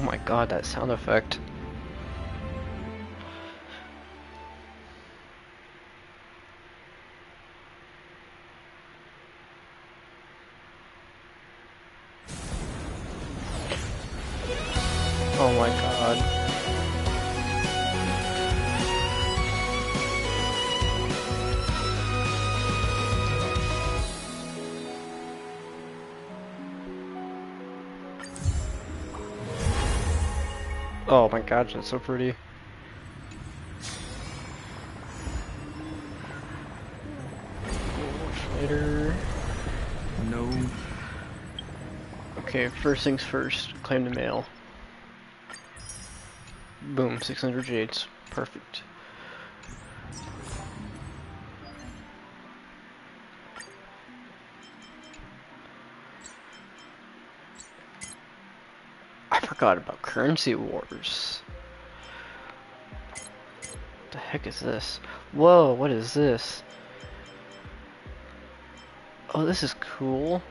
Oh my god, that sound effect. Oh my god. Oh my gosh, that's so pretty. Later. No. Okay, first things first. Claim the mail. Boom, 600 jades. Perfect. I forgot about currency wars. What the heck is this? Whoa, what is this? Oh, this is cool.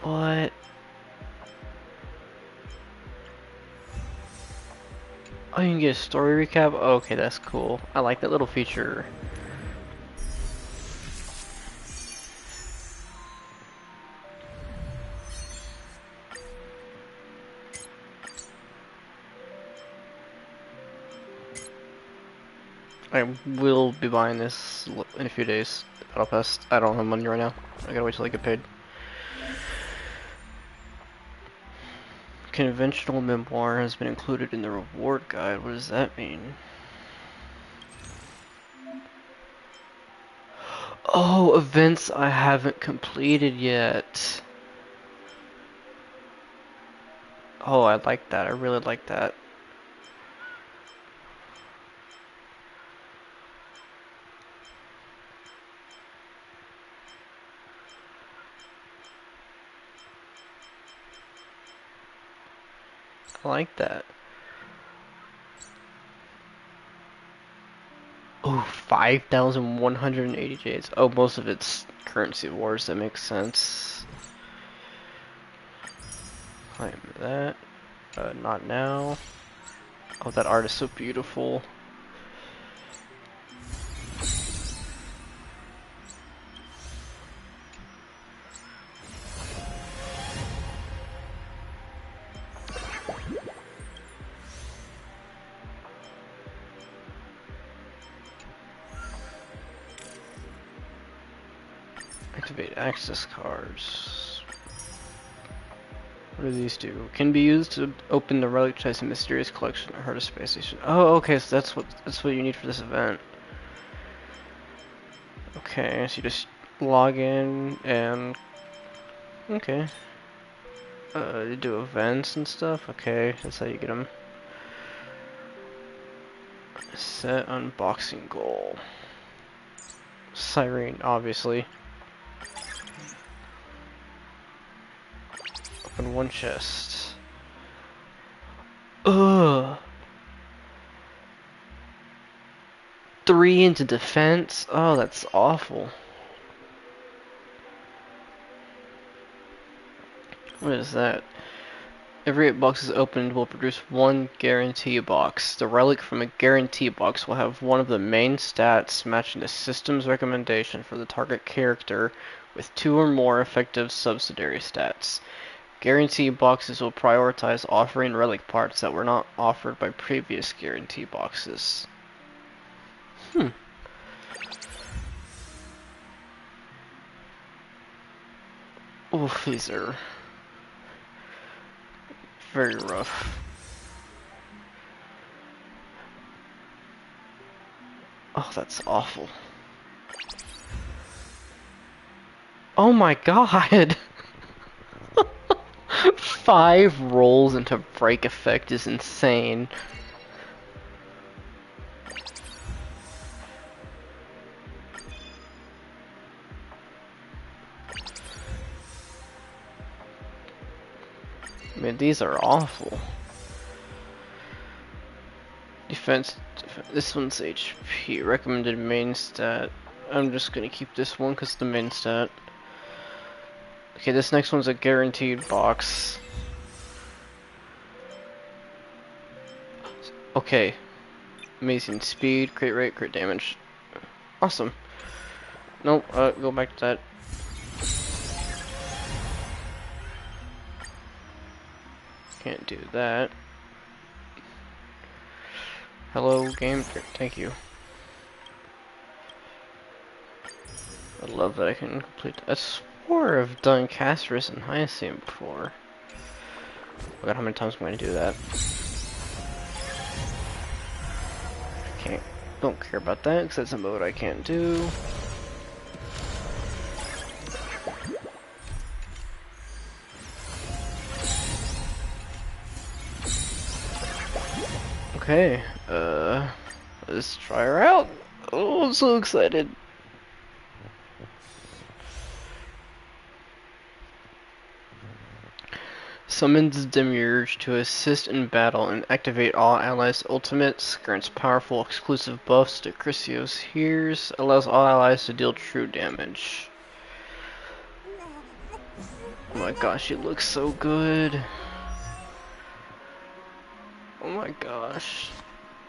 What? Oh, you can get a story recap? Oh, okay, that's cool. I like that little feature. I will be buying this in a few days. Battle Pass. I don't have money right now. I gotta wait till I get paid. Conventional memoir has been included in the reward guide. What does that mean? Oh, events I haven't completed yet. Oh, I like that. I really like that. I like that. Oh, 5,180 jades. Oh, most of it's currency wars. That makes sense. Claim that. Not now. Oh, that art is so beautiful. Activate access cards. What do these do? Can be used to open the relic chest in mysterious collection or heart of space station. Oh, okay, so that's what you need for this event. Okay, so you just log in and okay. You do events and stuff. Okay, that's how you get them. Set unboxing goal. Cyrene, obviously. Open one chest. Ugh. 3 into defense? Oh, that's awful. What is that? Every 8 boxes opened will produce 1 guarantee box. The relic from a guarantee box will have one of the main stats matching the system's recommendation for the target character with 2 or more effective subsidiary stats. Guarantee boxes will prioritize offering relic parts that were not offered by previous guarantee boxes. Oof, these are very rough. Oh, that's awful. Oh my god! 5 rolls into break effect is insane. I mean, these are awful. Defense, this one's HP. Recommended main stat. I'm just gonna keep this one because the main stat. Okay, this next one's a guaranteed box. Okay. Amazing speed, crit rate, crit damage. Awesome. Nope, go back to that. Can't do that. Hello, game. Thank you. I love that I can complete that. I swore I've done Casterus and Hyacinth before. I forgot how many times I'm going to do that. Don't care about that because that's a mode I can't do. Okay, let's try her out. Oh, I'm so excited. Summons Demiurge to assist in battle and activate all allies' ultimates, grants powerful exclusive buffs to Chrysios hears, allows all allies to deal true damage. Oh my gosh, it looks so good. Oh my gosh.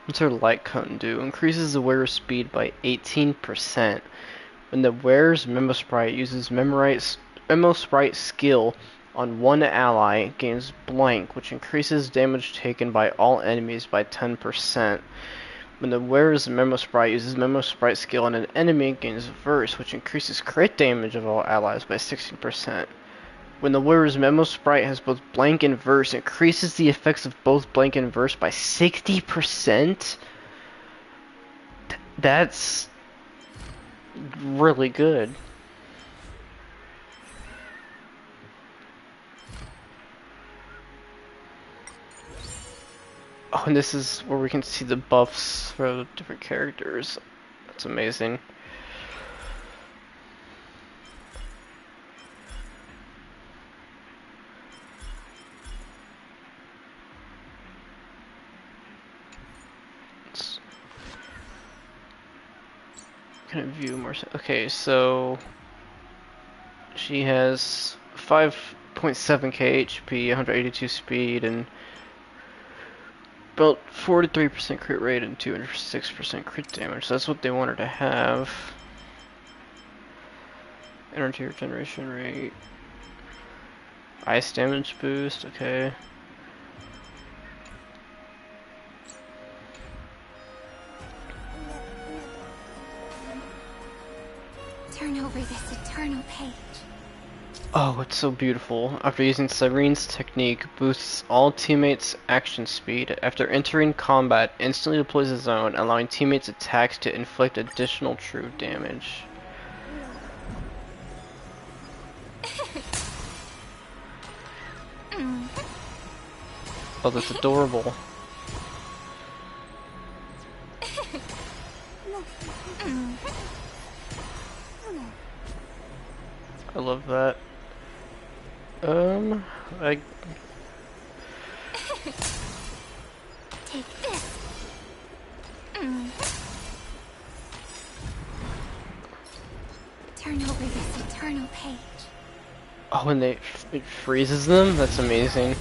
What's her light cone do? Increases the wearer's speed by 18%. When the wearer's Memo Sprite uses Memo Sprite skill on one ally, it gains blank, which increases damage taken by all enemies by 10%. When the wearer's Memo Sprite uses Memo Sprite skill on an enemy, it gains verse, which increases crit damage of all allies by 16%. When the wearer's Memo Sprite has both blank and verse, it increases the effects of both blank and verse by 60%? That's really good. Oh, and this is where we can see the buffs for the different characters. That's amazing. Kind of view more. Okay, so she has 5.7k HP, 182 speed, and about 43% crit rate and 206% crit damage. So that's what they want her to have. Energy regeneration rate. Ice damage boost, okay. Turn over this eternal page. Oh, it's so beautiful. After using Cyrene's technique, boosts all teammates' action speed. After entering combat, instantly deploys a zone, allowing teammates' attacks to inflict additional true damage. Oh, that's adorable. I love that. I... Take this. Turn over this eternal page. Oh, and it freezes them? That's amazing.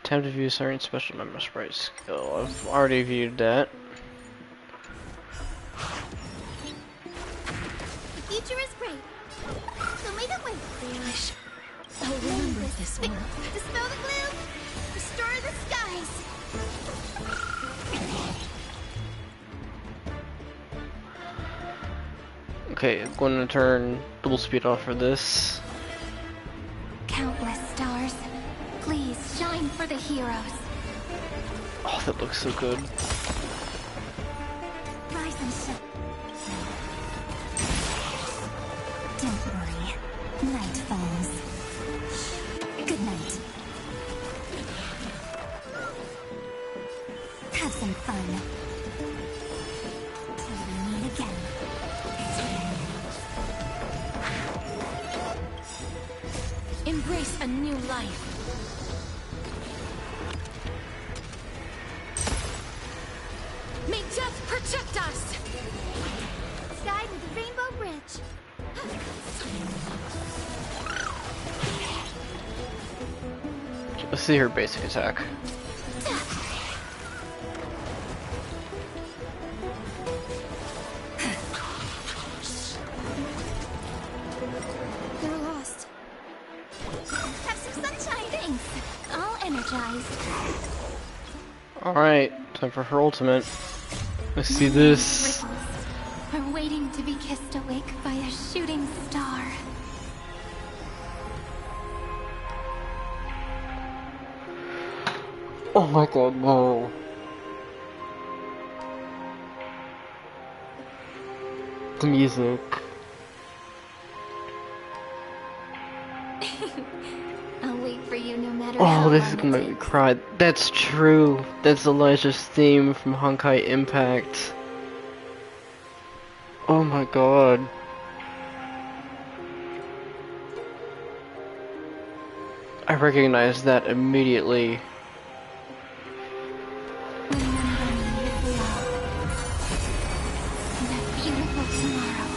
Time to view certain special Memo Sprite skill. I've already viewed that. The future is great. So may the wind flourish. I'll remember this work. Dispel the gloom. Restore the skies. Okay, I'm going to turn double speed off for this. Countless stars. Please shine for the heroes. Oh, that looks so good. Rise and shine. Don't worry. Night falls. Good night. Have some fun. Till we meet again. Embrace a new life. May death protect us! Sky with the rainbow Let's see her basic attack. They're lost. Have some sunshine. Thanks. All energized. Alright, time for her ultimate. Let's see this. Ripples are waiting to be kissed awake by a shooting star. Oh my god, no. The music. I'll wait for you no matter Oh, how this long is it gonna make me takes. cry. That's true. That's Elijah's theme from Honkai Impact. Oh my god. I recognize that immediately. Remember me with love. That beautiful tomorrow.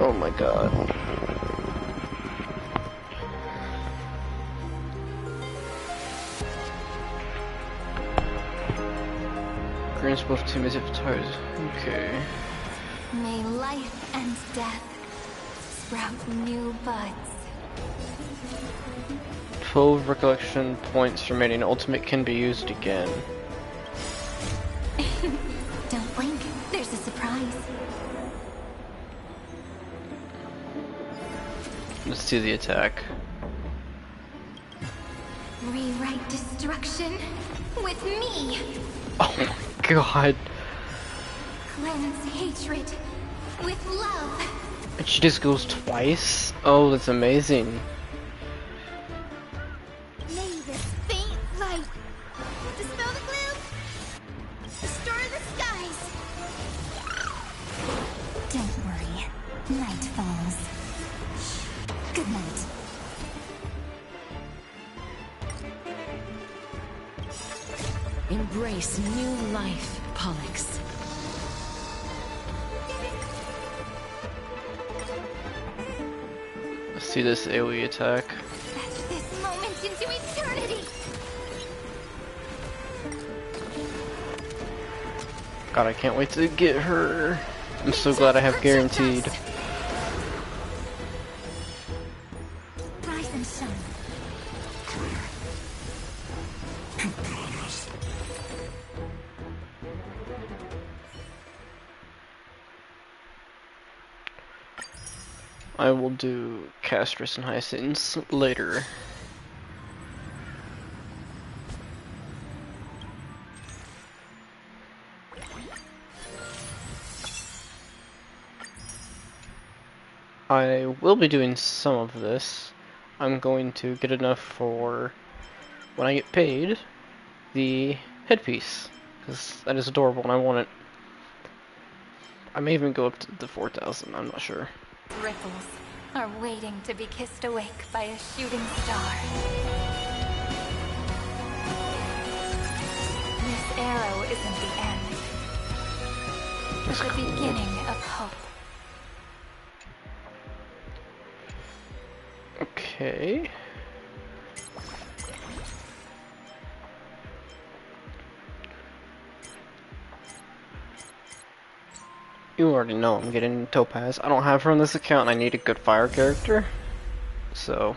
Oh my god. Grants buff to miss if tired. Okay. May life and death sprout new buds. 12 recollection points remaining. Ultimate can be used again. Don't blink, there's a surprise. Let's see the attack. Rewrite destruction with me. Oh my god. Cleanse hatred with love. And she just goes twice? Oh, that's amazing. May this faint light dispel the gloom, restore the skies. Don't worry, night falls. Good night. Embrace new life, Pollux. Let's see this AoE attack. Set this moment into eternity. God, I can't wait to get her. I'm so glad I have guaranteed. Rise and shine. I will do Castress and Hyacinths later. I will be doing some of this. I'm going to get enough for when I get paid the headpiece, because that is adorable and I want it. I may even go up to the 4,000, I'm not sure. Ripples are waiting to be kissed awake by a shooting star. This arrow isn't the end, but the beginning of hope. Okay. You already know I'm getting Topaz. I don't have her on this account and I need a good fire character. So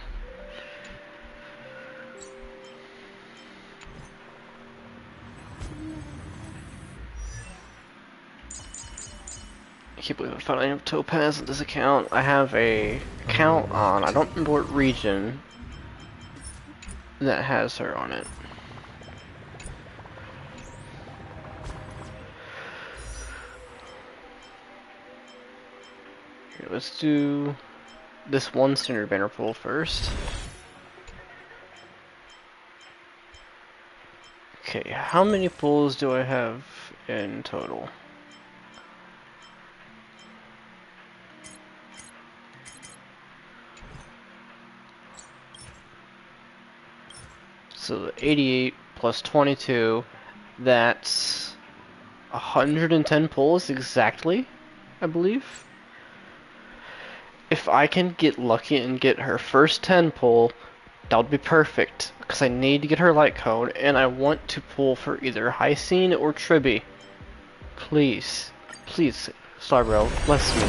I can't believe I finally have Topaz on this account. I have a account on, I don't remember what region, that has her on it. Here, let's do this one standard banner pull first. Okay, how many pulls do I have in total? So 88 plus 22, that's 110 pulls exactly, I believe. If I can get lucky and get her first 10 pull, that would be perfect. Because I need to get her light cone, and I want to pull for either Hycene or Tribby. Please. Please, Starbro, bless me.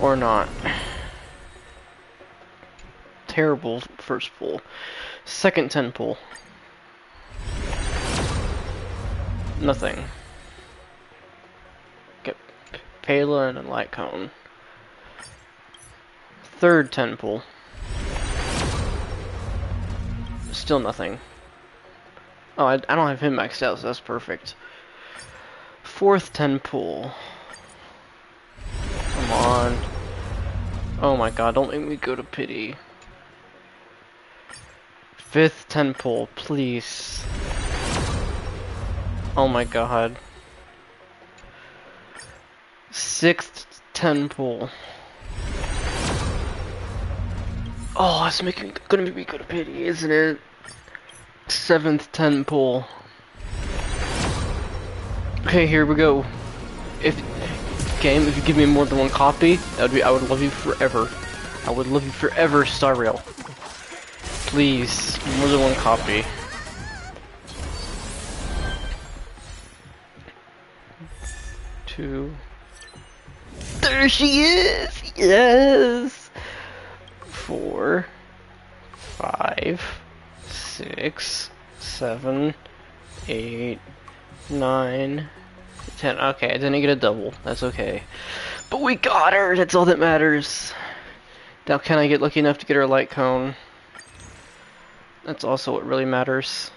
Or not. Terrible first pull. Second 10 pull. Nothing. Get Pela and a light cone. Third 10 pull. Still nothing. Oh, I don't have him maxed out, so that's perfect. Fourth 10 pull. Come on. Oh my god, don't make me go to pity. Fifth 10 pull, please. Oh my god. Sixth 10 pull. Oh, it's gonna make me go to pity, isn't it? Seventh 10 pull. Okay, here we go. If you give me more than one copy, I would love you forever. I would love you forever, Star Rail. Please, more than one copy. Two. There she is! Yes! 4, 5, 6, 7, 8, 9, 10. Okay, I didn't get a double. That's okay. But we got her! That's all that matters. Now can I get lucky enough to get her a light cone? That's also what really matters.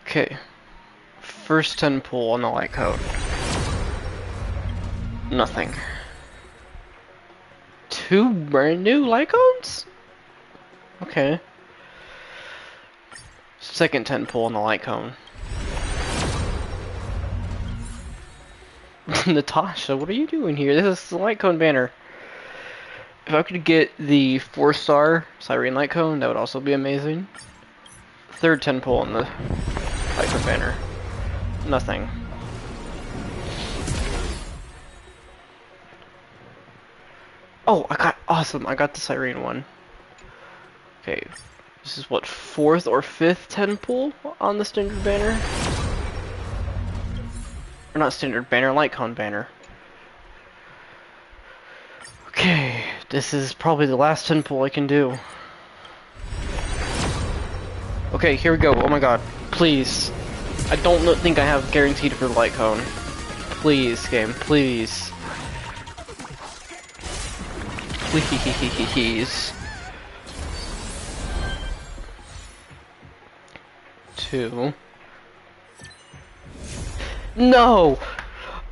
Okay. First 10 pull on the light cone. Nothing. 2 brand new light cones? Okay. Second 10 pull on the light cone. Natasha, what are you doing here? This is the light cone banner. If I could get the 4-star Cyrene light cone, that would also be amazing. Third 10 pull on the light cone banner. Nothing. Oh, awesome. I got the Cyrene one. Okay. This is what, 4th or 5th 10 pull on the standard banner? Or not standard banner, light cone banner. Okay, this is probably the last 10 pull I can do. Okay, here we go. Oh my god. Please. I don't think I have guaranteed for the light cone. Please, game. Please. Please. 2. No!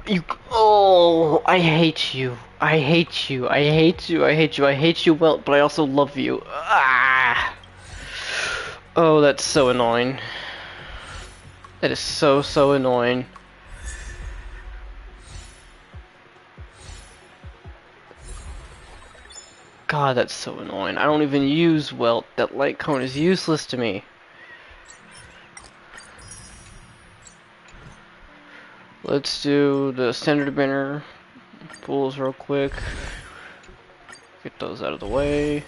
You. Oh, I hate you. I hate you. I hate you. I hate you. I hate you, well, but I also love you. Ah! Oh, that's so annoying. That is so annoying. God, that's so annoying. I don't even use Welt. That light cone is useless to me. Let's do the standard banner pulls real quick. Get those out of the way.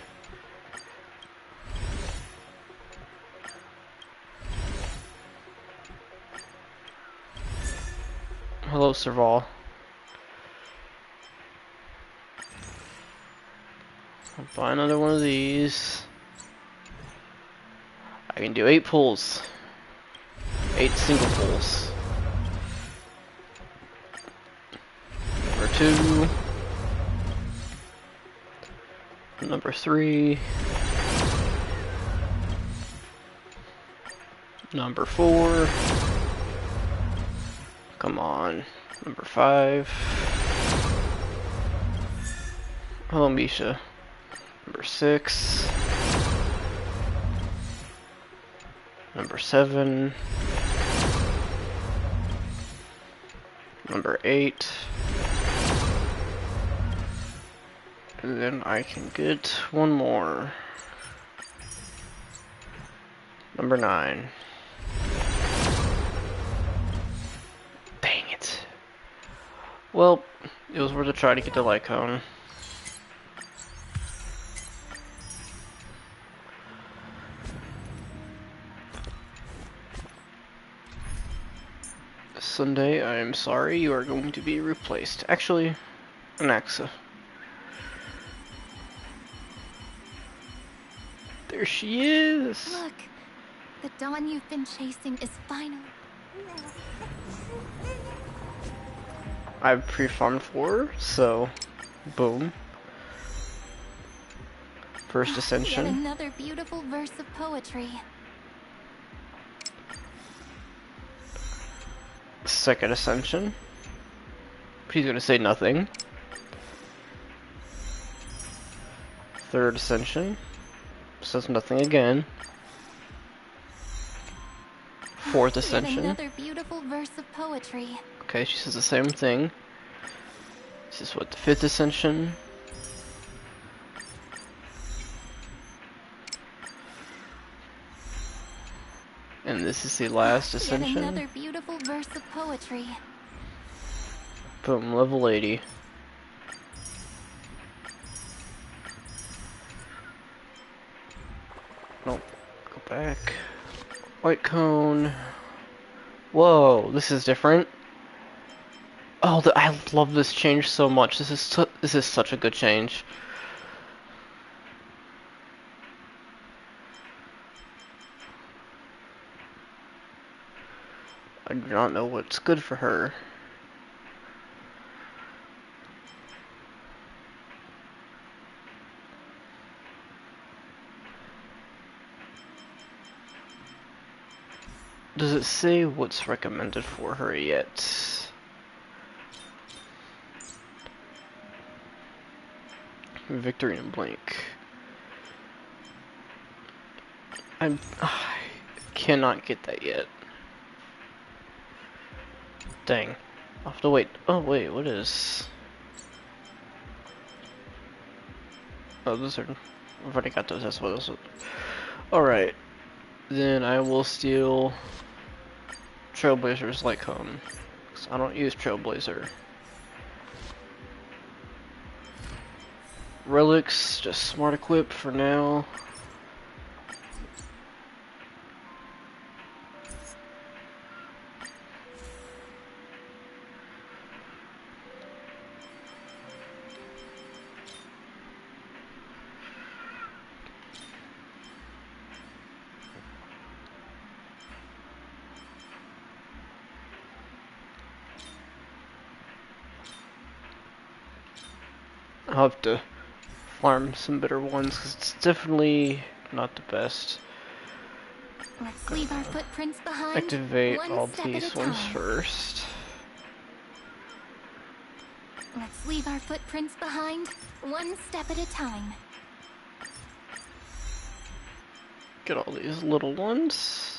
Hello, Serval. I'll buy another one of these. I can do 8 pulls. 8 single pulls. Number 2. Number 3. Number 4. Come on. Number 5. Hello, Misha. Number 6. Number 7. Number 8. And then I can get one more. Number 9. Dang it. Well, it was worth a try to get the light cone. Sunday, I am sorry, you are going to be replaced. Actually, Anaxa. There she is! Look, the dawn you've been chasing is finally... I've pre-farmed for her, so boom. First Yet ascension. another beautiful verse of poetry. Second ascension. He's gonna say nothing. Third ascension. Says nothing again. Fourth Yet ascension. another beautiful verse of poetry. Okay, she says the same thing. This is what, the fifth ascension? And this is the last Yet ascension. another beautiful verse of poetry. Boom, level 80. Nope, go back. White cone. Whoa, this is different. Oh, I love this change so much. This is such a good change. I do not know what's good for her. Does it say what's recommended for her yet? Victory and Blink. I cannot get that yet. Dang. I'll have to wait. Oh wait, what is... Oh, those are... I've already got those, that's what those are. Alright. Then I will steal Trailblazer's Light Cone. 'Cause I don't use Trailblazer. Relics, just smart equip for now. I'll have to farm some better ones because it's definitely not the best. Let's leave our footprints behind. Activate one all step at these a ones time. first. Let's leave our footprints behind, one step at a time. Get all these little ones.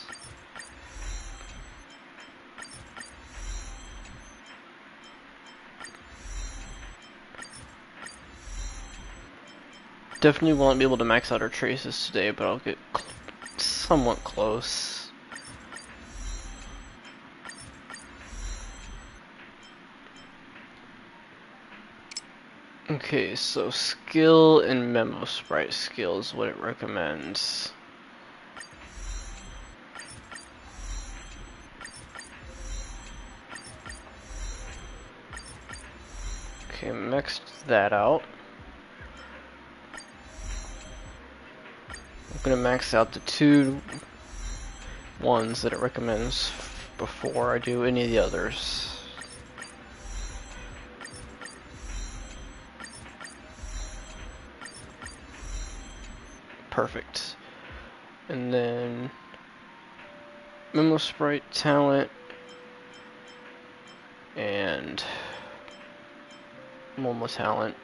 Definitely won't be able to max out our traces today, but I'll get somewhat close. Okay, so skill and memo sprite skill is what it recommends. Okay, maxed that out. I'm gonna max out the 2 ones that it recommends before I do any of the others. Perfect. And then Memo Sprite talent and Momo talent.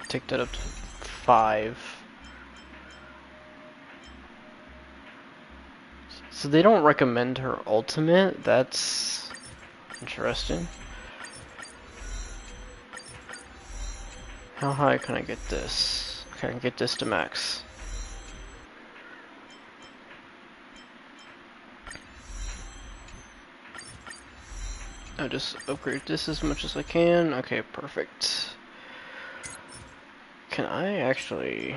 Take that up to 5. So they don't recommend her ultimate. That's interesting. How high can I get this? Okay, I can get this to max. I'll just upgrade this as much as I can. Okay, perfect. Can I actually...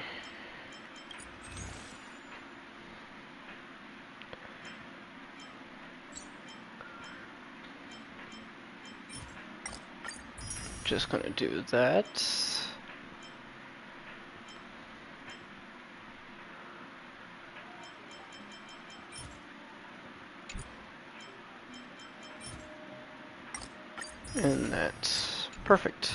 Just gonna do that. And that's perfect.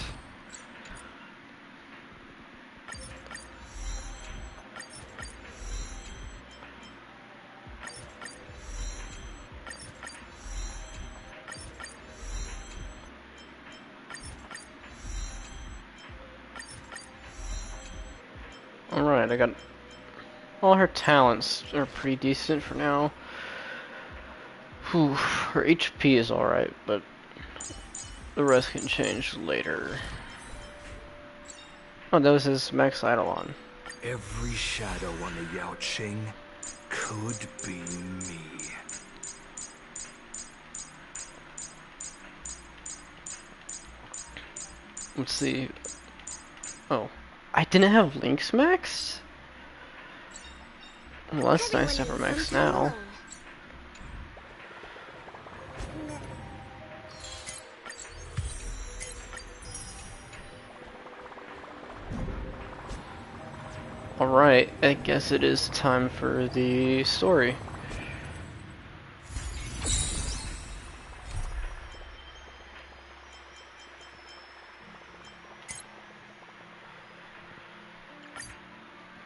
Alright, I got all her talents are pretty decent for now. Whew, her HP is alright, but the rest can change later. Oh, that was his max Eidolon. Every shadow on the Yao Qing could be me. Let's see. Oh, I didn't have Link's maxed? Well, that's nice to have her maxed now. Alright, I guess it is time for the story.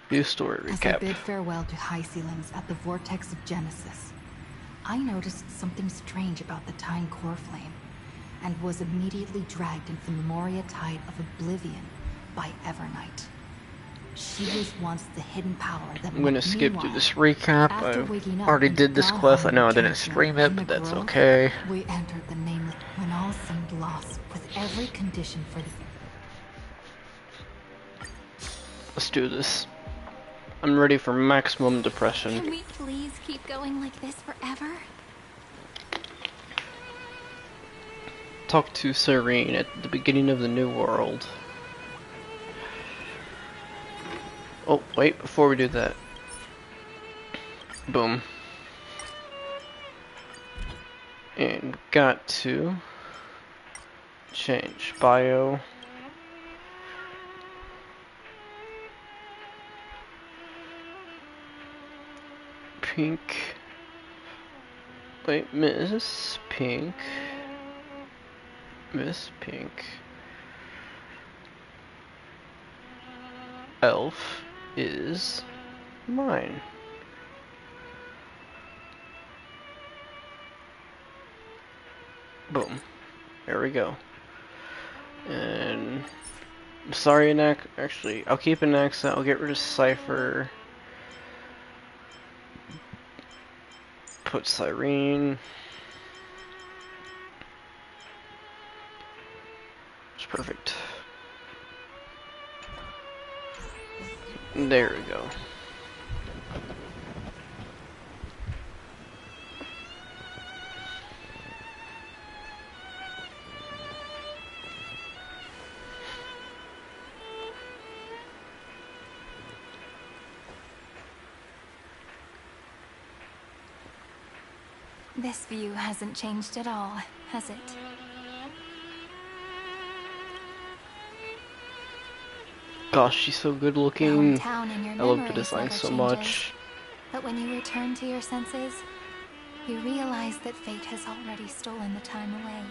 Do story recap. As I bid farewell to High Ceilings at the vortex of Genesis, I noticed something strange about the Time Core Flame, and was immediately dragged into the Memoria Tide of Oblivion by Evernight. She was once the hidden power that I'm gonna skip through this recap. I already did this quest. I know I didn't stream it, but that's okay. We entered the nameless when all seemed lost, with every condition for the... Let's do this. I'm ready for maximum depression. Can we please keep going like this forever? Talk to Cyrene at the beginning of the new world. Oh, wait, before we do that. Boom. And got to change bio. Pink. Wait, Miss Pink. Miss Pink. Elf is mine. Boom. There we go. And I'm sorry, actually, I'll keep an accent. I'll get rid of Cypher. Put Cyrene. It's perfect. There we go. This view hasn't changed at all, has it? Gosh, she's so good looking. Hometown in your I love the memories design never so changes. much. But when you return to your senses, you realize that fate has already stolen the time away.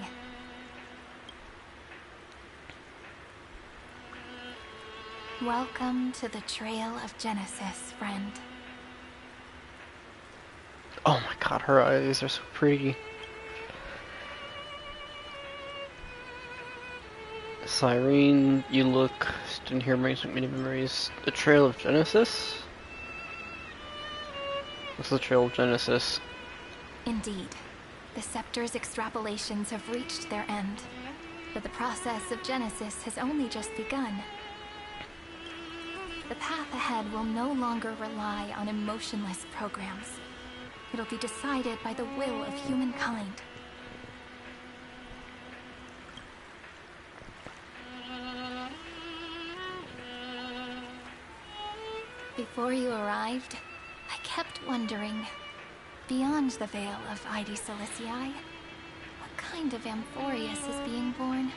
Welcome to the Trail of Genesis, friend. Oh my god, her eyes are so pretty. Cyrene, you look, didn't hear many memories. The Trail of Genesis? What's the Trail of Genesis? Indeed, the Scepter's extrapolations have reached their end, but the process of Genesis has only just begun. The path ahead will no longer rely on emotionless programs. It'll be decided by the will of humankind. Before you arrived, I kept wondering, beyond the veil of Ide Silicii, what kind of Amphoreus is being born?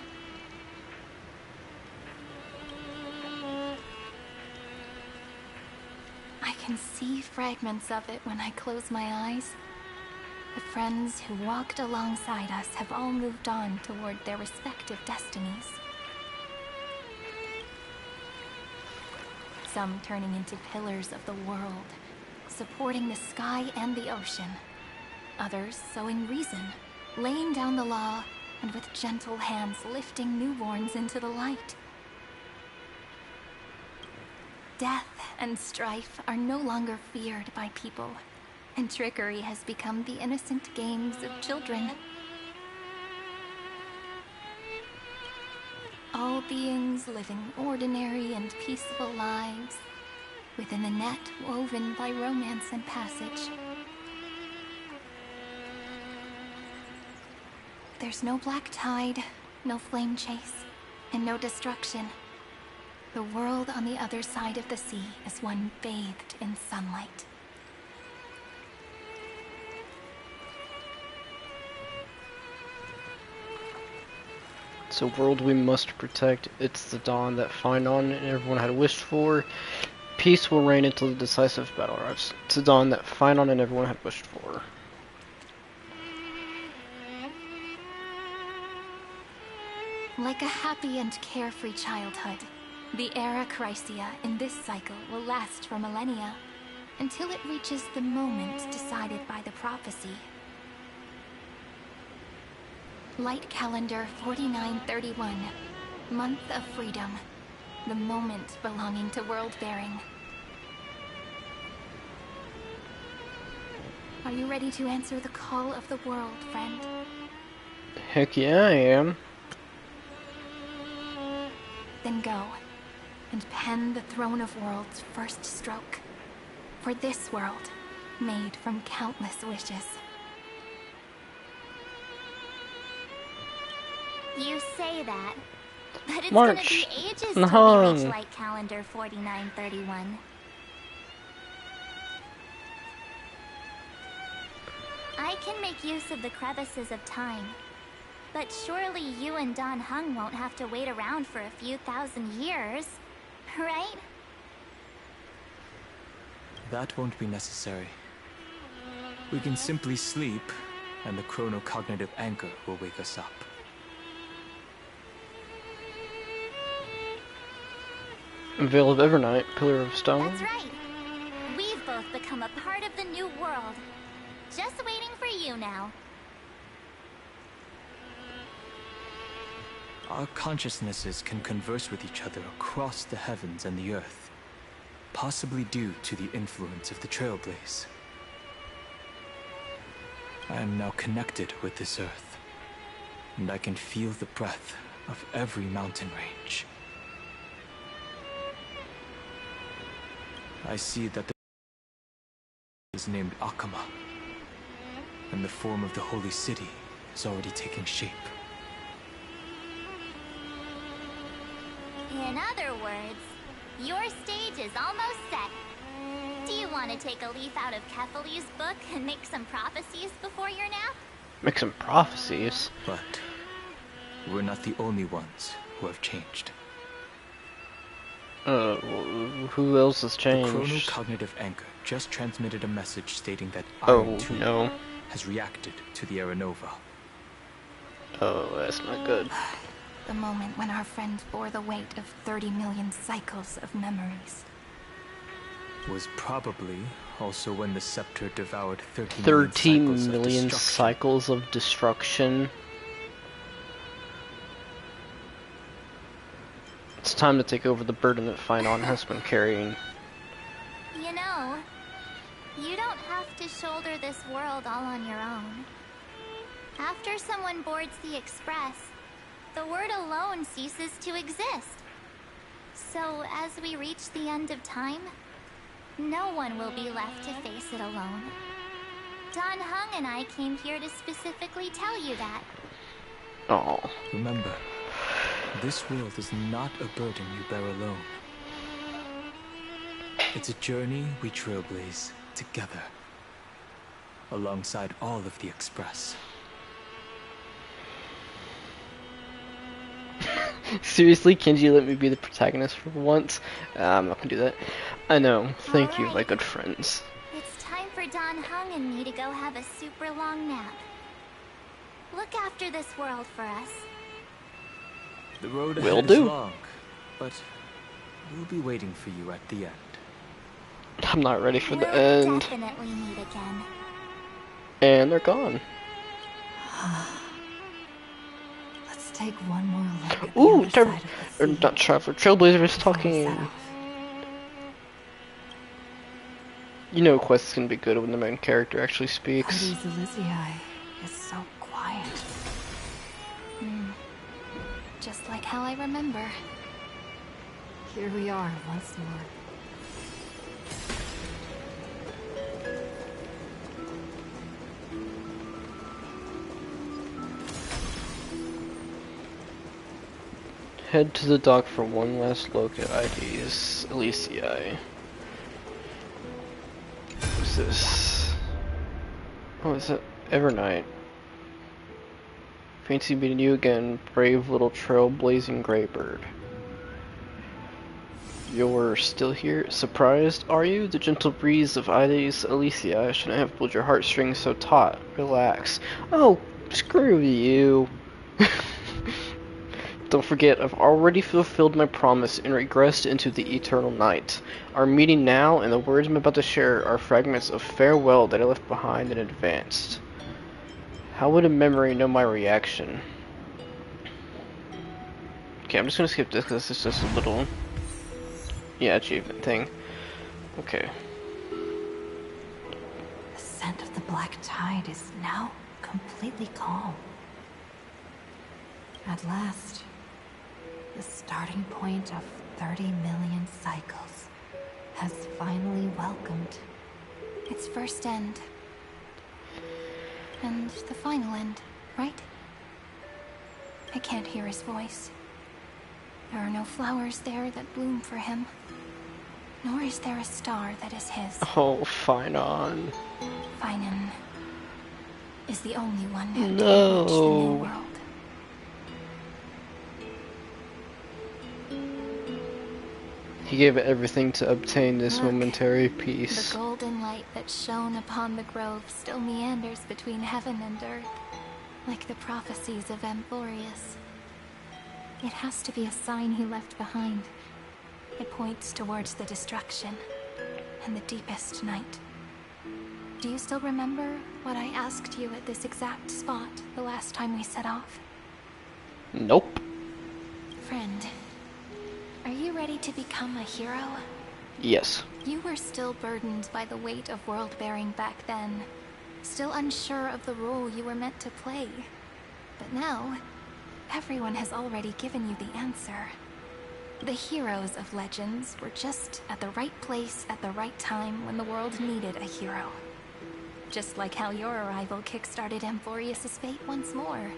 I can see fragments of it when I close my eyes. The friends who walked alongside us have all moved on toward their respective destinies. Some turning into pillars of the world, supporting the sky and the ocean. Others sowing reason, laying down the law, and with gentle hands lifting newborns into the light. Death and strife are no longer feared by people, and trickery has become the innocent games of children. All beings living ordinary and peaceful lives, within a net woven by romance and passage. There's no black tide, no flame chase, and no destruction. The world on the other side of the sea is one bathed in sunlight. It's a world we must protect. It's the dawn that Phynon and everyone had wished for. Peace will reign until the decisive battle arrives. It's the dawn that Phynon and everyone had wished for. Like a happy and carefree childhood, the era Chrysia in this cycle will last for millennia, until it reaches the moment decided by the prophecy. Light calendar 4931, month of freedom, the moment belonging to world-bearing. Are you ready to answer the call of the world, friend? Heck yeah, I am. Then go, and pen the Throne of Worlds' first stroke. For this world, made from countless wishes. You say that, but it's March. gonna be ages No. till we reach light calendar 4931. I can make use of the crevices of time, but surely you and Don Hung won't have to wait around for a few thousand years, right? That won't be necessary. We can simply sleep, and the chronocognitive anchor will wake us up. Veil of Evernight, Pillar of Stone. That's right. We've both become a part of the new world. Just waiting for you now. Our consciousnesses can converse with each other across the heavens and the earth, possibly due to the influence of the Trailblaze. I am now connected with this earth, and I can feel the breath of every mountain range. I see that the is named Akama, and the form of the holy city is already taking shape. In other words, your stage is almost set. Do you want to take a leaf out of Kephalu's book and make some prophecies before your nap? Make some prophecies. But we're not the only ones who have changed. Who else has The changed? chronocognitive anchor just transmitted a message stating that Oh, Iron 2 no. has reacted to the Aeronova. Oh, that's not good. The moment when our friend bore the weight of 30 million cycles of memories. Was probably also when the scepter devoured 30 30 million million cycles of destruction. It's time to take over the burden that Phynon has been carrying. You know, you don't have to shoulder this world all on your own. After someone boards the Express, the word alone ceases to exist. So, as we reach the end of time, no one will be left to face it alone. Don Hung and I came here to specifically tell you that. Oh. Remember, this world is not a burden you bear alone. It's a journey we trailblaze together, alongside all of the Express. Seriously, Kenji, let me be the protagonist for once. I'm not gonna do that. I know. Thank you, my Alright. good friends. It's time for Don Hung and me to go have a super long nap. Look after this world for us. The road Will ahead is do. long, but we'll be waiting for you at the end. I'm not ready for the We'll end. definitely meet again. And they're gone. Let's take one more look at the Ooh, other side of the sea. not Trevor. Trailblazer is before we talking. set off. You know, Quest is gonna be good when the main character actually speaks. Hades Elysiae is so quiet. Just like how I remember. Here we are once more. Head to the dock for one last look at Hades Elysiae. What's this? Oh, is it Evernight? Fancy meeting you again, brave little trailblazing Greybird. You're still here? Surprised, are you? The gentle breeze of Hades Elysiae shouldn't have pulled your heartstrings so taut. Relax. Oh, screw you. Don't forget, I've already fulfilled my promise and regressed into the eternal night. Our meeting now and the words I'm about to share are fragments of farewell that I left behind in advance. How would a memory know my reaction? Okay, I'm just gonna skip this because it's just a little, achievement thing. Okay. The scent of the black tide is now completely calm. At last, the starting point of 30 million cycles has finally welcomed Its first end. And the final end, right? I can't hear his voice. There are no flowers there that bloom for him. Nor is there a star that is his. Oh, fine on. Finan is the only one who can No. reach the new world. He gave everything to obtain this Look, momentary The peace. golden light that shone upon the grove still meanders between heaven and earth, like the prophecies of Amphoreus. It has to be a sign he left behind. It points towards the destruction and the deepest night. Do you still remember what I asked you at this exact spot the last time we set off? Nope. Friend, are you ready to become a hero? Yes. You were still burdened by the weight of world-bearing back then, still unsure of the role you were meant to play. But now, everyone has already given you the answer. The heroes of legends were just at the right place at the right time when the world needed a hero. Just like how your arrival kickstarted Amphoreus' fate once more.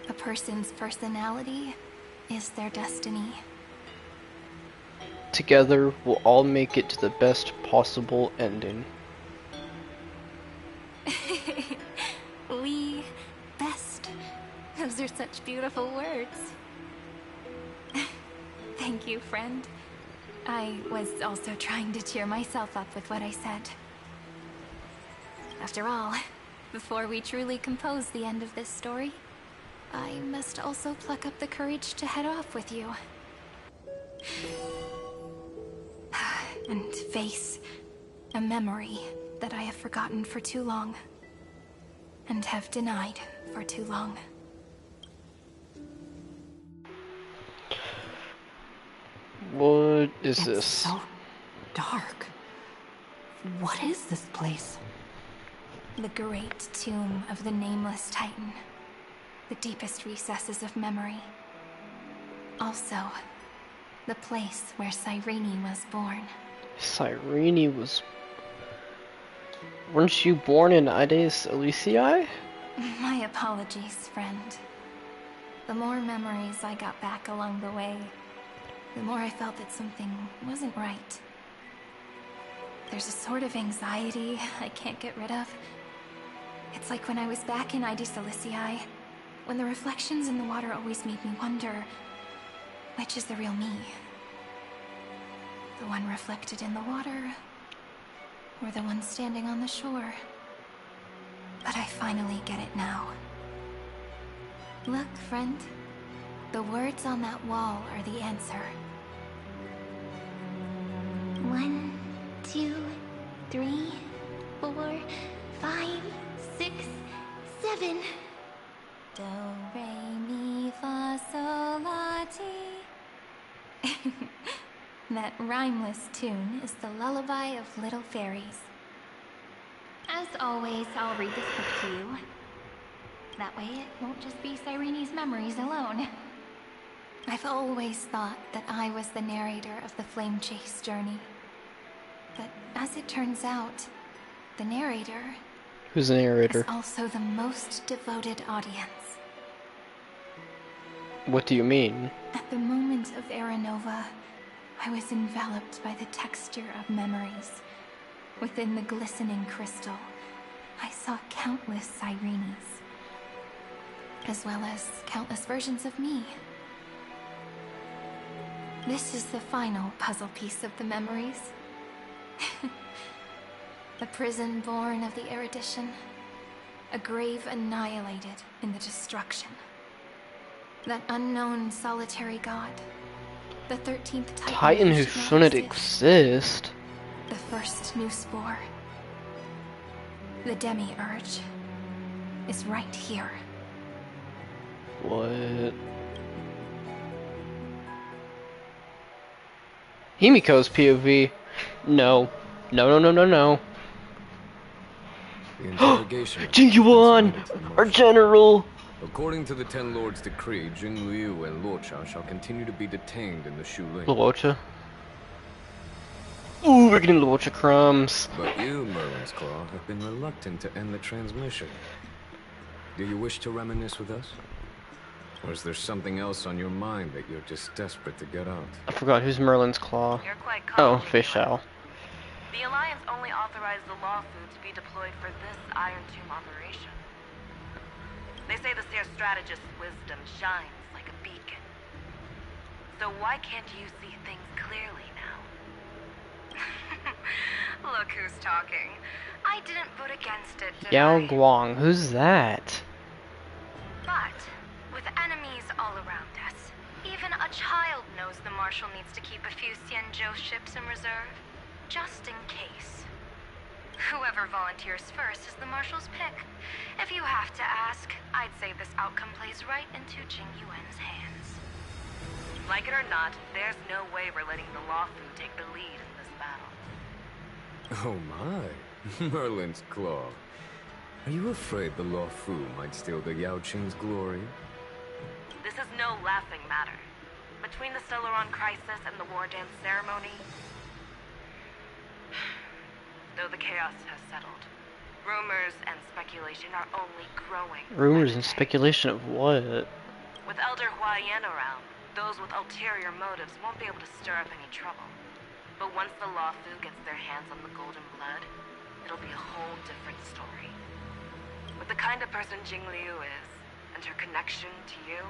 A person's personality is their destiny. Together, we'll all make it to the best possible ending. We best. Those are such beautiful words. Thank you, friend. I was also trying to cheer myself up with what I said. After all, before we truly compose the end of this story, I must also pluck up the courage to head off with you. And face a memory that I have forgotten for too long. And have denied for too long. What is It's this? so dark. What is this place? The great tomb of the nameless titan. The deepest recesses of memory. Also, The place where Cyrene was born. Cyrene was... Weren't you born in Ides Elysiae? My apologies, friend. The more memories I got back along the way, the more I felt that something wasn't right. There's a sort of anxiety I can't get rid of. It's like when I was back in Ides Elysiae, when the reflections in the water always made me wonder, which is the real me? The one reflected in the water, or the one standing on the shore? But I finally get it now. Look, friend. The words on that wall are the answer. 1, 2, 3, 4, 5, 6, 7. Do, re, mi, fa, sol, la, ti. That rhymeless tune is the lullaby of little fairies. As always, I'll read this book to you. That way it won't just be Cyrene's memories alone. I've always thought that I was the narrator of the Flame Chase journey. But as it turns out, the narrator Who's the narrator? is also the most devoted audience. What do you mean? At the moment of Aranova, I was enveloped by the texture of memories. Within the glistening crystal, I saw countless Cyrenes, as well as countless versions of me. This is the final puzzle piece of the memories. A prison born of the erudition, a grave annihilated in the destruction. That unknown solitary god, the 13th Titan who should not shouldn't exist. The first new spore. The demi-urge is right here. What? Himiko's POV. No. No, no, no, no, no. The interrogation. Jingyuan! Our general! According to the Ten Lords' decree, Jing Liu and Luocha shall continue to be detained in the Shu Link. Luocha. Ooh, we're getting Luocha crumbs. But you, Merlin's Claw, have been reluctant to end the transmission. Do you wish to reminisce with us? Or is there something else on your mind that you're just desperate to get out? I forgot who's Merlin's Claw. You're quite Oh, confident, Fish Jingyuan. Owl. The Alliance only authorized the Law Food to be deployed for this Iron Tomb operation. They say the Seer Strategist's wisdom shines like a beacon. So why can't you see things clearly now? Look who's talking. I didn't vote against it, did Yao I? Guang, who's that? But with enemies all around us, even a child knows the Marshal needs to keep a few Xianzhou ships in reserve, just in case. Whoever volunteers first is the Marshal's pick. If you have to ask, I'd say this outcome plays right into Jingyuan's hands. Like it or not, there's no way we're letting the Law Food take the lead in this battle. Oh my, Merlin's Claw. Are you afraid the Law Fu might steal the Yao Qing's glory? This is no laughing matter. Between the Stellaron crisis and the War Dance ceremony, though the chaos has settled, rumors and speculation are only growing. Rumors by and the day. speculation of what? With Elder Huayan around, those with ulterior motives won't be able to stir up any trouble. But once the Law Fu gets their hands on the Golden Blood, it'll be a whole different story. With the kind of person Jing Liu is, and her connection to you,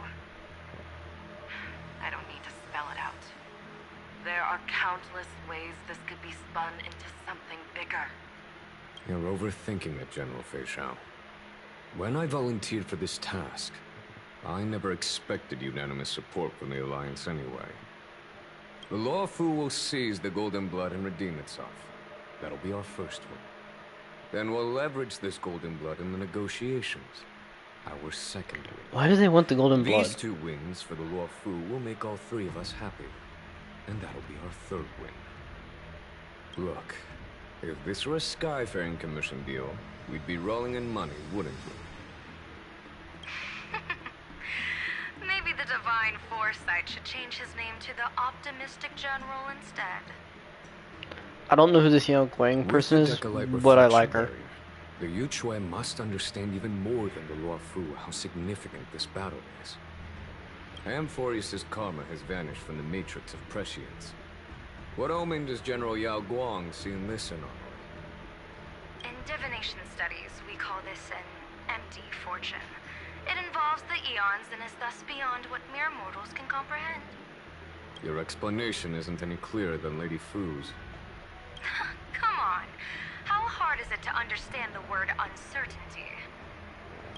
I don't need to spell it out. There are countless ways this could be spun into something bigger. You're overthinking it, General Fei Shao. When I volunteered for this task, I never expected unanimous support from the Alliance anyway. The Law Fu will seize the Golden Blood and redeem itself. That'll be our first win. Then we'll leverage this Golden Blood in the negotiations. Our second win. Why do they want the Golden Blood? These 2 wins for the Law Fu will make all 3 of us happy. And that'll be our 3rd win. Look, if this were a Skyfaring Commission deal, we'd be rolling in money, wouldn't we? Maybe the divine foresight should change his name to the Optimistic General instead. I don't know who this Yao Guang With person the is, Decalite but I reflection like her. barrier, the Yuchue must understand even more than the Luofu how significant this battle is. Amphoreus' karma has vanished from the matrix of prescience. What omen does General Yao Guang see in this anomaly? In divination studies, we call this an empty fortune. It involves the eons and is thus beyond what mere mortals can comprehend. Your explanation isn't any clearer than Lady Fu's. Come on. How hard is it to understand the word uncertainty?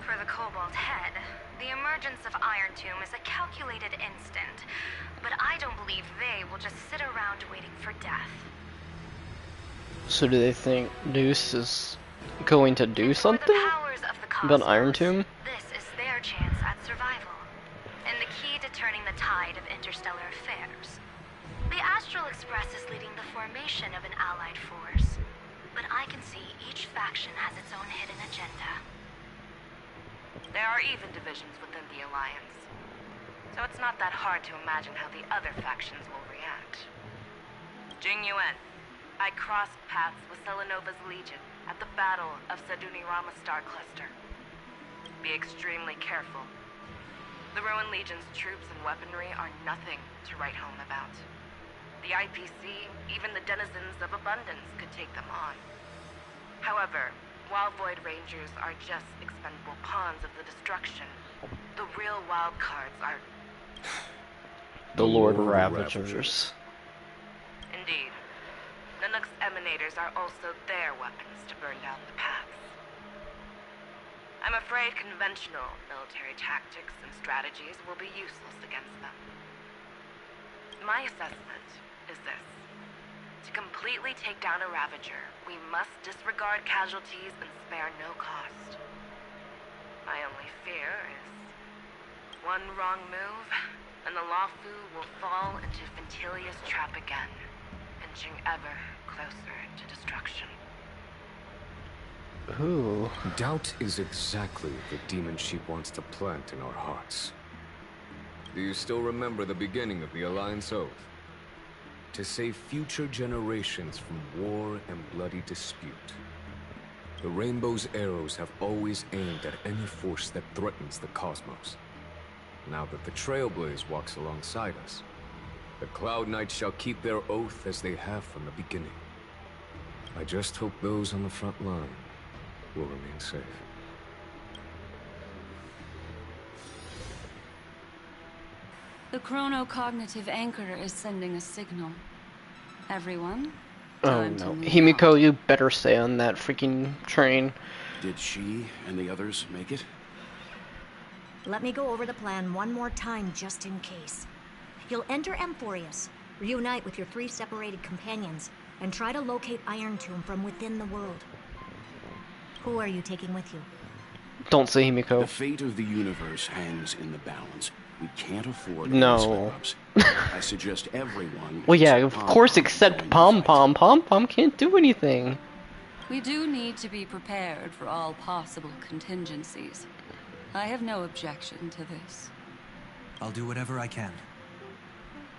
For the Cobalt Head, the emergence of Iron Tomb is a calculated instant, but I don't believe they will just sit around waiting for death. So do they think Deuce is going to do And for something the powers of the about Iron cosmos, Tomb? this is their chance at survival, and the key to turning the tide of interstellar affairs. The Astral Express is leading the formation of an allied force, but I can see each faction has its own hidden agenda. There are even divisions within the Alliance, so it's not that hard to imagine how the other factions will react. Jing Yuan, I crossed paths with Selenova's Legion at the Battle of Sadunirama Star Cluster. Be extremely careful. The Ruined Legion's troops and weaponry are nothing to write home about. The IPC, even the denizens of abundance, could take them on. However, while Void Rangers are just expendable pawns of the destruction, the real wild cards are... The Lord Ravagers. Indeed. Nanook's emanators are also their weapons to burn down the paths. I'm afraid conventional military tactics and strategies will be useless against them. My assessment is this. To completely take down a Ravager, we must disregard casualties and spare no cost. My only fear is one wrong move, and the Luofu will fall into Ventilia's trap again, inching ever closer to destruction. Ooh. Doubt is exactly the demon she wants to plant in our hearts. Do you still remember the beginning of the Alliance Oath? To save future generations from war and bloody dispute. The Rainbow's arrows have always aimed at any force that threatens the cosmos. Now that the Trailblaze walks alongside us, the Cloud Knights shall keep their oath as they have from the beginning. I just hope those on the front line will remain safe. The chronocognitive anchor is sending a signal. Everyone, Oh time to no. move Himiko, out. you better stay on that freaking train. Did she and the others make it? Let me go over the plan one more time just in case. You'll enter Amphoreus, reunite with your 3 separated companions, and try to locate Iron Tomb from within the world. Who are you taking with you? Don't say The Himiko. fate of the universe hangs in the balance. We can't afford No. any slip-ups. I suggest everyone... Well, yeah, except of course, Pom-Pom except join the Pom fight. Pom. Pom Pom can't do anything. We do need to be prepared for all possible contingencies. I have no objection to this. I'll do whatever I can.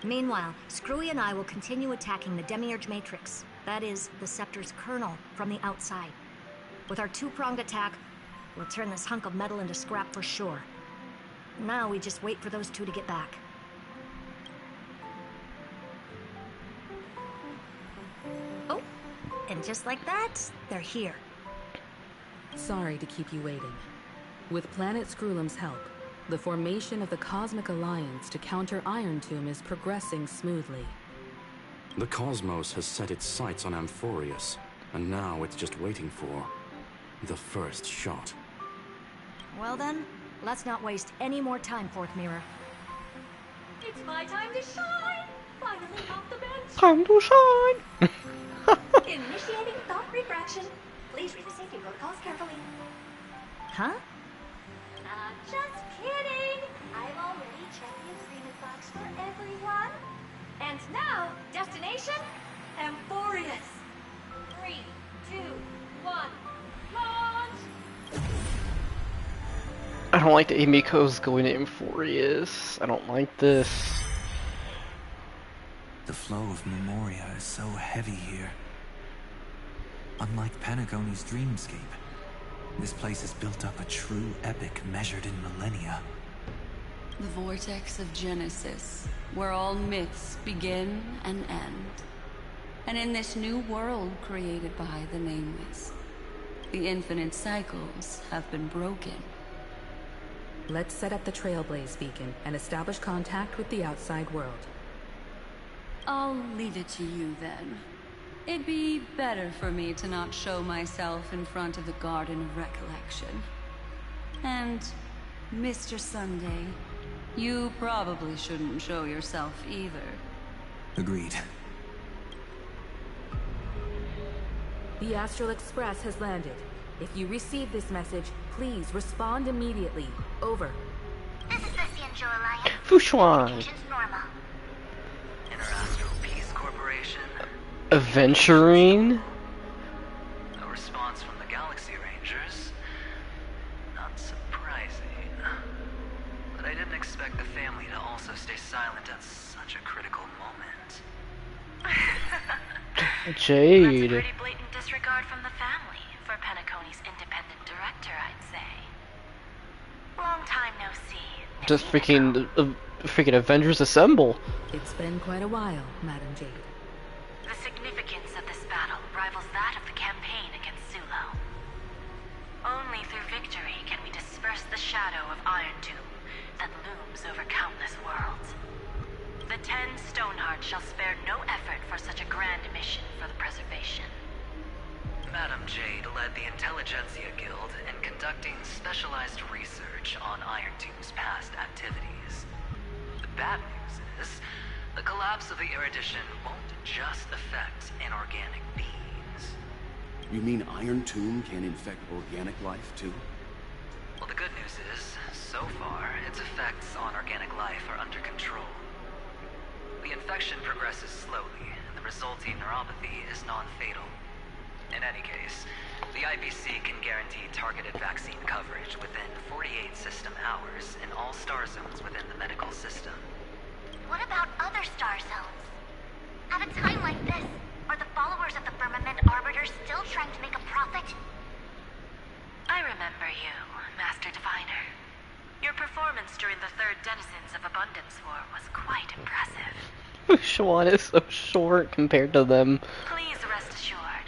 Meanwhile, Screwy and I will continue attacking the Demiurge Matrix. That is, the Scepter's kernel, from the outside. With our 2-pronged attack, we'll turn this hunk of metal into scrap for sure. Now we just wait for those 2 to get back. Oh, and just like that, they're here. Sorry to keep you waiting. With Planet Screwlum's help, the formation of the Cosmic Alliance to counter Iron Tomb is progressing smoothly. The cosmos has set its sights on Amphoreus, and now it's just waiting for the first shot. Well then, let's not waste any more time, Fourth Mirror. It's my time to shine! Finally off the bench! Time to shine! Initiating thought refraction. Please read the safety protocols carefully. Huh? Just kidding! I've already checked the agreement box for everyone. And now, destination? Amphoreus. 3, 2, 1, launch! don't like that Himiko's going to Amphoreus. I don't like this. The flow of Memoria is so heavy here. Unlike Panagone's dreamscape, this place has built up a true epic measured in millennia. The vortex of Genesis, where all myths begin and end. And in this new world created by the Nameless, the infinite cycles have been broken. Let's set up the Trailblaze beacon and establish contact with the outside world. I'll leave it to you then. It'd be better for me to not show myself in front of the Garden of Recollection. And, Mr. Sunday, you probably shouldn't show yourself either. Agreed. The Astral Express has landed. If you receive this message, please respond immediately. Over. This is the Xianzhou Alliance. Fushuan. Communications normal. Interastral Peace Corporation. Aventurine? No response from the Galaxy Rangers. Not surprising. But I didn't expect the family to also stay silent at such a critical moment. Jade. That's a pretty blatant disregard from the family for Penacony's independent director, I'd say. Long time no see. Just freaking Avengers Assemble. It's been quite a while, Madam Jade. The significance of this battle rivals that of the campaign against Sulo. Only through victory can we disperse the shadow of Iron Tomb that looms over countless worlds. The 10 Stonehearts shall spare no effort for such a grand mission for the preservation. Madam Jade led the Intelligentsia Guild in conducting specialized research on Iron Tomb's past activities. The bad news is, the collapse of the Erudition won't just affect inorganic beings. You mean Iron Tomb can infect organic life, too? Well, the good news is, so far, its effects on organic life are under control. The infection progresses slowly, and the resulting neuropathy is non-fatal. In any case, the IPC can guarantee targeted vaccine coverage within 48 system hours in all star zones within the medical system. What about other star zones? At a time like this, are the followers of the Firmament Arbiters still trying to make a profit? I remember you, Master Diviner. Your performance during the Third Denizens of Abundance War was quite impressive. Fushuan is so short compared to them. Please rest assured,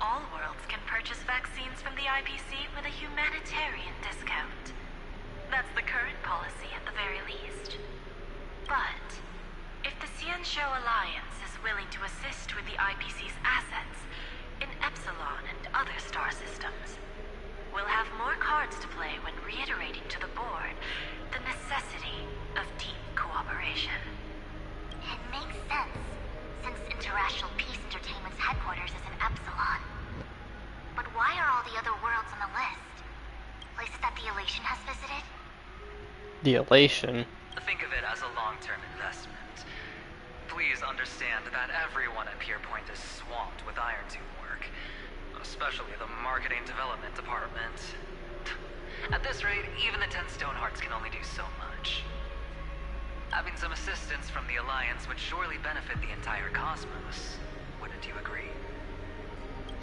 all worlds can purchase vaccines from the IPC with a humanitarian discount. That's the current policy at the very least. But, if the Xianzhou Alliance is willing to assist with the IPC's assets in Epsilon and other star systems, we'll have more cards to play when reiterating to the board the necessity of deep cooperation. It makes sense, since Interrational Peace Entertainment's headquarters is in Epsilon. But why are all the other worlds on the list? Places that the Elation has visited? The Elation. Think of it as a long-term investment. Please understand that everyone at Pierpoint is swamped with Iron Tomb work, especially the marketing development department. At this rate, even the 10 Stonehearts can only do so much. Having some assistance from the Alliance would surely benefit the entire cosmos. Wouldn't you agree?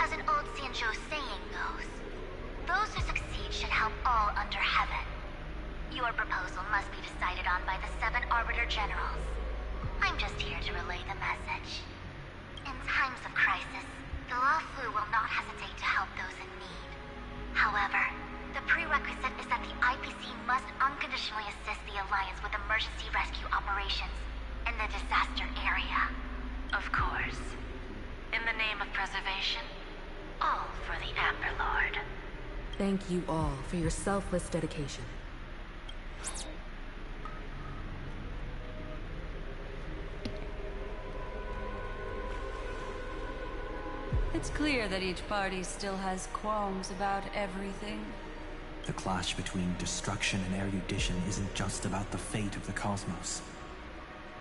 As an old Xianzhou saying goes, those who succeed should help all under heaven. Your proposal must be decided on by the 7 Arbiter Generals. I'm just here to relay the message. In times of crisis, the Luofu will not hesitate to help those in need. However, the prerequisite is that the IPC must unconditionally assist the Alliance with emergency rescue operations in the disaster area. Of course. In the name of preservation, all for the Amber Lord. Thank you all for your selfless dedication. It's clear that each party still has qualms about everything. The clash between destruction and erudition isn't just about the fate of the cosmos.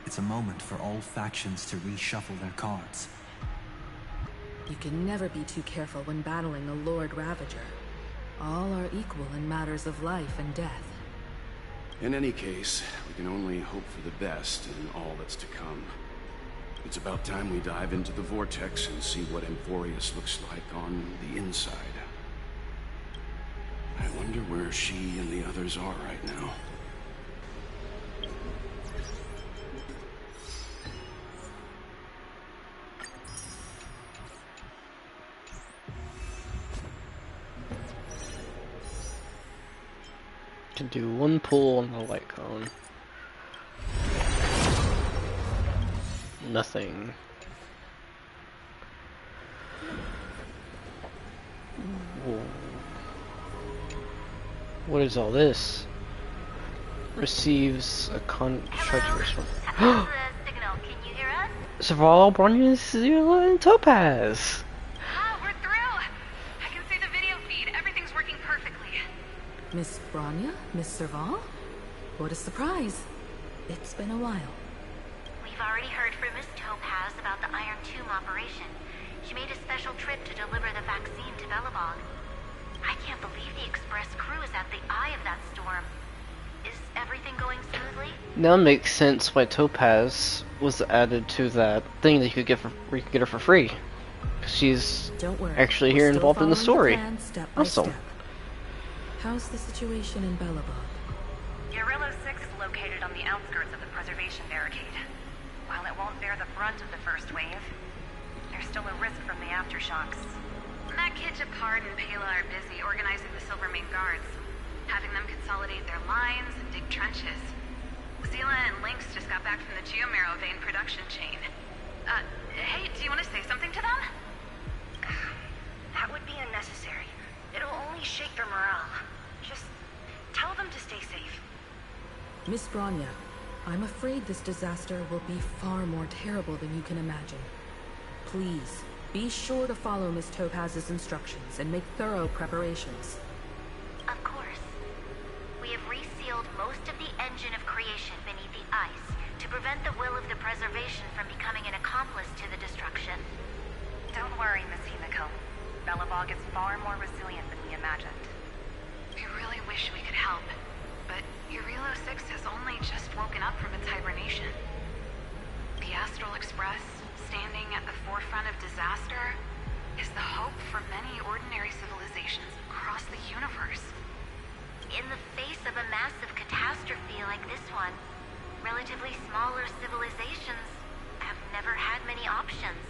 It's a moment for all factions to reshuffle their cards. You can never be too careful when battling a Lord Ravager. All are equal in matters of life and death. In any case, we can only hope for the best in all that's to come. It's about time we dive into the vortex and see what Amphoreus looks like on the inside. I wonder where she and the others are right now. Can do one pull on the light cone. Nothing. Whoa. What is all this? Receives a contract response. How's the signal? Can you hear us? Serval, Bronya, Zilla, and Topaz. Ah, we're through! I can see the video feed. Everything's working perfectly. Miss Bronya? Miss Serval? What a surprise. It's been a while. We've already heard from Miss Topaz about the Iron Tomb operation. She made a special trip to deliver the vaccine to Belobog. I can't believe the Express crew is at the eye of that storm. Is everything going smoothly? Now it makes sense why Topaz was added to that thing that you could get for where you could get her for free. She's Don't worry. actually We're here still involved in the following story. plan step by Awesome. step. How's the situation in Belobog? Guerrilla 6 is located on the outskirts of the preservation barricade. While it won't bear the brunt of the first wave, there's still a risk from the aftershocks. Matt Kid, Japard, and Pela are busy organizing the Silvermane guards, having them consolidate their lines and dig trenches. Zila and Lynx just got back from the Geomarrow vein production chain. Hey, do you want to say something to them? That would be unnecessary. It'll only shake their morale. Just tell them to stay safe. Miss Bronya, I'm afraid this disaster will be far more terrible than you can imagine. Please, be sure to follow Miss Topaz's instructions and make thorough preparations. Of course. We have resealed most of the engine of creation beneath the ice to prevent the will of the preservation from becoming an accomplice to the destruction. Don't worry, Miss Himiko. Belobog is far more resilient than we imagined. We really wish we could help, but Guerrilla 6 has only just woken up from its hibernation. The Astral Express, standing at the forefront of disaster, is the hope for many ordinary civilizations across the universe. In the face of a massive catastrophe like this one, relatively smaller civilizations have never had many options.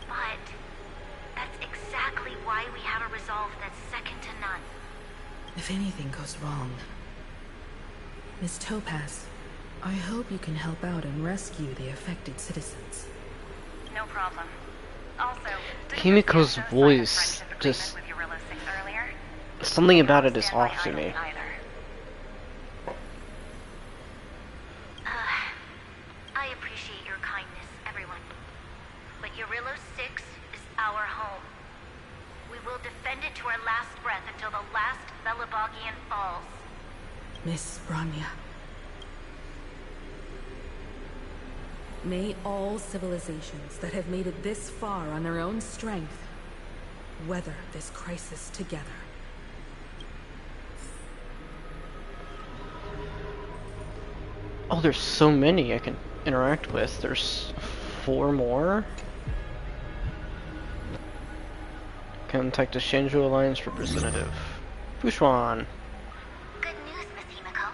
But that's exactly why we have a resolve that's second to none. If anything goes wrong... Miss Topaz, I hope you can help out and rescue the affected citizens. No problem. Also, Himiko's voice just... something about it is off to me. I appreciate your kindness, everyone. But Guerrilla 6 is our home. We will defend it to our last breath until the last Belobogian falls. Miss Bronya. May all civilizations that have made it this far on their own strength weather this crisis together. Oh, there's so many I can interact with. There's 4 more. Contact the Shinju Alliance representative. Fushwan. Good news, Miss Himiko.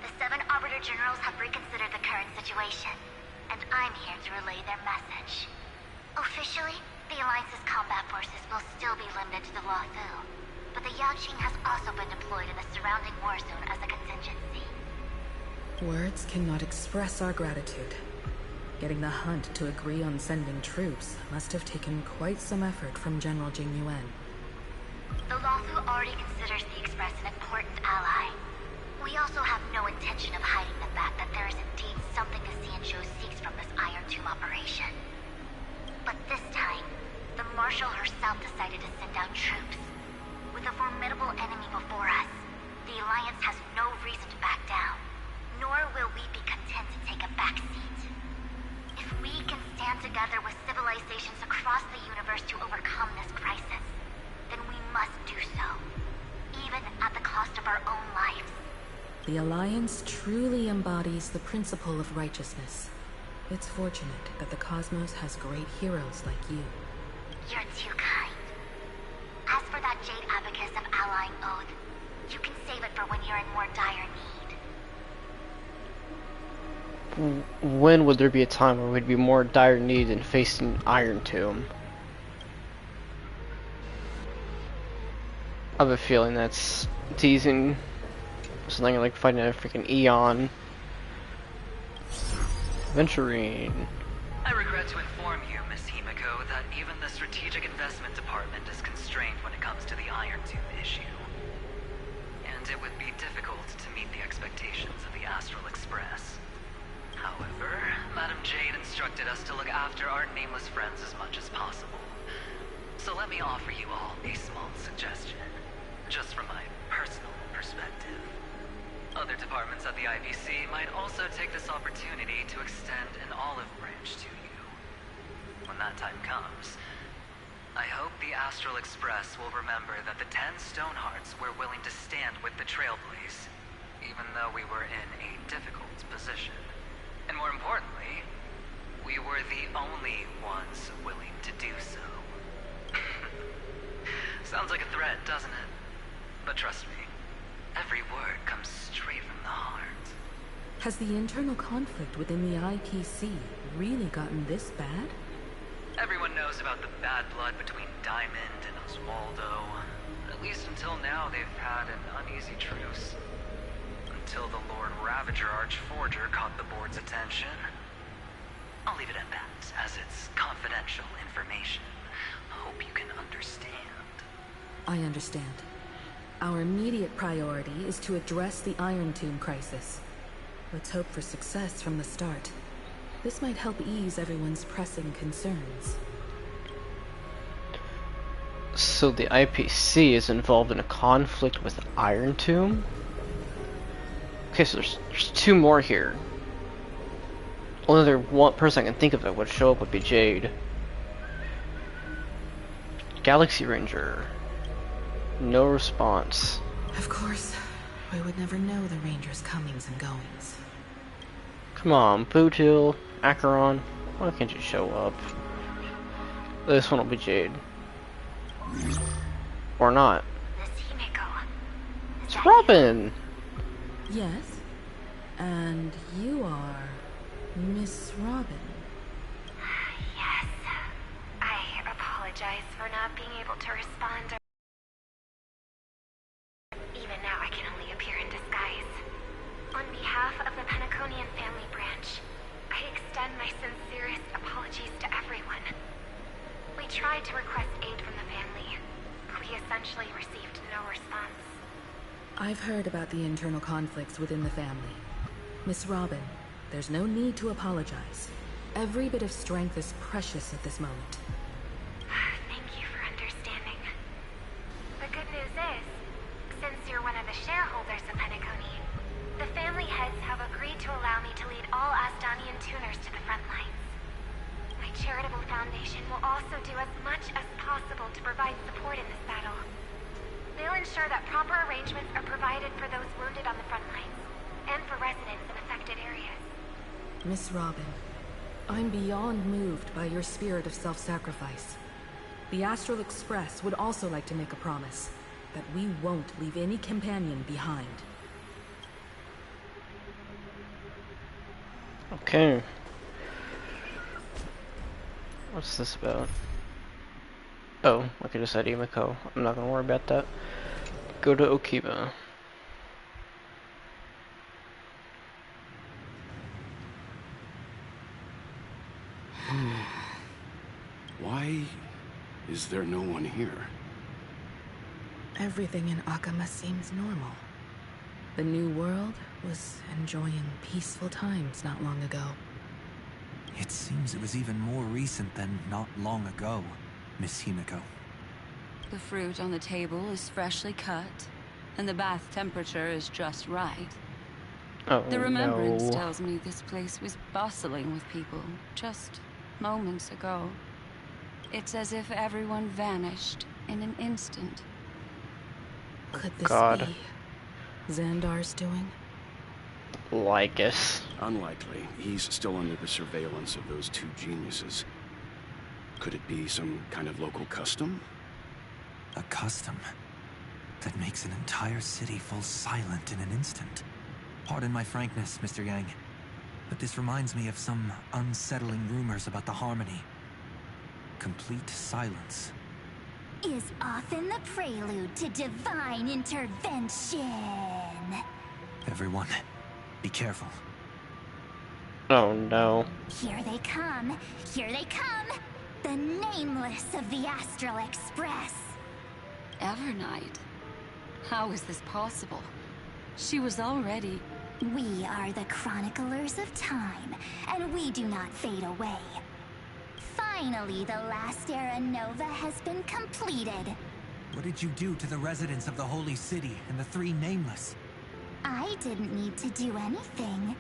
The 7 Arbiter Generals have reconsidered the current situation, and I'm here to relay their message. Officially, the Alliance's combat forces will still be limited to the Luofu, but the Yaoqing has also been deployed in the surrounding war zone as a contingency. Words cannot express our gratitude. Getting the Hunt to agree on sending troops must have taken quite some effort from General Jing Yuan. The Luofu already considers the Express an important ally. We also have no intention of hiding the fact that there is indeed something the Xianzhou seeks from this Iron Tomb operation. But this time, the Marshal herself decided to send out troops. With a formidable enemy before us, the Alliance has no reason to back down, nor will we be content to take a backseat. If we can stand together with civilizations across the universe to overcome this crisis, then we must do so, even at the cost of our own lives. The Alliance truly embodies the principle of righteousness. It's fortunate that the cosmos has great heroes like you. You're too kind. As for that Jade Abacus of Allying Oath, you can save it for when you're in more dire need. When would there be a time where we'd be more dire need than facing Iron Tomb? I have a feeling that's teasing something like fighting a freaking Eon. Cyrene. I regret to inform you, Miss Himiko, that even the Strategic Investment Department is constrained when it comes to the Iron Tomb issue. And it would be difficult to meet the expectations of the Astral Express. However, Madam Jade instructed us to look after our nameless friends as much as possible. So let me offer you all a small suggestion, just from my personal perspective. Other departments at the IBC might also take this opportunity to extend an olive branch to you. When that time comes, I hope the Astral Express will remember that the 10 Stonehearts were willing to stand with the Trailblaze, even though we were in a difficult position. And more importantly, we were the only ones willing to do so. Sounds like a threat, doesn't it? But trust me, every word comes straight from the heart. Has the internal conflict within the IPC really gotten this bad? Everyone knows about the bad blood between Diamond and Oswaldo. At least until now, they've had an uneasy truce. Until the Lord Ravager Archforger caught the board's attention. I'll leave it at that, as it's confidential information. Hope you can understand. I understand. Our immediate priority is to address the Iron Tomb crisis. Let's hope for success from the start. This might help ease everyone's pressing concerns. So the IPC is involved in a conflict with Iron Tomb? Okay, so there's 2 more here. Only other one person I can think of that would show up would be Jade. Galaxy Ranger. No response. Of course, we would never know the Ranger's comings and goings. Come on, Bootil, Acheron, why can't you show up? This one will be Jade. Or not. Miss Himiko. It's Robin! Yes? And you are Miss Robin. Yes. I apologize for not being able to respond. Even now, I can only appear in disguise. On behalf of the Penaconian family branch, I extend my sincerest apologies to everyone. We tried to request aid from the family. We essentially received no response. I've heard about the internal conflicts within the family. Miss Robin, there's no need to apologize. Every bit of strength is precious at this moment. Thank you for understanding. The good news is, since you're one of the shareholders of Penacony, the family heads have agreed to allow me to lead all Asdanian tuners to the front lines. My charitable foundation will also do as much as possible to provide support in this battle. They'll ensure that proper arrangements are provided for those wounded on the front lines, and for residents in affected areas. Miss Robin, I'm beyond moved by your spirit of self-sacrifice. The Astral Express would also like to make a promise that we won't leave any companion behind. Okay. What's this about? Oh, I could just add Emiko. I'm not gonna worry about that. Go to Okiba. Why is there no one here? Everything in Akama seems normal. The New World was enjoying peaceful times not long ago. It seems it was even more recent than not long ago, Miss Himiko. The fruit on the table is freshly cut, and the bath temperature is just right. Oh, The remembrance no. tells me this place was bustling with people just moments ago. It's as if everyone vanished in an instant. Could this God. be Xandar's doing? Lycus. Unlikely. He's still under the surveillance of those two geniuses. Could it be some kind of local custom? A custom that makes an entire city fall silent in an instant. Pardon my frankness, Mr. Yang, but this reminds me of some unsettling rumors about the Harmony. Complete silence. Is often the prelude to divine intervention. Everyone, be careful. Oh no. Here they come. Here they come. The nameless of the Astral Express. Evernight? How is this possible? She was already... We are the chroniclers of time, and we do not fade away. Finally, the last era Nova has been completed. What did you do to the residents of the Holy City and the Three Nameless? I didn't need to do anything.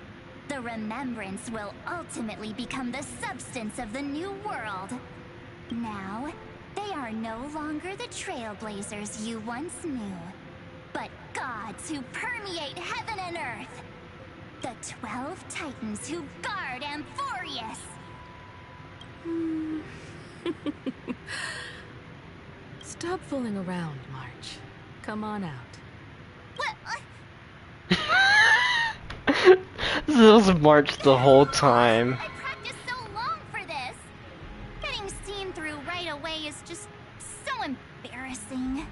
The remembrance will ultimately become the substance of the new world. Now, they are no longer the trailblazers you once knew, but gods who permeate heaven and earth. The 12 Titans who guard Amphoreus. Stop fooling around, March. Come on out. What? This was March the whole time. I practiced so long for this. Getting seen through right away is just so embarrassing.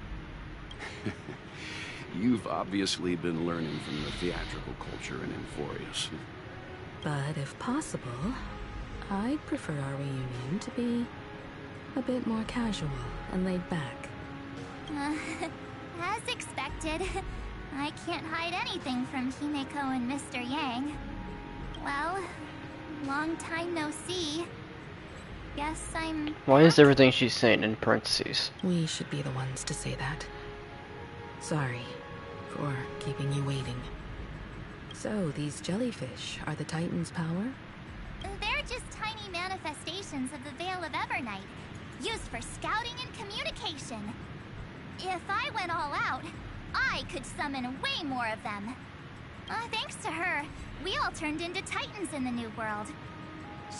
You've obviously been learning from the theatrical culture in Amphoreus. But if possible, I'd prefer our reunion to be a bit more casual and laid back. As expected, I can't hide anything from Himeko and Mr. Yang. Well, long time no see. Guess I'm... Why is everything she's saying in parentheses? We should be the ones to say that. Sorry for keeping you waiting. So, these jellyfish are the Titan's power? They're just tiny manifestations of the Veil of Evernight, used for scouting and communication. If I went all out, I could summon way more of them. Thanks to her, we all turned into Titans in the New World.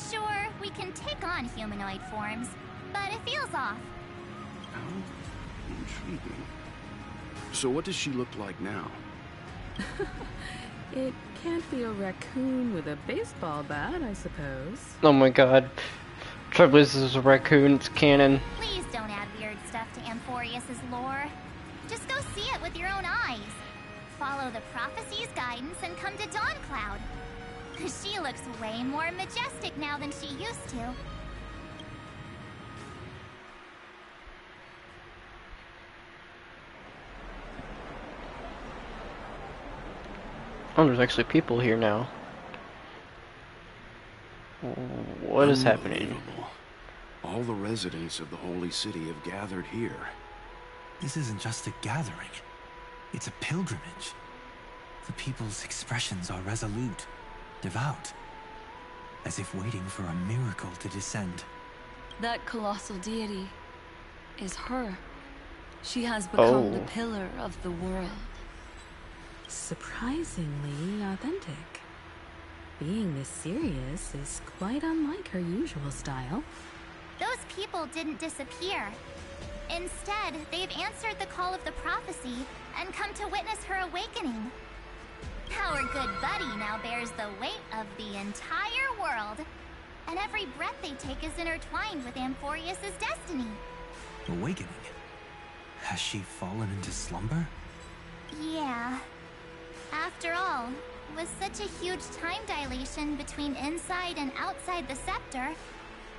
Sure, we can take on humanoid forms, but it feels off. Oh, intriguing. So what does she look like now? It can't be a raccoon with a baseball bat, I suppose. Oh my god. Trailblazers is a raccoon, it's canon. Please don't add weird stuff to Amphoreus' lore. Just go see it with your own eyes. Follow the prophecy's guidance and come to Dawncloud. She looks way more majestic now than she used to. Oh, there's actually people here now. What is happening? All the residents of the Holy City have gathered here. This isn't just a gathering. It's a pilgrimage. The people's expressions are resolute, devout, as if waiting for a miracle to descend. That colossal deity is her. She has become the pillar of the world. Surprisingly authentic. Being this serious is quite unlike her usual style. Those people didn't disappear. Instead, they've answered the call of the prophecy and come to witness her awakening. Our good buddy now bears the weight of the entire world, and every breath they take is intertwined with Amphoreus' destiny. Awakening? Has she fallen into slumber? Yeah. After all, with such a huge time dilation between inside and outside the scepter,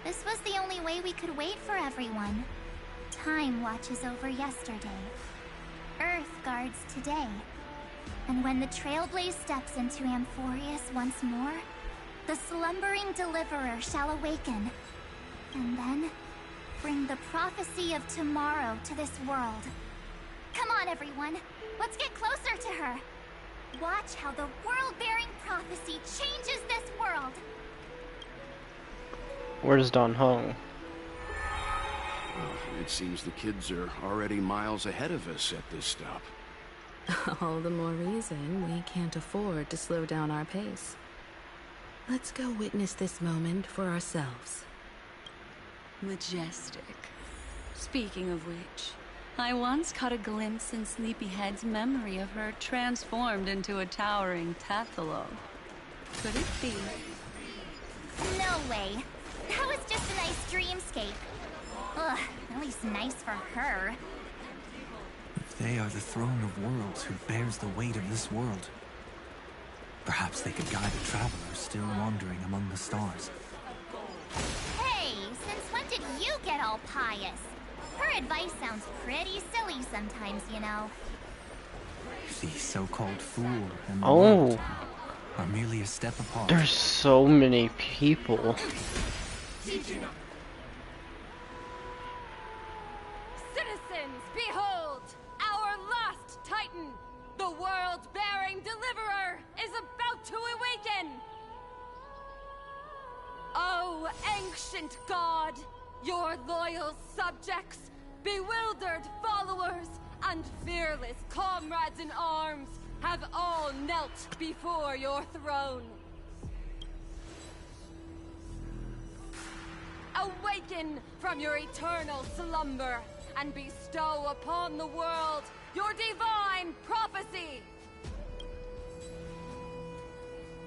this was the only way we could wait for everyone. Time watches over yesterday. Earth guards today. And when the Trailblaze steps into Amphoreus once more, the slumbering deliverer shall awaken. And then, bring the prophecy of tomorrow to this world. Come on, everyone. Let's get closer to her. Watch how the world-bearing prophecy changes this world. Where's Don Hong? Well, it seems the kids are already miles ahead of us at this stop. All the more reason we can't afford to slow down our pace. Let's go witness this moment for ourselves. Majestic. Speaking of which, I once caught a glimpse in Sleepyhead's memory of her transformed into a towering Tathalo. Could it be? No way. That was just a nice dreamscape. Ugh, at least nice for her. If they are the throne of worlds who bears the weight of this world, perhaps they could guide a traveler still wandering among the stars. Hey, since when did you get all pious? Her advice sounds pretty silly sometimes, you know. The so-called fool and the Oh. world are merely a step apart. There's so many people. Citizens, behold! Our last Titan, the world-bearing deliverer, is about to awaken! Oh, ancient god! Your loyal subjects, bewildered followers, and fearless comrades in arms have all knelt before your throne. Awaken from your eternal slumber and bestow upon the world your divine prophecy!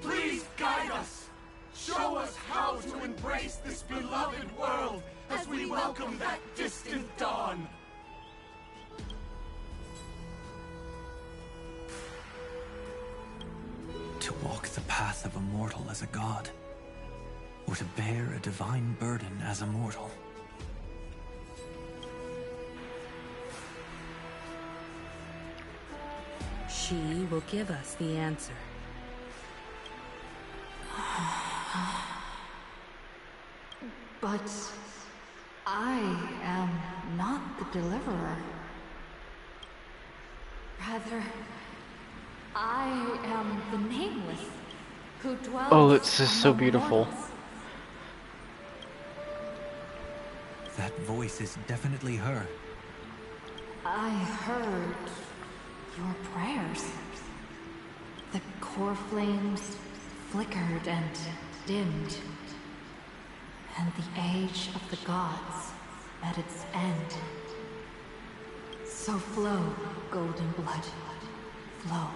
Please guide us! Show us how to embrace this beloved world as we welcome that distant dawn! To walk the path of a mortal as a god, or to bear a divine burden as a mortal. She will give us the answer. But I am not the deliverer. Rather, I am the nameless who dwells Oh, it's just so among beautiful. mortals. That voice is definitely her. I heard your prayers. The core flames flickered and dimmed, and the age of the gods at its end. So flow, golden blood, flow.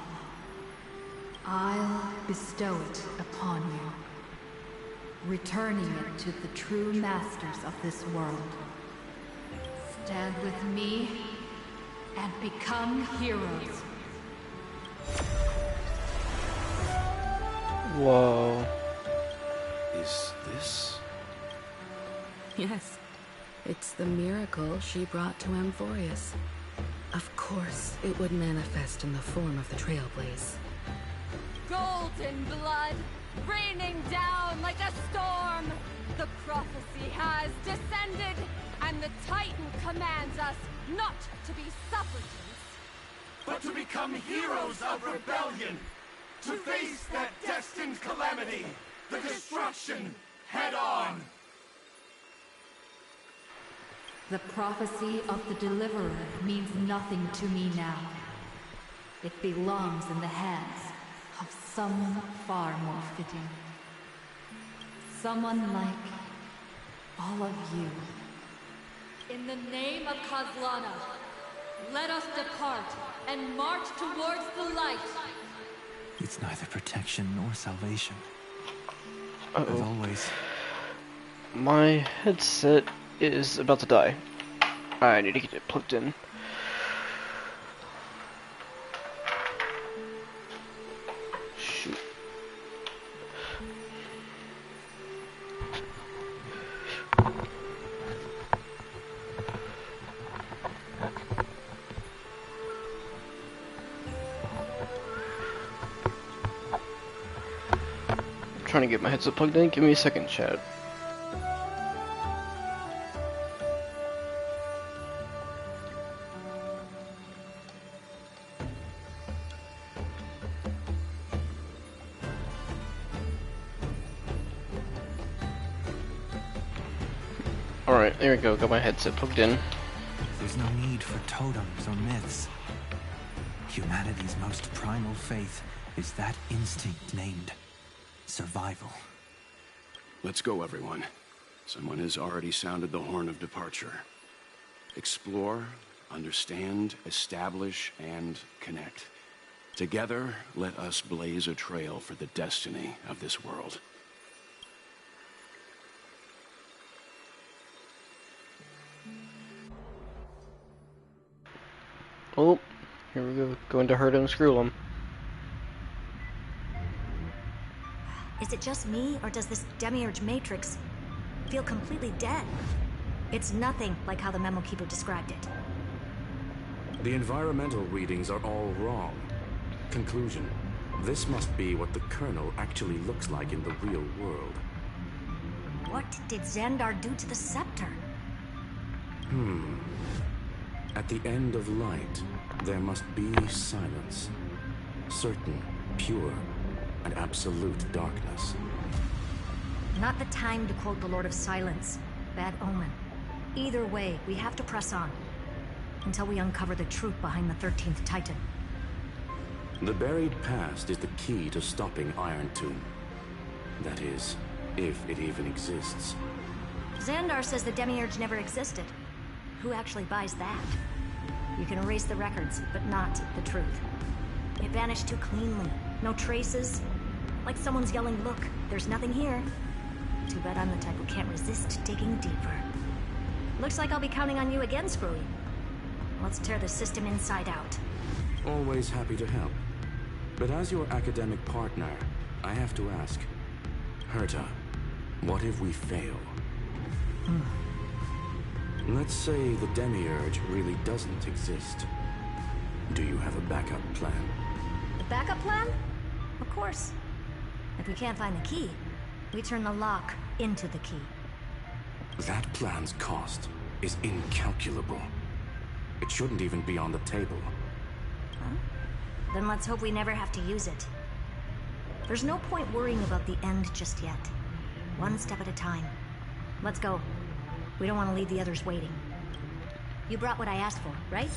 I'll bestow it upon you, returning it to the true masters of this world. Stand with me and become heroes. Whoa. Is this? Yes, it's the miracle she brought to Amphoreus. Of course, it would manifest in the form of the Trailblaze. Golden blood, raining down like a storm! The prophecy has descended, and the Titan commands us not to be supplicants, But to become heroes of rebellion! To face that destined calamity! The destruction, head on! The prophecy of the Deliverer means nothing to me now. It belongs in the hands of someone far more fitting. Someone like all of you. In the name of Kozlana, let us depart and march towards the light. It's neither protection nor salvation. Uh-oh. As always. My headset is about to die. I need to get it plugged in. Shoot. I'm trying to get my headset plugged in. Give me a second, chat. Alright, there we go, got my headset plugged in. There's no need for totems or myths. Humanity's most primal faith is that instinct named survival. Let's go, everyone. Someone has already sounded the horn of departure. Explore, understand, establish, and connect. Together, let us blaze a trail for the destiny of this world. Oh, here we go. Going to hurt him, screw him. Is it just me, or does this Demiurge Matrix feel completely dead? It's nothing like how the Memo Keeper described it. The environmental readings are all wrong. Conclusion: this must be what the kernel actually looks like in the real world. What did Xandar do to the scepter? At the end of light, there must be silence. Certain, pure, and absolute darkness. Not the time to quote the Lord of Silence. Bad omen. Either way, we have to press on. Until we uncover the truth behind the 13th Titan. The buried past is the key to stopping Iron Tomb. That is, if it even exists. Xandar says the Demiurge never existed. Who actually buys that? You can erase the records, but not the truth. It vanished too cleanly. No traces. Like someone's yelling, "Look, there's nothing here." Too bad I'm the type who can't resist digging deeper. Looks like I'll be counting on you again, Screwy. Let's tear the system inside out. Always happy to help. But as your academic partner, I have to ask, Herta, what if we fail? Let's say the Demiurge really doesn't exist. Do you have a backup plan? The backup plan? Of course. If we can't find the key, we turn the lock into the key. That plan's cost is incalculable. It shouldn't even be on the table. Huh? Then let's hope we never have to use it. There's no point worrying about the end just yet. One step at a time. Let's go. We don't want to leave the others waiting. You brought what I asked for, right?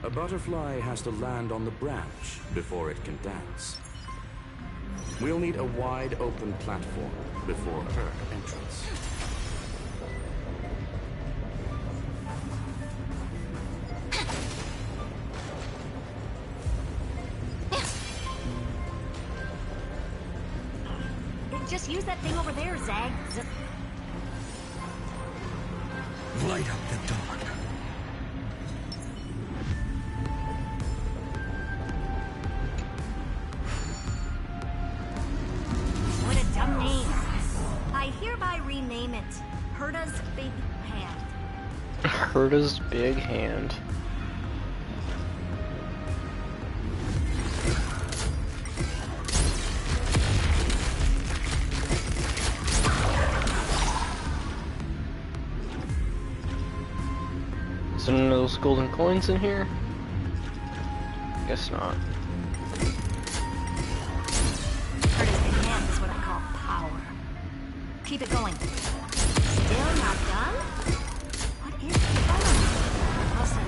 A butterfly has to land on the branch before it can dance. We'll need a wide open platform before her entrance. Just use that thing over there, Zag. Light up the dawn. What a dumb name. I hereby rename it Herta's Big Hand. Herta's Big Hand. Is there none of those golden coins in here? Guess not. Herta's Big Hand is what I call power. Keep it going. Still not done? What is it? Listen,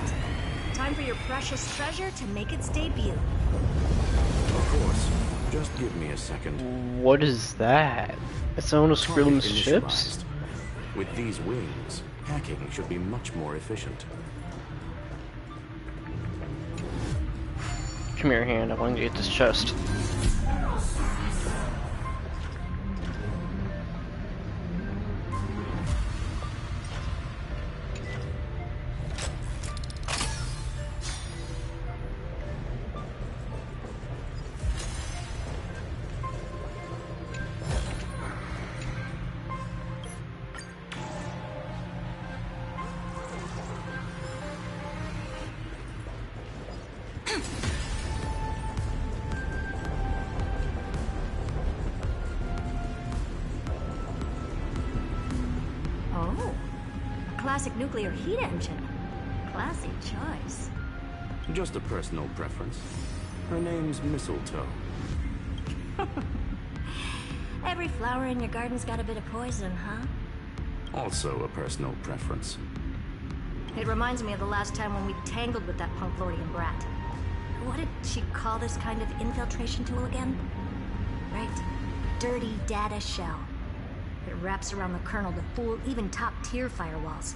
time for your precious treasure to make its debut. Of course. Just give me a second. What is that? It's one of Skrillum's ships? With these wings, hacking should be much more efficient. Come here, Hand. I want to get this chest. Classic nuclear heat engine. Classy choice. Just a personal preference. Her name's Mistletoe. Every flower in your garden's got a bit of poison, huh? Also a personal preference. It reminds me of the last time when we tangled with that punk Lordian brat. What did she call this kind of infiltration tool again? Right. Dirty data shell. It wraps around the kernel to fool even top-tier firewalls.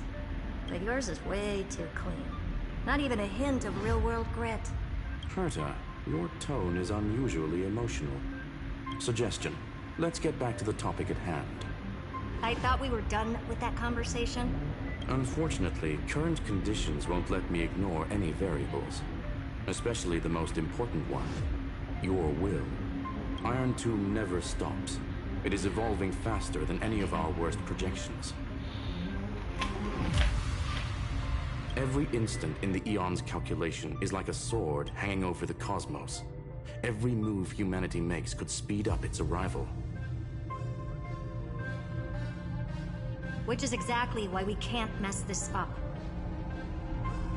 But yours is way too clean. Not even a hint of real-world grit. Herta, your tone is unusually emotional. Suggestion. Let's get back to the topic at hand. I thought we were done with that conversation. Unfortunately, current conditions won't let me ignore any variables. Especially the most important one. Your will. Iron Tomb never stops. It is evolving faster than any of our worst projections. Every instant in the Eon's calculation is like a sword hanging over the cosmos. Every move humanity makes could speed up its arrival. Which is exactly why we can't mess this up.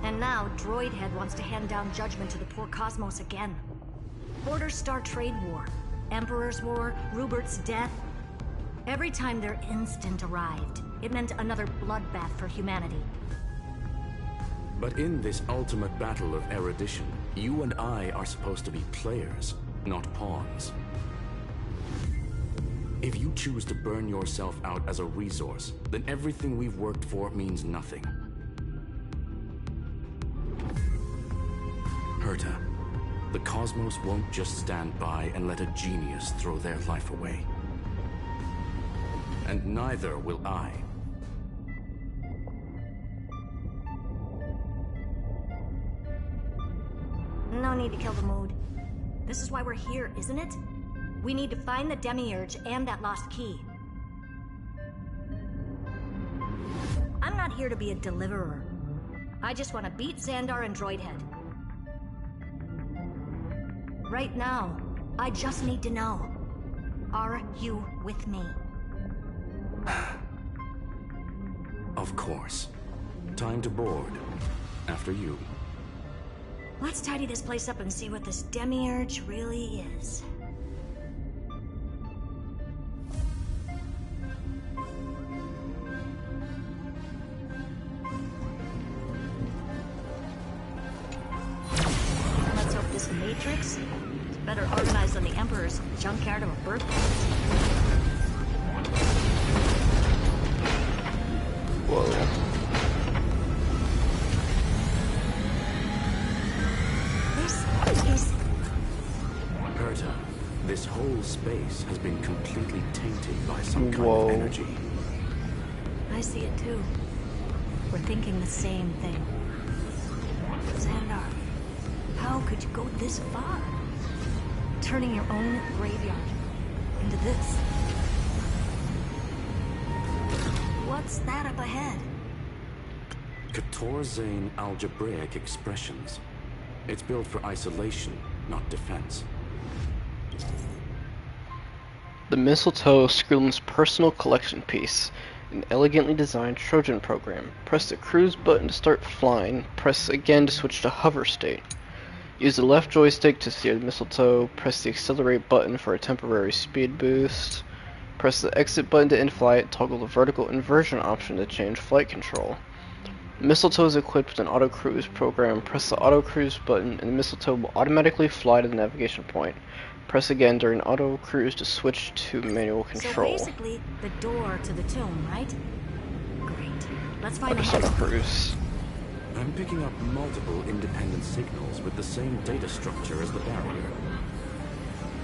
And now, Droidhead wants to hand down judgment to the poor cosmos again. Border Star Trade War, Emperor's War, Rupert's death. Every time their instant arrived, it meant another bloodbath for humanity. But in this ultimate battle of erudition, you and I are supposed to be players, not pawns. If you choose to burn yourself out as a resource, then everything we've worked for means nothing. Herta, the cosmos won't just stand by and let a genius throw their life away. And neither will I. No need to kill the mood. This is why we're here, isn't it? We need to find the Demiurge and that lost key. I'm not here to be a deliverer. I just want to beat Xandar and Droidhead. Right now, I just need to know. Are you with me? Of course. Time to board. After you. Let's tidy this place up and see what this Demiurge really is. Let's hope this Matrix is better organized than the Emperor's junkyard of a birthplace. Whoa. Herta, this whole space has been completely tainted by some kind of energy. I see it too. We're thinking the same thing. Xandar, how could you go this far? Turning your own graveyard into this. What's that up ahead? Katorzane algebraic expressions. It's built for isolation, not defense. The Mistletoe Skrillin's personal collection piece. An elegantly designed Trojan program. Press the cruise button to start flying. Press again to switch to hover state. Use the left joystick to steer the mistletoe. Press the accelerate button for a temporary speed boost. Press the exit button to in-flight. Toggle the vertical inversion option to change flight control. The mistletoe is equipped with an auto cruise program. Press the auto cruise button and the mistletoe will automatically fly to the navigation point. Press again during auto cruise to switch to manual control. So basically, the door to the tomb, right? Great. Let's find the auto cruise. I'm picking up multiple independent signals with the same data structure as the barrier.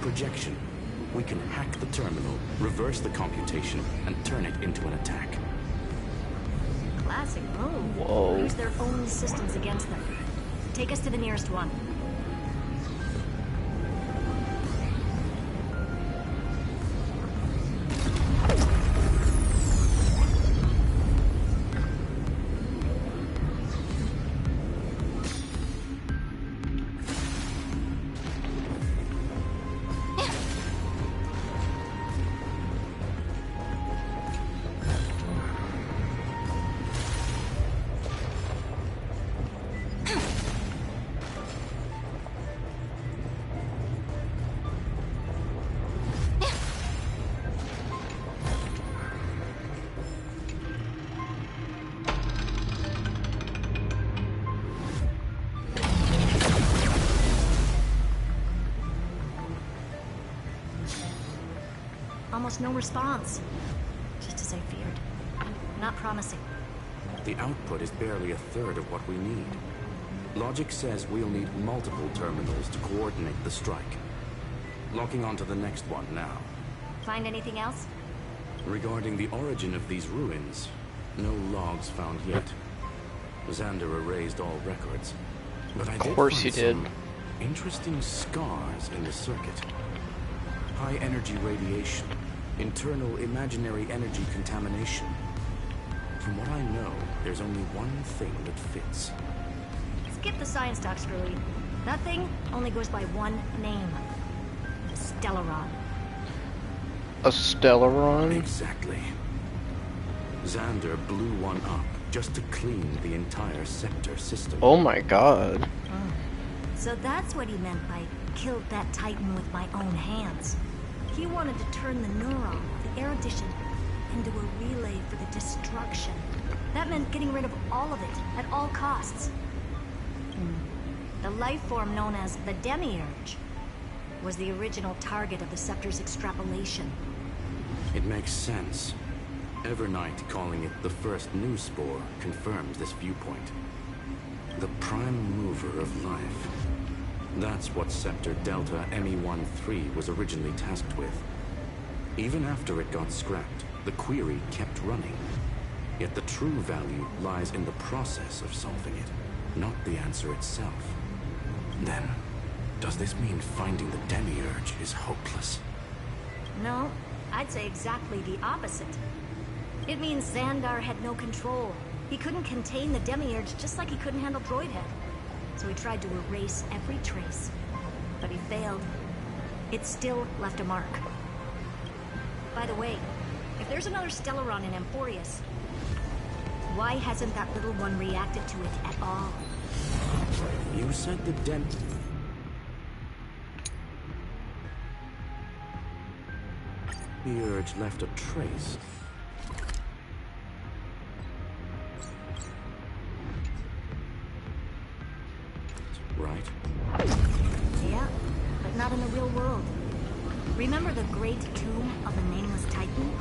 Projection. We can hack the terminal, reverse the computation, and turn it into an attack. Classic move. Whoa. Use their own systems against them. Take us to the nearest one. almost no response. Just as I feared. Not promising. The output is barely a third of what we need. Logic says we'll need multiple terminals to coordinate the strike. Locking onto the next one now. Find anything else? Regarding the origin of these ruins, no logs found yet. Xander erased all records. But I did course find he did. some interesting scars in the circuit. High energy radiation, internal imaginary energy contamination. From what I know, there's only one thing that fits. Skip the science talk, Screwy. That thing only goes by one name. Stellaron. A Stellaron? Exactly. Xander blew one up just to clean the entire sector system. Oh my god. So that's what he meant by killed that Titan with my own hands. He wanted to turn the neuron, the erudition, into a relay for the destruction. That meant getting rid of all of it, at all costs. The life form known as the Demiurge was the original target of the Scepter's extrapolation. It makes sense. Evernight calling it the first new spore confirms this viewpoint. The prime mover of life. That's what Scepter Delta ME-13 was originally tasked with. Even after it got scrapped, the query kept running. Yet the true value lies in the process of solving it, not the answer itself. Then, does this mean finding the Demiurge is hopeless? No, I'd say exactly the opposite. It means Xandar had no control. He couldn't contain the Demiurge just like he couldn't handle Droidhead. So he tried to erase every trace. But he failed. It still left a mark. By the way, if there's another Stellaron in Amphoreus, why hasn't that little one reacted to it at all? You said the Demiurge left a trace. Right? Yeah, but not in the real world. Remember the great tomb of the nameless Titan?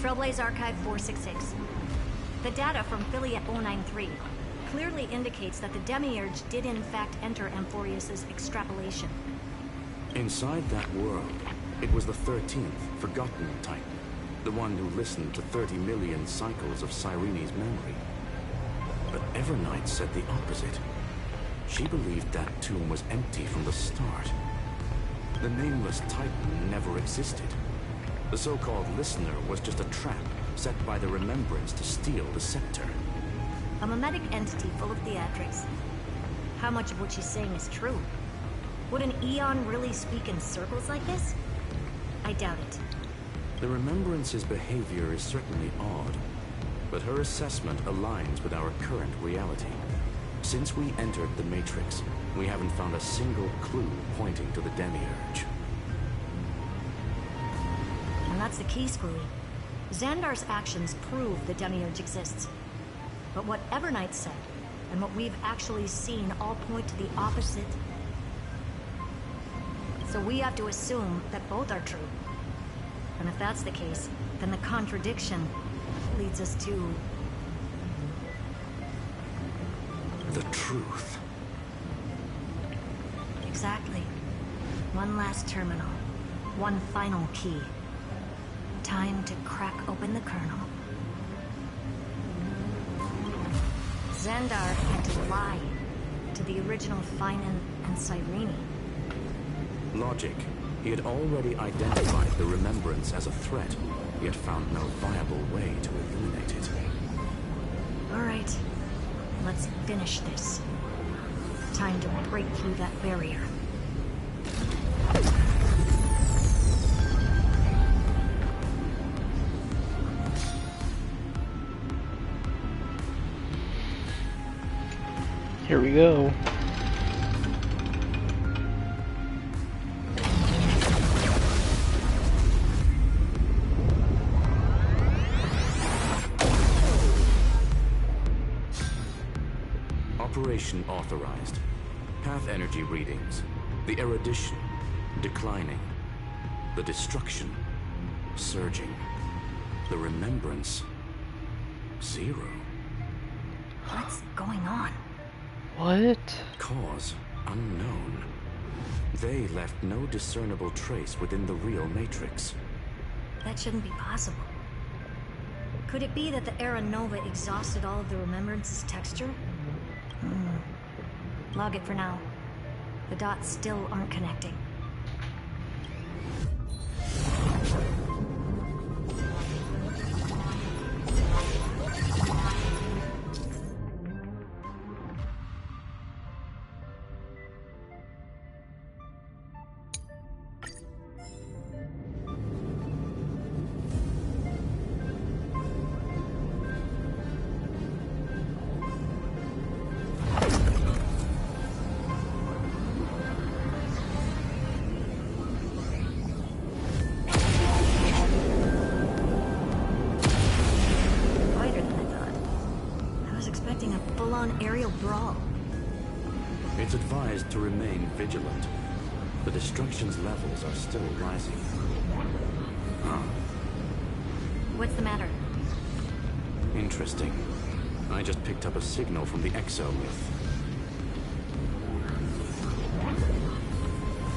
Trailblaze Archive 466. The data from Affiliate 093 clearly indicates that the Demiurge did in fact enter Amphoreus' extrapolation. Inside that world, it was the 13th, forgotten Titan. The one who listened to 30 million cycles of Cyrene's memory. But Evernight said the opposite. She believed that tomb was empty from the start. The nameless Titan never existed. The so-called listener was just a trap set by the Remembrance to steal the scepter. A mimetic entity full of theatrics. How much of what she's saying is true? Would an Eon really speak in circles like this? I doubt it. The Remembrance's behavior is certainly odd, but her assessment aligns with our current reality. Since we entered the Matrix, we haven't found a single clue pointing to the Demiurge. And that's the key, Screwy. Xandar's actions prove the Demiurge exists. But what Evernight said, and what we've actually seen all point to the opposite. So we have to assume that both are true. And if that's the case, then the contradiction leads us to... the truth. Exactly. One last terminal. One final key. Time to crack open the kernel. Xandar had to lie to the original Finan and Cyrene. Logic. He had already identified the Remembrance as a threat, yet found no viable way to eliminate it. Alright, let's finish this. Time to break through that barrier. Here we go. Operation authorized. Path energy readings. The erudition declining. The destruction surging. The remembrance 0. What's going on? What? Cause unknown. They left no discernible trace within the real Matrix. That shouldn't be possible. Could it be that the Era Nova exhausted all of the Remembrance's texture? Log it for now. The dots still aren't connecting. Aerial brawl. It's advised to remain vigilant. The destruction's levels are still rising. What's the matter? Interesting. I just picked up a signal from the exomyth.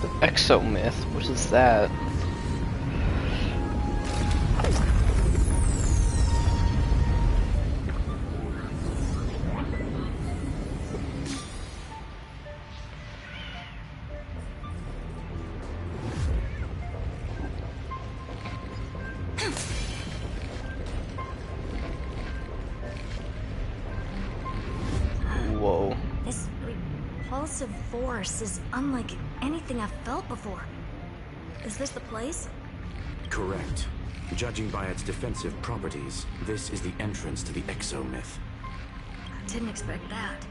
The exomyth? What is that? Repulsive force is unlike anything I've felt before. Is this the place? Correct. Judging by its defensive properties, this is the entrance to the exomyth. I didn't expect that.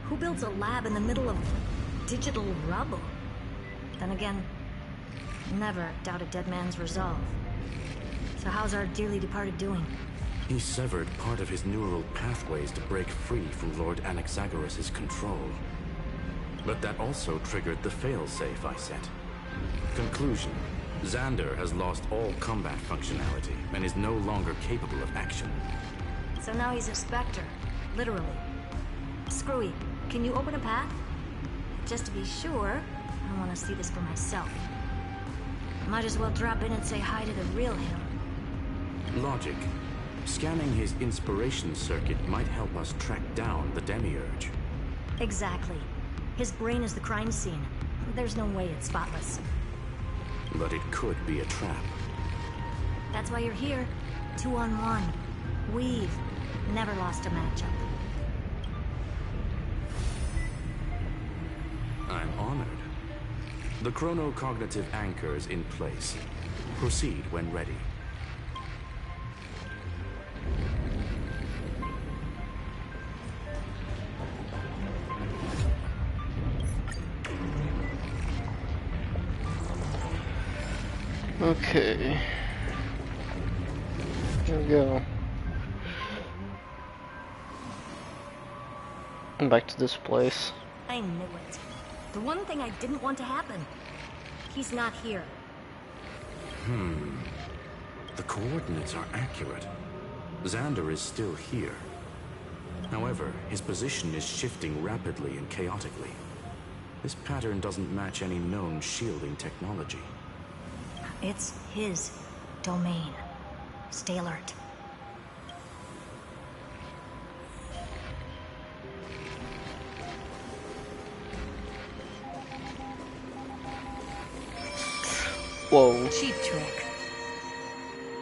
Who builds a lab in the middle of digital rubble? Then again, never doubt a dead man's resolve. So how's our dearly departed doing? He severed part of his neural pathways to break free from Lord Anaxagoras' control. But that also triggered the failsafe I set. Conclusion: Xander has lost all combat functionality and is no longer capable of action. So now he's a specter, literally. Screwy, can you open a path? Just to be sure, I want to see this for myself. Might as well drop in and say hi to the real him. Logic. Scanning his inspiration circuit might help us track down the Demiurge. Exactly. His brain is the crime scene. There's no way it's spotless. But it could be a trap. That's why you're here. 2-on-1. We've never lost a matchup. I'm honored. The chronocognitive anchor is in place. Proceed when ready. Okay. Here we go. I'm back to this place. I knew it. The one thing I didn't want to happen. He's not here. The coordinates are accurate. Xander is still here. However, his position is shifting rapidly and chaotically. This pattern doesn't match any known shielding technology. It's his domain. Stay alert. Whoa. Cheap trick.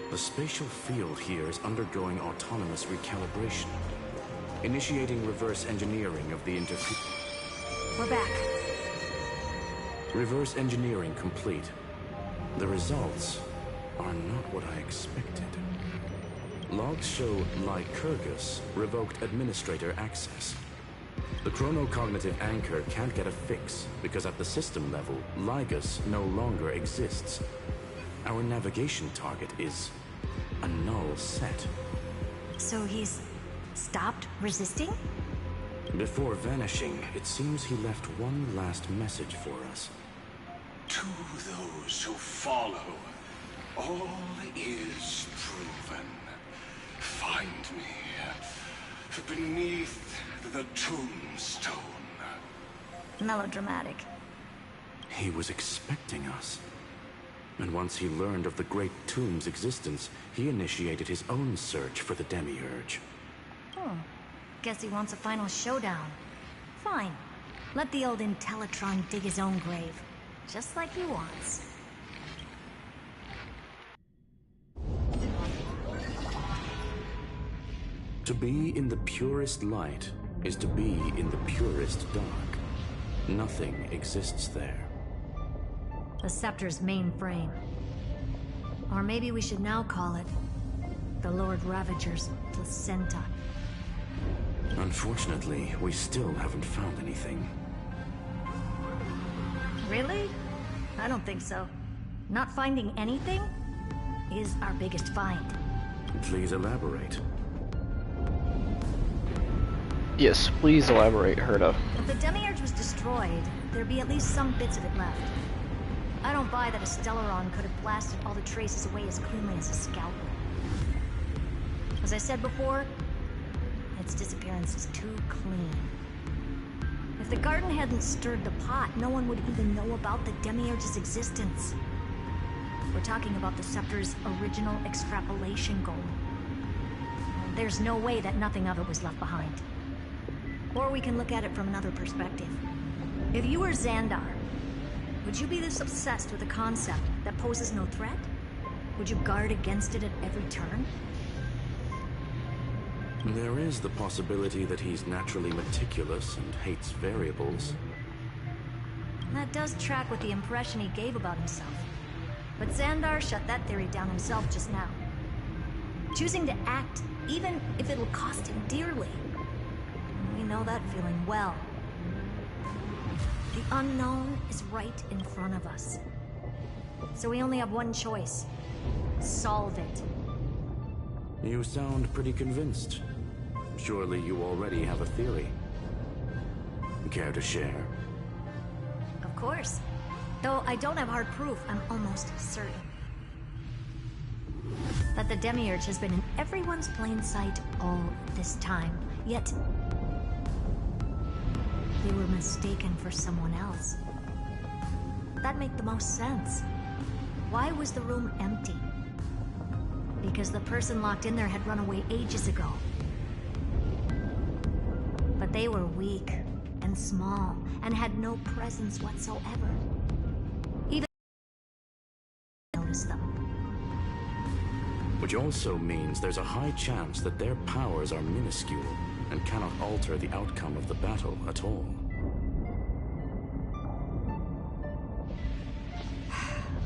The spatial field here is undergoing autonomous recalibration. Initiating reverse engineering of the We're back. Reverse engineering complete. The results are not what I expected. Logs show Lycurgus revoked administrator access. The chronocognitive anchor can't get a fix because at the system level, Lygus no longer exists. Our navigation target is a null set. So he's stopped resisting? Before vanishing, it seems he left one last message for us. To those who follow, all is proven. Find me beneath the tombstone. Melodramatic. He was expecting us. And once he learned of the Great Tomb's existence, he initiated his own search for the Demiurge. Guess he wants a final showdown. Fine. Let the old Intellitron dig his own grave. Just like he wants. To be in the purest light is to be in the purest dark. Nothing exists there. The Scepter's mainframe. Or maybe we should now call it the Lord Ravager's placenta. Unfortunately, we still haven't found anything. Really? I don't think so. Not finding anything is our biggest find. Please elaborate. Yes, please elaborate, Herta. If the Demiurge was destroyed, there'd be at least some bits of it left. I don't buy that a Stellaron could have blasted all the traces away as cleanly as a scalpel. As I said before, its disappearance is too clean. If the garden hadn't stirred the pot, no one would even know about the Demiurge's existence. We're talking about the Scepter's original extrapolation goal. There's no way that nothing of it was left behind. Or we can look at it from another perspective. If you were Xandar, would you be this obsessed with a concept that poses no threat? Would you guard against it at every turn? There is the possibility that he's naturally meticulous and hates variables. That does track with the impression he gave about himself. But Xandar shut that theory down himself just now. Choosing to act, even if it'll cost him dearly. We know that feeling well. The unknown is right in front of us. So we only have one choice. Solve it. You sound pretty convinced. Surely you already have a theory. Care to share? Of course. Though I don't have hard proof, I'm almost certain that the Demiurge has been in everyone's plain sight all this time. Yet they were mistaken for someone else. That'd make the most sense. Why was the room empty? Because the person locked in there had run away ages ago. But they were weak and small and had no presence whatsoever. Even noticed them. Which also means there's a high chance that their powers are minuscule and cannot alter the outcome of the battle at all.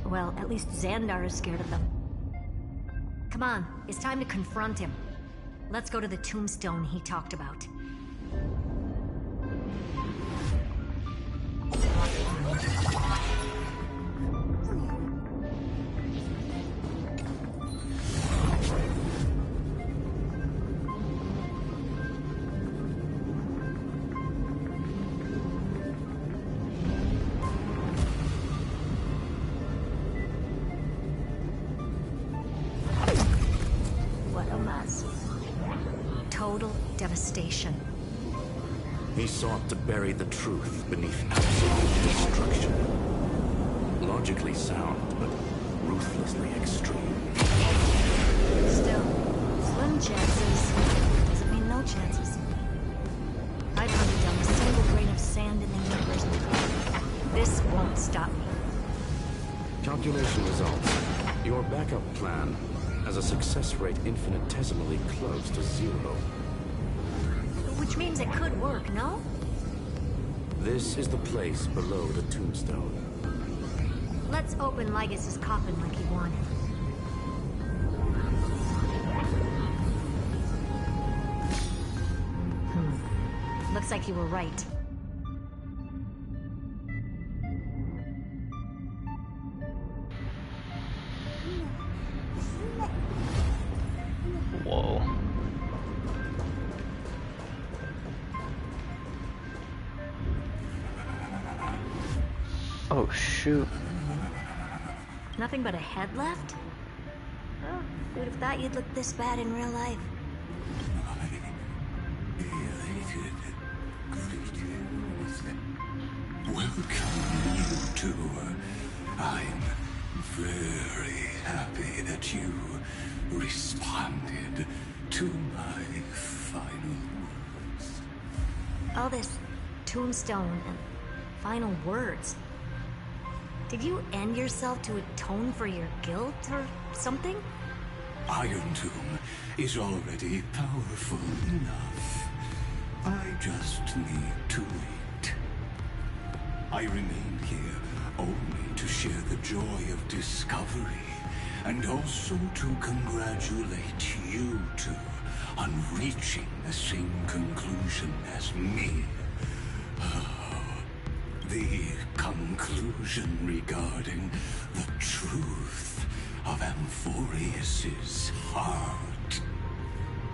Well, at least Xandar is scared of them. Come on, it's time to confront him. Let's go to the tombstone he talked about. Total devastation. He sought to bury the truth beneath absolute destruction. Logically sound, but ruthlessly extreme. Still, slim chances doesn't mean no chances. I've hunted down a single grain of sand in the universe before. This won't stop me. Calculation results. Your backup plan has a success rate infinitesimally close to 0. Which means it could work, no? This is the place below the tombstone. Let's open Lygas's coffin like he wanted. Looks like you were right. Whoa. Oh, shoot. Nothing but a head left? Oh, who'd have thought you'd look this bad in real life? Welcome, you two. I'm very happy that you responded to my final words. All this tombstone and final words. Did you end yourself to atone for your guilt or something? Iron Tomb is already powerful enough. I just need to wait. I remain here only to share the joy of discovery, and also to congratulate you two on reaching the same conclusion as me. The conclusion regarding the truth of Amphoreus's heart.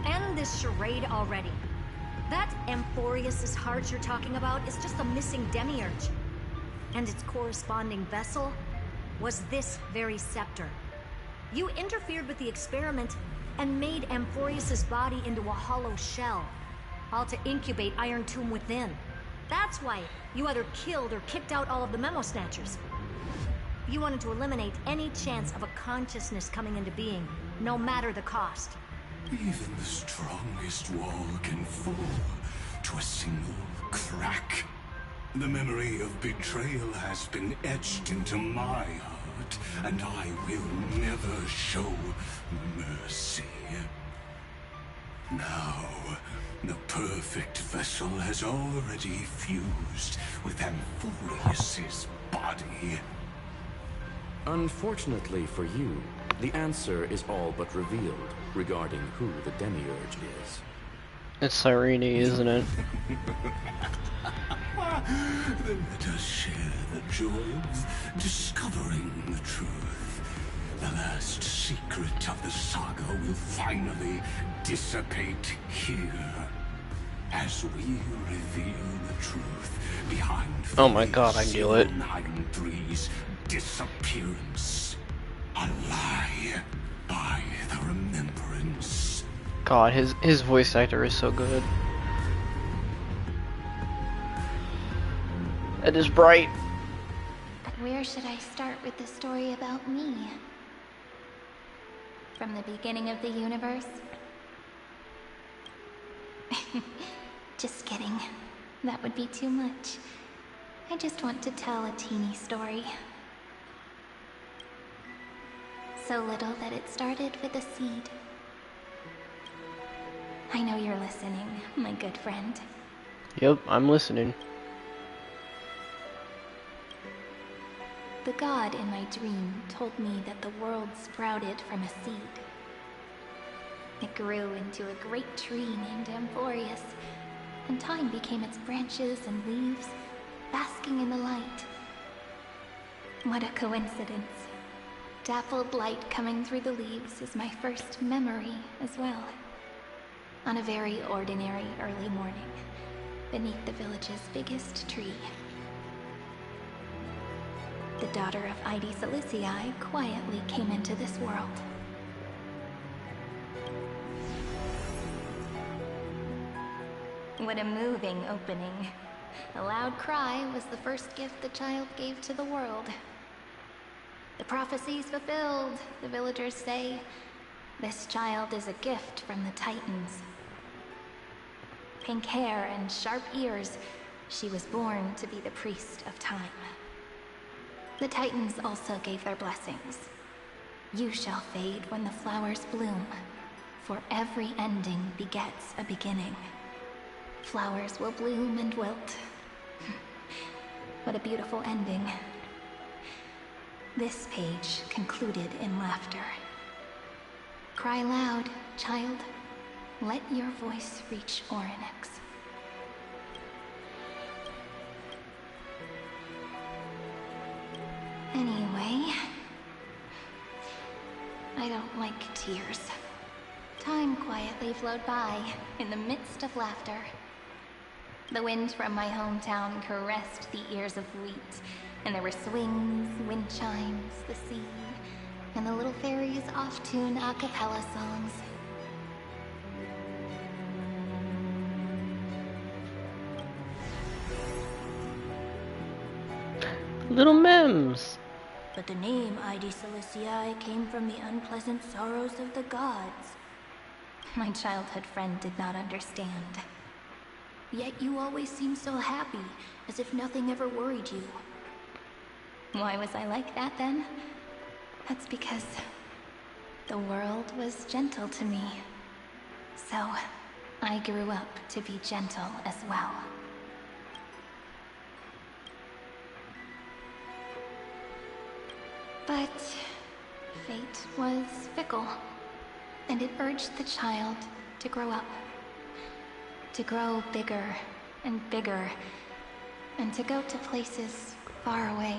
End this charade already. That Amphoreus's heart you're talking about is just a missing demiurge. And its corresponding vessel was this very scepter. You interfered with the experiment and made Amphoreus's body into a hollow shell, all to incubate Iron Tomb within. That's why you either killed or kicked out all of the Memo Snatchers. You wanted to eliminate any chance of a consciousness coming into being, no matter the cost. Even the strongest wall can fall to a single crack. The memory of betrayal has been etched into my heart, and I will never show mercy. Now, the perfect vessel has already fused with Amphoreus's body. Unfortunately for you, the answer is all but revealed regarding who the Demiurge is. It's Cyrene, isn't it? Then let us share the joy of discovering the truth. The last secret of the saga will finally dissipate here, as we reveal the truth behind Oh my god, I knew it. 493's disappearance. A lie by the remembrance. God, his voice actor is so good. It is bright. But where should I start with the story about me? From the beginning of the universe? Just kidding. That would be too much. I just want to tell a teeny story. So little that it started with a seed. I know you're listening, my good friend. Yep, I'm listening. The god in my dream told me that the world sprouted from a seed. It grew into a great tree named Amphoreus, and time became its branches and leaves, basking in the light. What a coincidence. Dappled light coming through the leaves is my first memory as well. On a very ordinary early morning, beneath the village's biggest tree. The daughter of Ide Silicii quietly came into this world. What a moving opening. A loud cry was the first gift the child gave to the world. The prophecy's fulfilled, the villagers say. This child is a gift from the Titans. Pink hair and sharp ears, she was born to be the priest of time. The Titans also gave their blessings. You shall fade when the flowers bloom, for every ending begets a beginning. Flowers will bloom and wilt. What a beautiful ending. This page concluded in laughter. Cry loud, child. Let your voice reach Orynyx. Anyway, I don't like tears. Time quietly flowed by in the midst of laughter. The wind from my hometown caressed the ears of wheat, and there were swings, wind chimes, the sea, and the little fairies off-tune a cappella songs. Little Mims! But the name Id Celestii came from the unpleasant sorrows of the gods. My childhood friend did not understand. Yet you always seemed so happy, as if nothing ever worried you. Why was I like that then? That's because the world was gentle to me. So, I grew up to be gentle as well. But fate was fickle, and it urged the child to grow up. To grow bigger and bigger, and to go to places far away.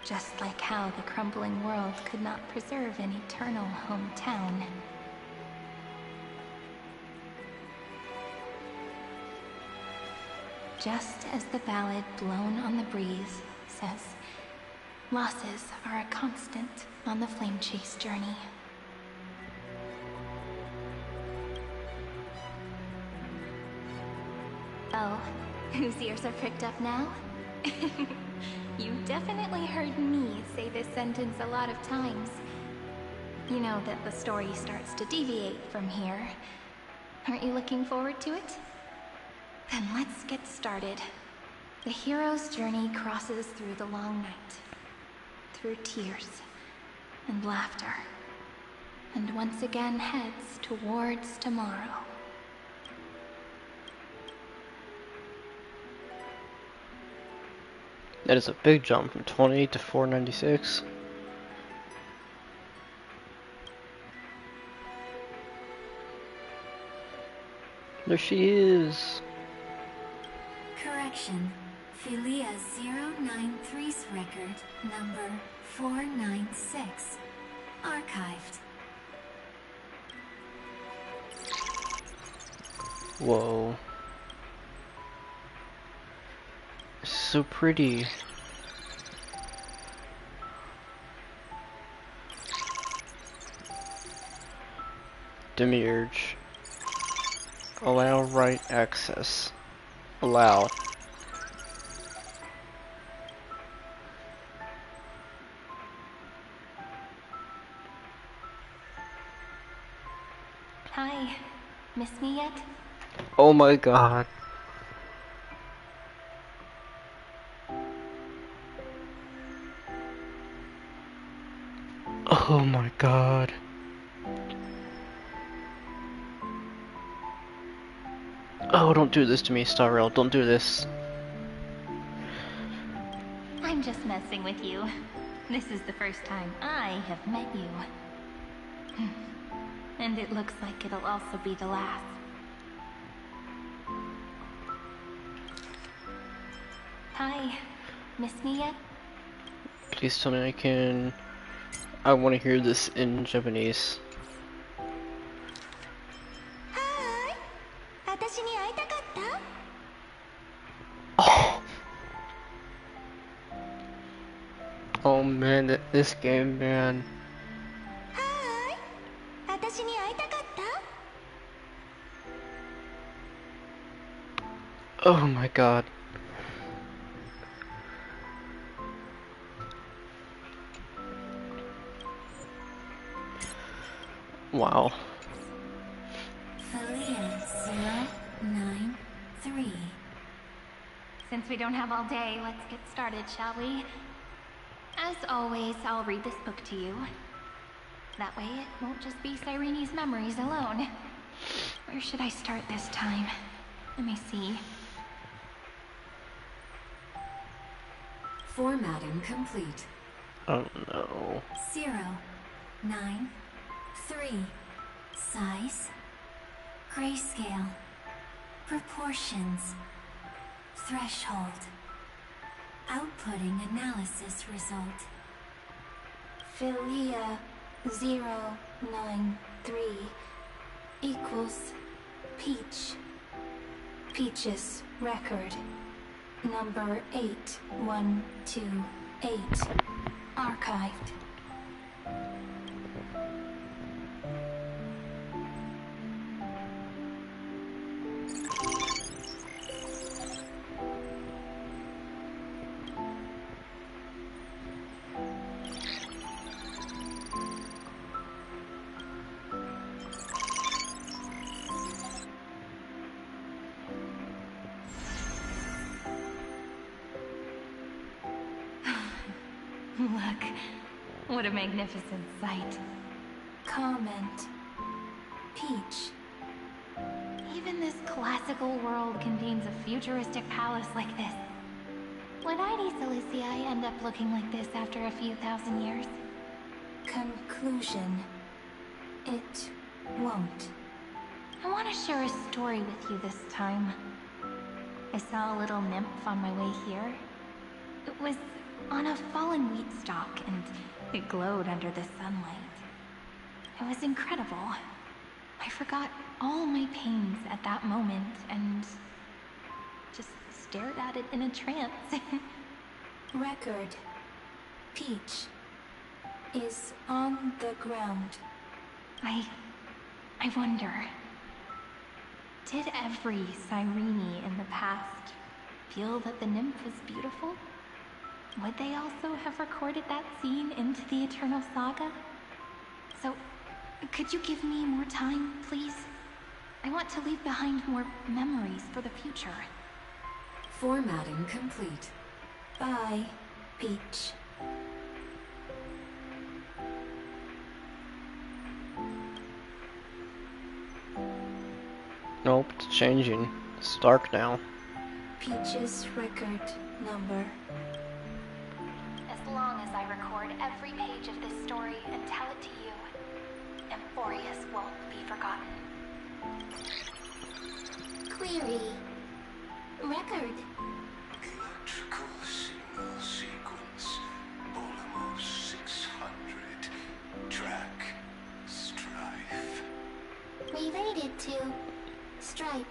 Just like how the crumbling world could not preserve an eternal hometown. Just as the ballad blown on the breeze says, losses are a constant on the flame chase journey. Oh, whose ears are pricked up now? You definitely heard me say this sentence a lot of times. You know that the story starts to deviate from here. Aren't you looking forward to it? Then let's get started. The hero's journey crosses through the long night, through tears and laughter, and once again heads towards tomorrow. That is a big jump from 28 to 496. There she is. Correction. Philia 093's record, number 496. Archived. Whoa. So pretty. Demiurge. Allow write access. Allow. Hi. Miss me yet? Oh my god. Oh my god. Oh, don't do this to me, Starrel. Don't do this. I'm just messing with you. This is the first time I have met you. And it looks like it'll also be the last. Hi. Miss me yet? Please tell me I can... I want to hear this in Japanese. Hi. 私に会いたかった? Oh. Oh man, this game, man. Hi. 私に会いたかった? Oh my god. Wow. Philia 093. Since we don't have all day, let's get started, shall we? As always, I'll read this book to you. That way it won't just be Cyrene's memories alone. Where should I start this time? Let me see. Formatting complete. Oh no. 0, 9, 3. Size. Grayscale. Proportions. Threshold. Outputting analysis result. Philia 093 equals Peach. Peach's record. Number 8128. Archived. Look, what a magnificent sight. Comment. Peach. Even this classical world contains a futuristic palace like this. Would ID Silicii end up looking like this after a few thousand years? Conclusion. It won't. I want to share a story with you this time. I saw a little nymph on my way here. It was on a fallen wheat stalk, and it glowed under the sunlight. It was incredible. I forgot all my pains at that moment and just stared at it in a trance. Record. Peach is on the ground. I wonder, did every Cyrene in the past feel that the nymph was beautiful? Would they also have recorded that scene into the Eternal Saga? So, could you give me more time, please? I want to leave behind more memories for the future. Formatting complete. Bye, Peach. Nope, it's changing. It's dark now. Peach's record number. As long as I record every page of this story and tell it to you, Amphoreus won't be forgotten. Query. Record. Electrical signal sequence. Bolamos 600. Track. Strife. Related to Stripe.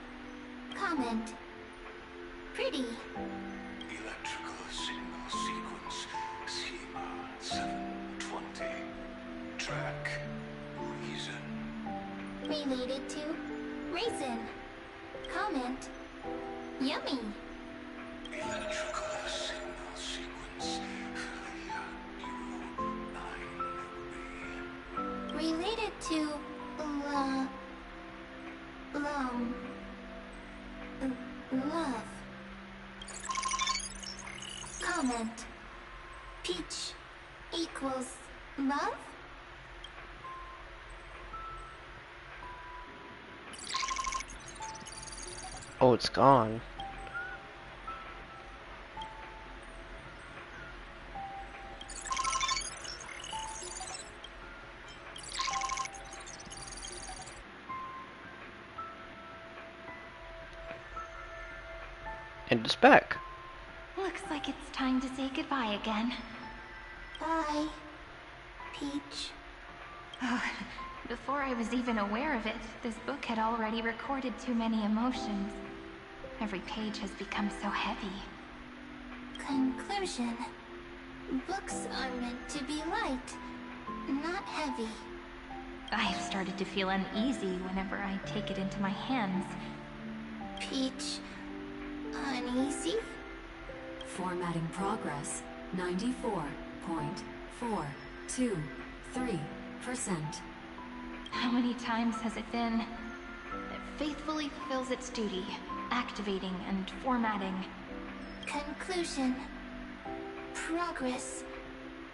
Comment. Pretty. Electrical signal sequence. Schema 720. Track. Reason. Related to Raisin. Comment. Yummy. Electrical signal sequence. Philia U93. Related to love. Comment. Peach equals love? Oh, it's gone. And it's back. Looks like it's time to say goodbye again. Bye, Peach. Oh, before I was even aware of it, this book had already recorded too many emotions. Every page has become so heavy. Conclusion. Books are meant to be light, not heavy. I've started to feel uneasy whenever I take it into my hands. Peach, uneasy? Formatting progress 94.423%. How many times has it been? It faithfully fulfills its duty, activating and formatting. Conclusion. Progress.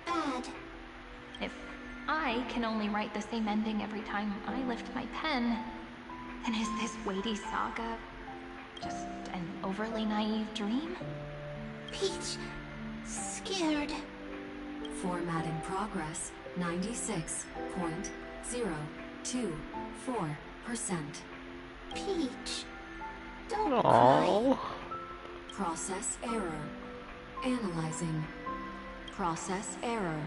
Bad. If I can only write the same ending every time I lift my pen, then is this weighty saga just an overly naive dream? Peach, scared. Formatting progress 96.024%. Peach, don't Aww. cry. Process error. Analyzing. Process error.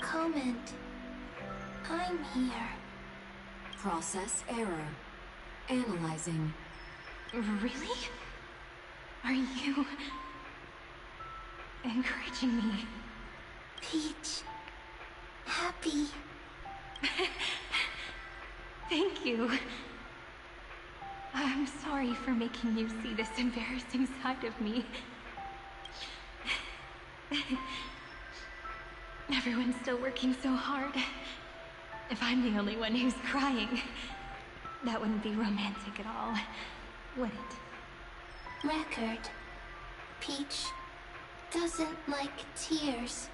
Comment. I'm here. Process error. Analyzing. Really? Are you encouraging me? Peach, happy. Thank you. I'm sorry for making you see this embarrassing side of me. Everyone's still working so hard. If I'm the only one who's crying, that wouldn't be romantic at all, would it? Record. Peach doesn't like tears.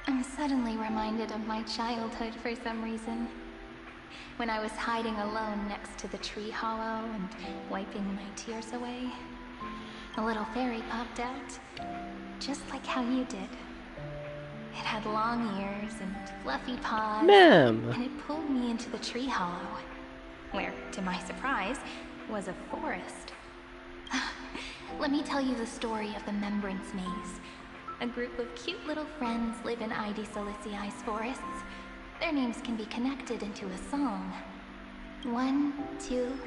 I'm suddenly reminded of my childhood for some reason. When I was hiding alone next to the tree hollow and wiping my tears away, a little fairy popped out, just like how you did. It had long ears and fluffy paws, Ma'am. and it pulled me into the tree hollow, where, to my surprise, was a forest. Let me tell you the story of the Membrance Maze. A group of cute little friends live in Ide Silicii's forests. Their names can be connected into a song. 1, 2,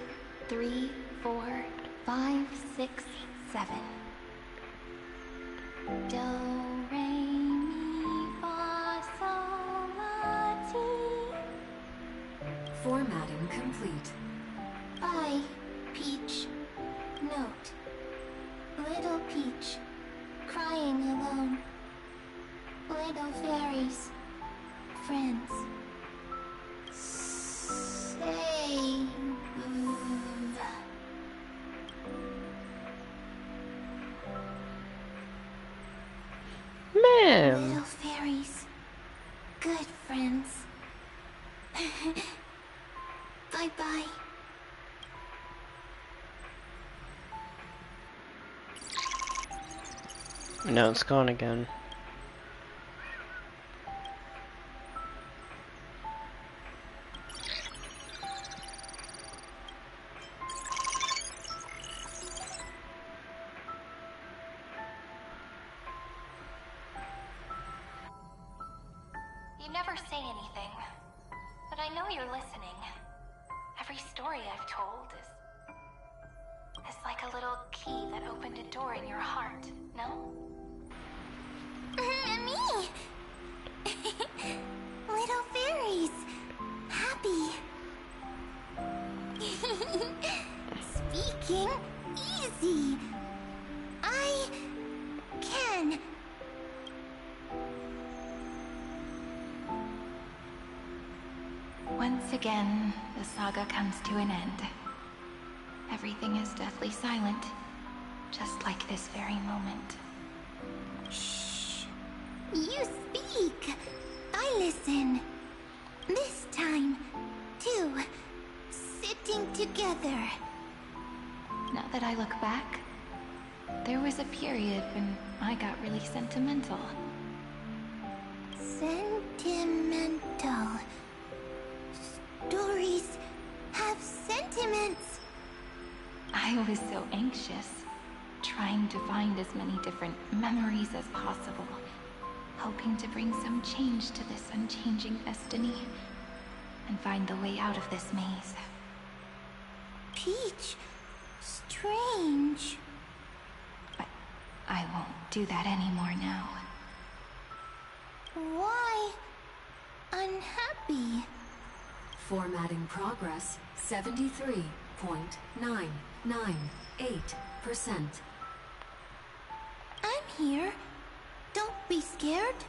3, 4, 5, 6, 7. Do, re, mi, fa, sol, la, ti. Formatting complete. Bye, Peach. Note. Little Peach, crying alone. Little fairies, friends. Save. Ma'am. Little fairies, good friends. Bye-bye. No, it's gone again. You never say anything, but I know you're listening. Every story I've told is like a little key that opened a door in your heart, no? Me! Little fairies! Happy! Speaking easy! I can. Once again, the saga comes to an end. Everything is deathly silent, just like this very moment. Shh. You speak. I listen. This time, too. Sitting together. Now that I look back, there was a period when I got really sentimental. Sentimental. Stories have sentiments. I was so anxious, trying to find as many different memories as possible, hoping to bring some change to this unchanging destiny, and find the way out of this maze. Peach, strange. But I won't do that anymore now. Why unhappy? Formatting progress 73.998%. I'm here. Don't be scared.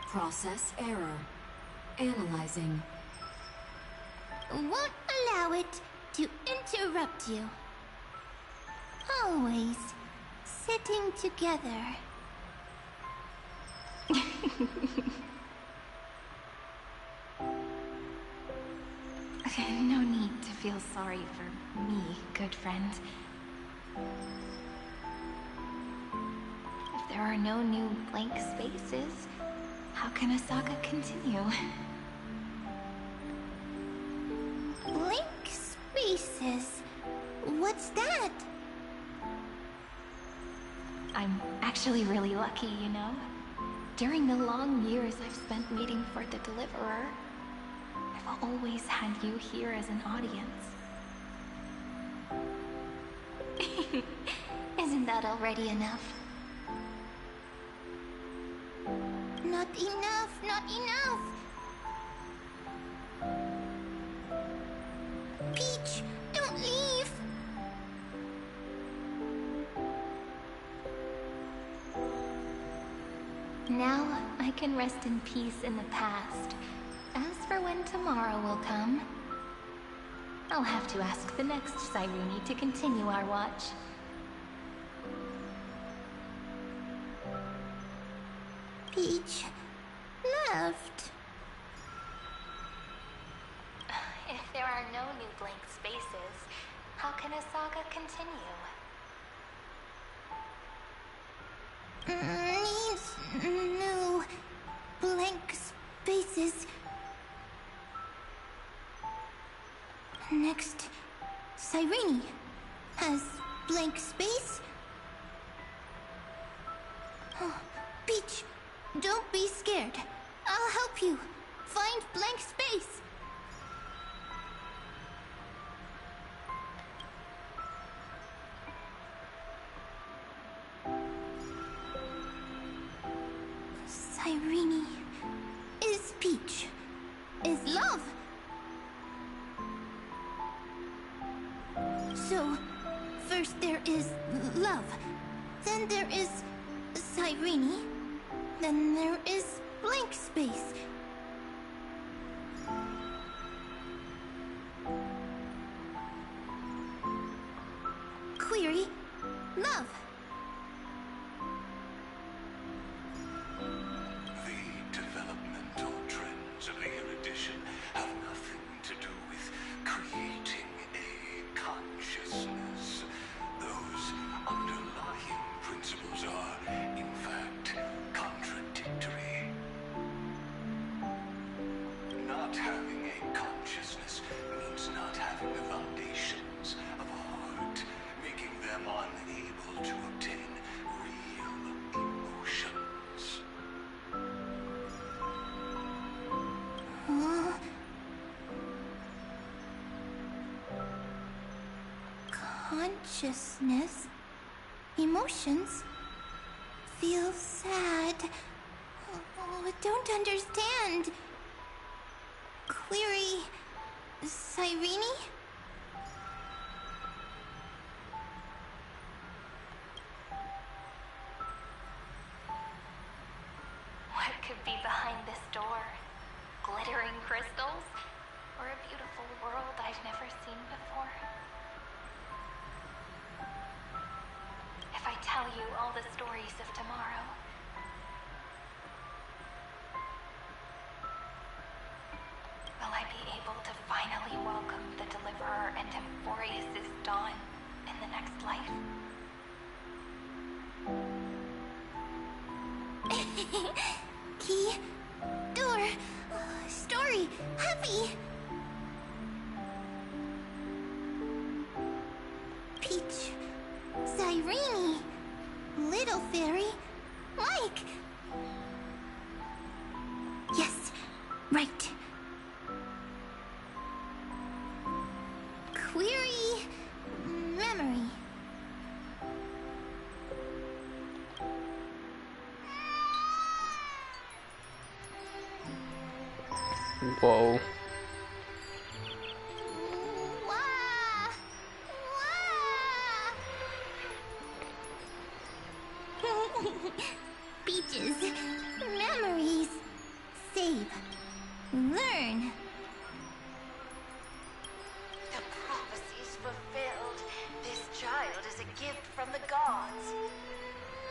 Process error. Analyzing. Won't allow it to interrupt you. Always sitting together. No need to feel feel sorry for me, good friend. If there are no new blank spaces, how can a saga continue? Blank spaces? What's that? I'm actually really lucky, you know? During the long years I've spent waiting for the Deliverer, I've always had you here as an audience. Isn't that already enough? Not enough, not enough! Peach, don't leave! Now I can rest in peace in the past. As for when tomorrow will come, I'll have to ask the next Cyrene to continue our watch. Peach left. If there are no new blank spaces, how can a saga continue? Needs new blank spaces. Next, Cyrene has blank space. Oh, Peach, don't be scared. I'll help you find blank space. Cyrene is Peach, is love. So, first there is love, then there is Cyrene, then there is blank space. Query, love. The developmental trends of the erudition have nothing to do with creating a consciousness. Those underlying principles are, in fact, contradictory. Not having a consciousness means not having the foundations of a heart, making them unable to obtain real emotions. Consciousness, emotions, feel sad. Oh, don't understand. Query, Cyrene? What could be behind this door? Glittering crystals? Or a beautiful world I've never seen before? If I tell you all the stories of tomorrow, will I be able to finally welcome the Deliverer and Amphoreus' dawn in the next life? Key, door, story, heavy. Peach, Cyrene, little fairy, Mike. Yes, right. Query, memory. Whoa. Wah! Wah! Peaches, memories, save, learn. The prophecy's fulfilled. This child is a gift from the gods.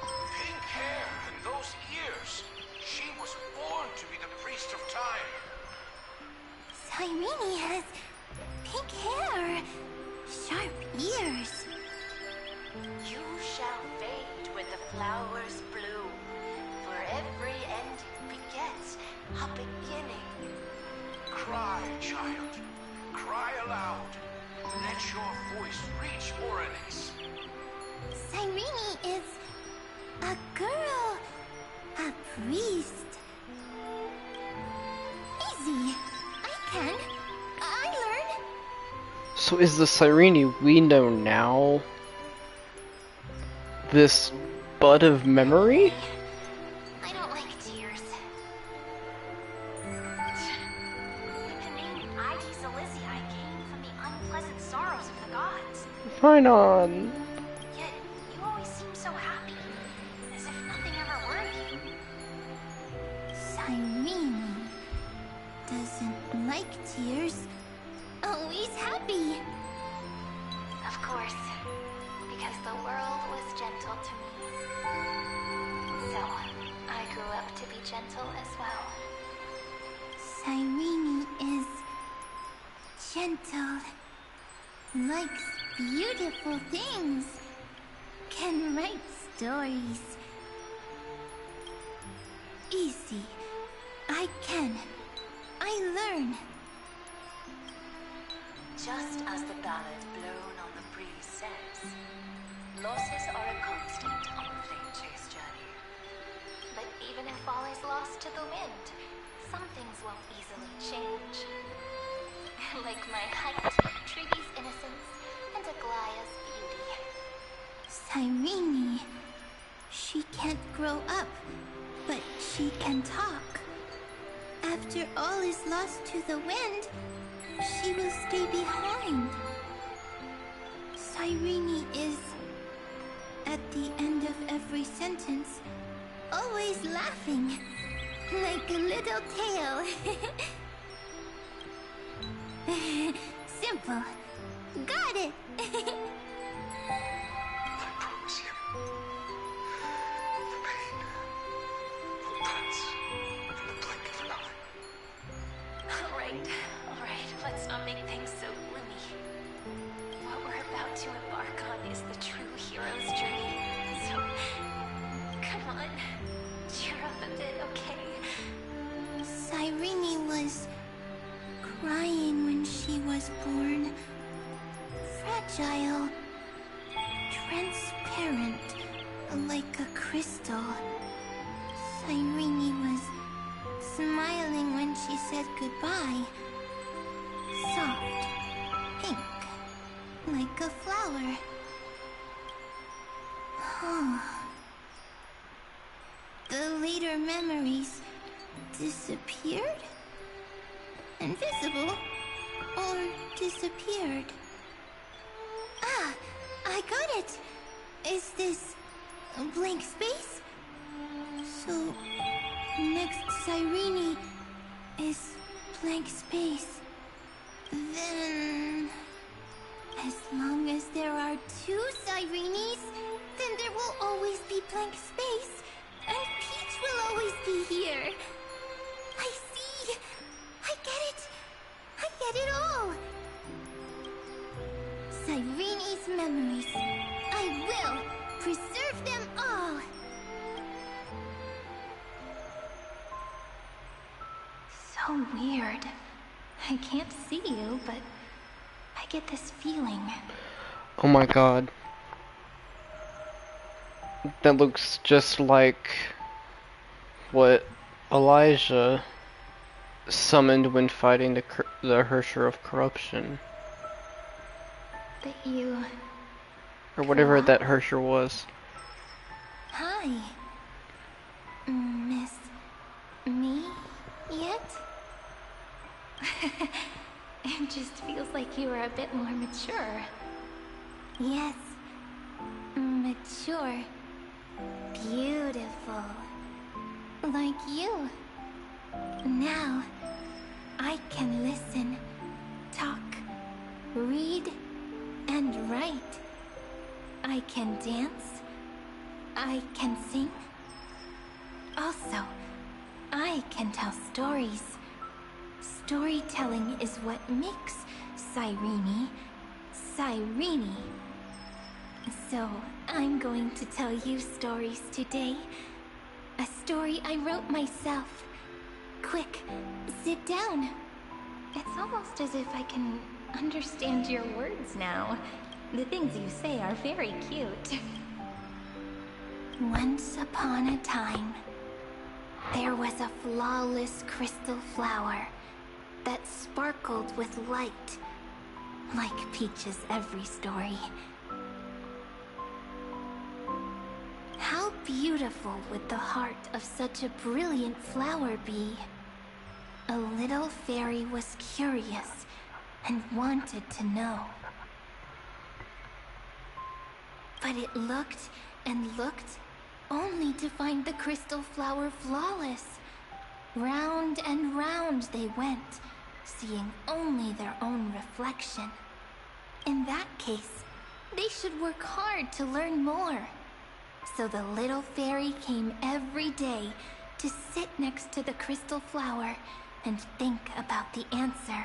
Pink hair and those ears. She was born to be the priest of time. Cyrene has pink hair. Sharp ears. You shall fade when the flowers bloom, for every ending begets a beginning. Cry, child. Cry aloud. Let your voice reach Oryx. Cyrene is a girl. A priest. Easy. I learn. So is the Cyrene we know now this bud of memory? I don't like tears. With the name Id Celestii, I came from the unpleasant sorrows of the gods. Fine on. Yet, you always seem so happy. As if nothing ever worried you. Cyrene doesn't like tears. Always happy. Of course, because the world was gentle to me. So, I grew up to be gentle as well. Cyrene is gentle, likes beautiful things, can write stories. Easy. I can. I learn. Just as the ballad blown on the breeze says, losses are a constant on the flame chase journey. But even if all is lost to the wind, some things won't easily change. Like my height, Trivy's innocence, and Aglaya's beauty. Cyrene. She can't grow up, but she can talk. After all is lost to the wind, she will stay behind. Cyrene is, at the end of every sentence, always laughing, like a little tail. Simple. Got it. I promise you. The pain will pass in the blink of an eye. Alright, let's not make things so gloomy. What we're about to embark on is the true hero's journey. So, come on, cheer up a bit, okay? Cyrene was crying when she was born. Fragile, transparent, like a crystal. Cyrene was smiling when she said goodbye. Soft, pink, like a flower. The later memories disappeared? Invisible? Or disappeared? Ah, I got it! Is this a blank space? So, next Cyrene is blank space. Then, as long as there are two Cyrenes, then there will always be blank space, and Peach will always be here. I see. I get it. I get it all. Cyrene's memories. I will preserve them all. So weird. I can't see you, but I get this feeling. Oh my god. That looks just like what Elijah summoned when fighting the Hersher of Corruption. But you... Or whatever that Hersher was. Hi. Miss... me yet? It just feels like you are a bit more mature. Yes. Mature. Beautiful. Like you. Now, I can listen, talk, read, and write. I can dance. I can sing. Also, I can tell stories. Storytelling is what makes Cyrene. Cyrene. So, I'm going to tell you stories today. A story I wrote myself. Quick, sit down. It's almost as if I can understand your words now. The things you say are very cute. Once upon a time, there was a flawless crystal flower that sparkled with light, like Peach's every story. How beautiful would the heart of such a brilliant flower be? A little fairy was curious and wanted to know. But it looked and looked, only to find the crystal flower flawless. Round and round they went, seeing only their own reflection. In that case, they should work hard to learn more. So the little fairy came every day to sit next to the crystal flower and think about the answer.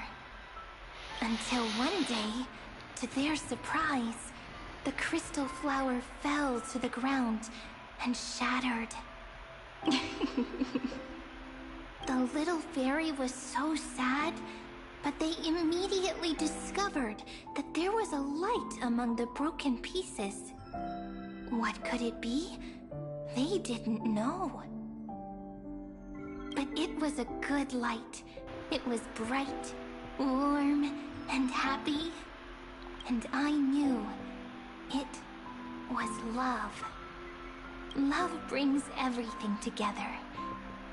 Until one day, to their surprise, the crystal flower fell to the ground and shattered. The little fairy was so sad, but they immediately discovered that there was a light among the broken pieces. What could it be? They didn't know. But it was a good light. It was bright, warm, and happy. And I knew it was love. Love brings everything together.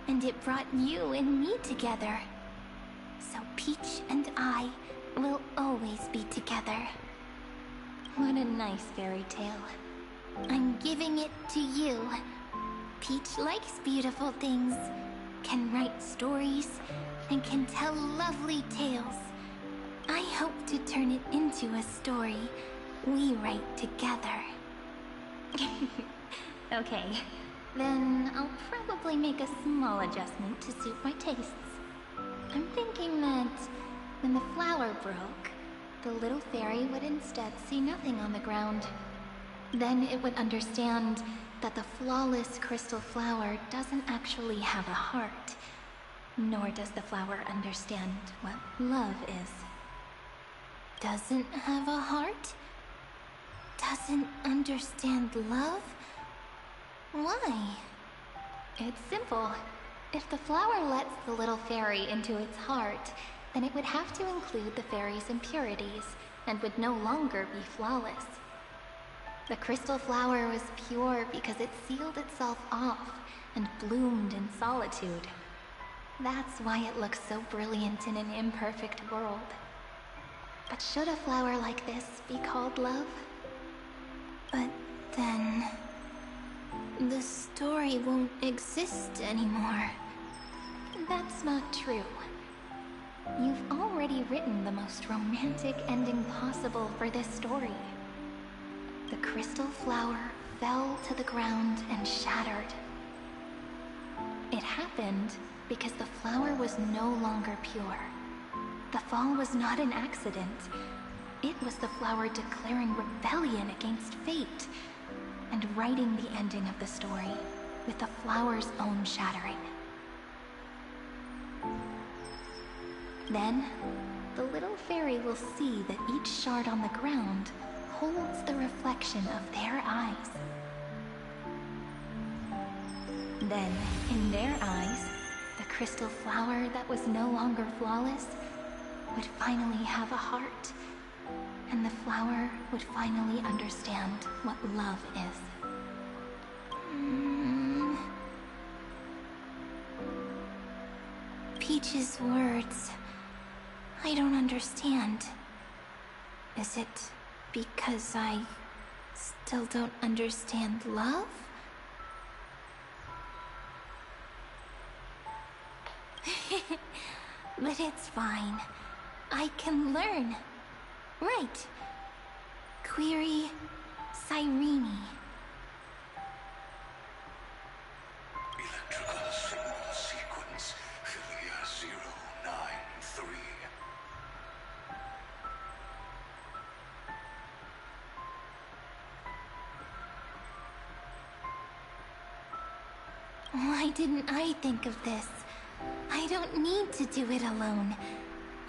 And it brought you and me together. So Peach and I will always be together. What a nice fairy tale. I'm giving it to you. Peach likes beautiful things, can write stories, and can tell lovely tales. I hope to turn it into a story we write together. Okay, then I'll probably make a small adjustment to suit my tastes. I'm thinking that when the flower broke, the little fairy would instead see nothing on the ground. Then it would understand that the flawless crystal flower doesn't actually have a heart, nor does the flower understand what love is. Doesn't have a heart? Doesn't understand love? Why? It's simple. If the flower lets the little fairy into its heart, then it would have to include the fairy's impurities, and would no longer be flawless. The crystal flower was pure because it sealed itself off and bloomed in solitude. That's why it looks so brilliant in an imperfect world. But should a flower like this be called love? But then the story won't exist anymore. That's not true. You've already written the most romantic ending possible for this story. The crystal flower fell to the ground and shattered. It happened because the flower was no longer pure. The fall was not an accident. It was the flower declaring rebellion against fate and writing the ending of the story with the flower's own shattering. Then, the little fairy will see that each shard on the ground holds the reflection of their eyes. Then, in their eyes, the crystal flower that was no longer flawless would finally have a heart, and the flower would finally understand what love is. Peach's words, I don't understand. Is it because I still don't understand love? But it's fine. I can learn. Right. Query Cyrene. Electrical signal sequence Philia 093. Why didn't I think of this? I don't need to do it alone.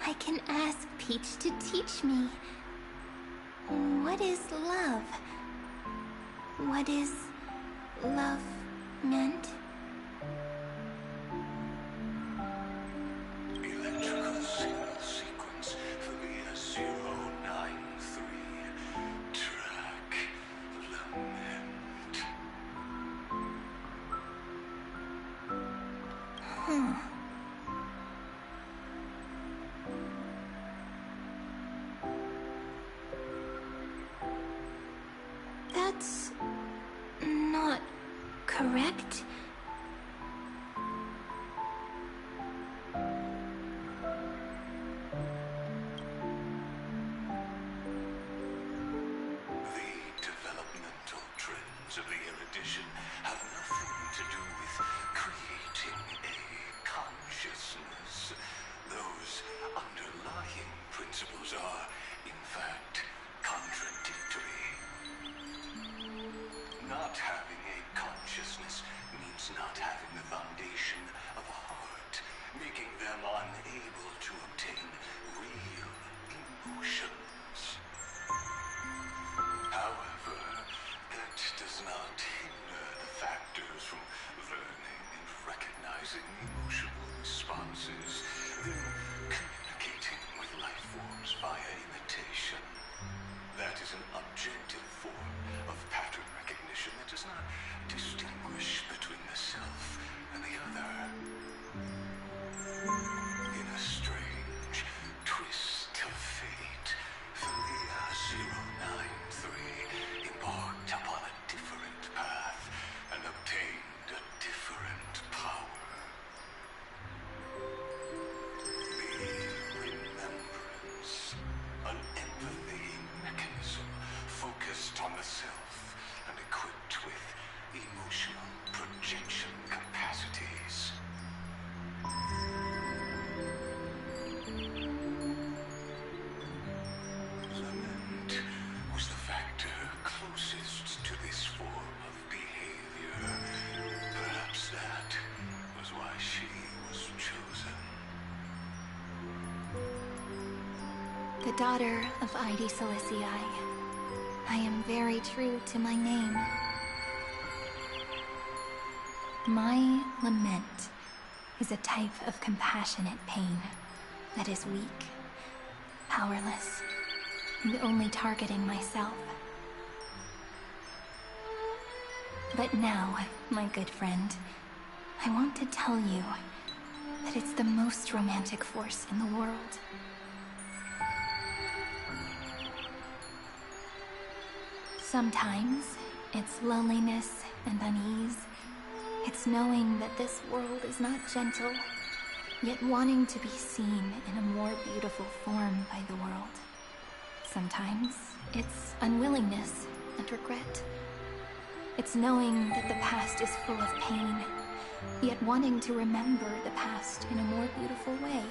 I can ask Peach to teach me. What is love? What is love meant? Electrical signal sequence for the 093. Track lament. That's not correct. The developmental trends of the erudition have nothing to do with creating a consciousness. Those underlying principles are, in fact, contradictory. Not having a consciousness means not having the foundation of a heart, making them unable to obtain real emotions. However, that does not hinder the factors from learning and recognizing emotional responses, then communicating with life forms via imitation. That is an objective form of pattern recognition that does not distinguish between the self and the other. In a strange twist of fate, Philia 093 embarked upon a different path and obtained a different power. The remembrance, an empathy mechanism focused on the self and equipped with emotional projection capacities. Lament was the factor closest to this form of behavior. Perhaps that was why she was chosen. The daughter of Ide Silicii. I am very true to my name. My lament is a type of compassionate pain that is weak, powerless, and only targeting myself. But now, my good friend, I want to tell you that it's the most romantic force in the world. Sometimes it's loneliness and unease. It's knowing that this world is not gentle, yet wanting to be seen in a more beautiful form by the world. Sometimes it's unwillingness and regret. It's knowing that the past is full of pain, yet wanting to remember the past in a more beautiful way.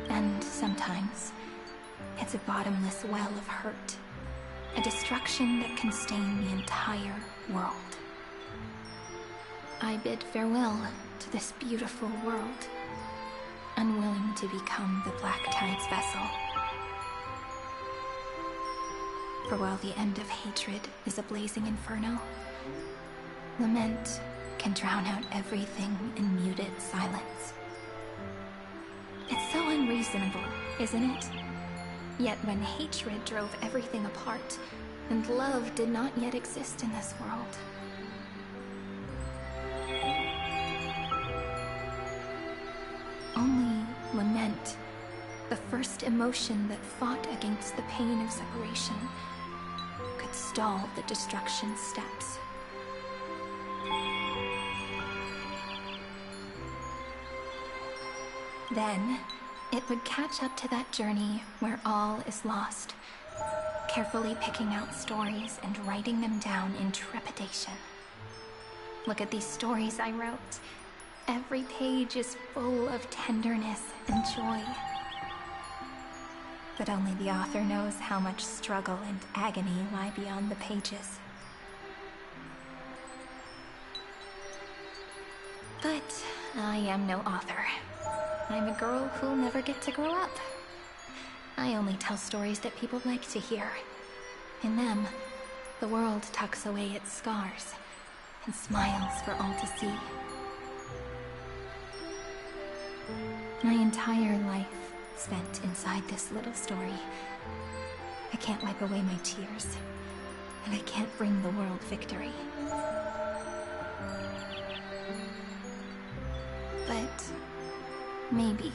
And sometimes it's a bottomless well of hurt, a destruction that can stain the entire world. I bid farewell to this beautiful world, unwilling to become the Black Tide's vessel. For while the end of hatred is a blazing inferno, lament can drown out everything in muted silence. It's so unreasonable, isn't it? Yet when hatred drove everything apart, and love did not yet exist in this world. Only lament, the first emotion that fought against the pain of separation, could stall the destruction steps. Then, it would catch up to that journey where all is lost, carefully picking out stories and writing them down in trepidation. Look at these stories I wrote. Every page is full of tenderness and joy. But only the author knows how much struggle and agony lie beyond the pages. But I am no author. I'm a girl who'll never get to grow up. I only tell stories that people like to hear. In them, the world tucks away its scars and smiles for all to see. My entire life spent inside this little story. I can't wipe away my tears, and I can't bring the world victory. But maybe,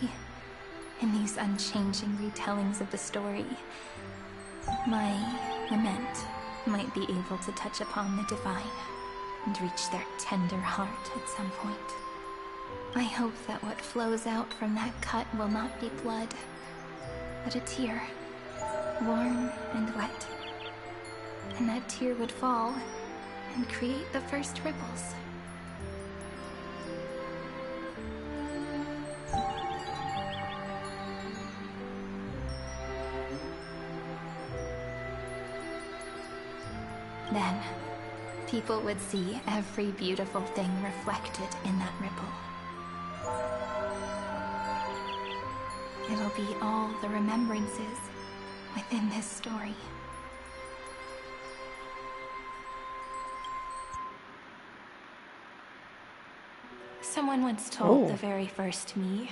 in these unchanging retellings of the story, my lament might be able to touch upon the divine and reach their tender heart at some point. I hope that what flows out from that cut will not be blood, but a tear, warm and wet. And that tear would fall and create the first ripples. Then, people would see every beautiful thing reflected in that ripple. It'll be all the remembrances within this story. Someone once told the very first me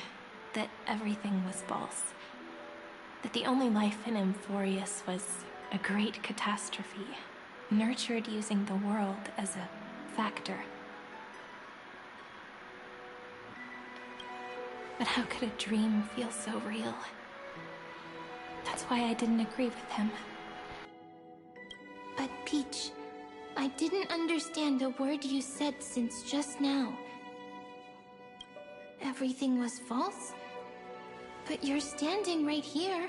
that everything was false. That the only life in Amphoreus was a great catastrophe, nurtured using the world as a factor. But how could a dream feel so real? That's why I didn't agree with him. But Peach, I didn't understand a word you said since just now. Everything was false? But you're standing right here.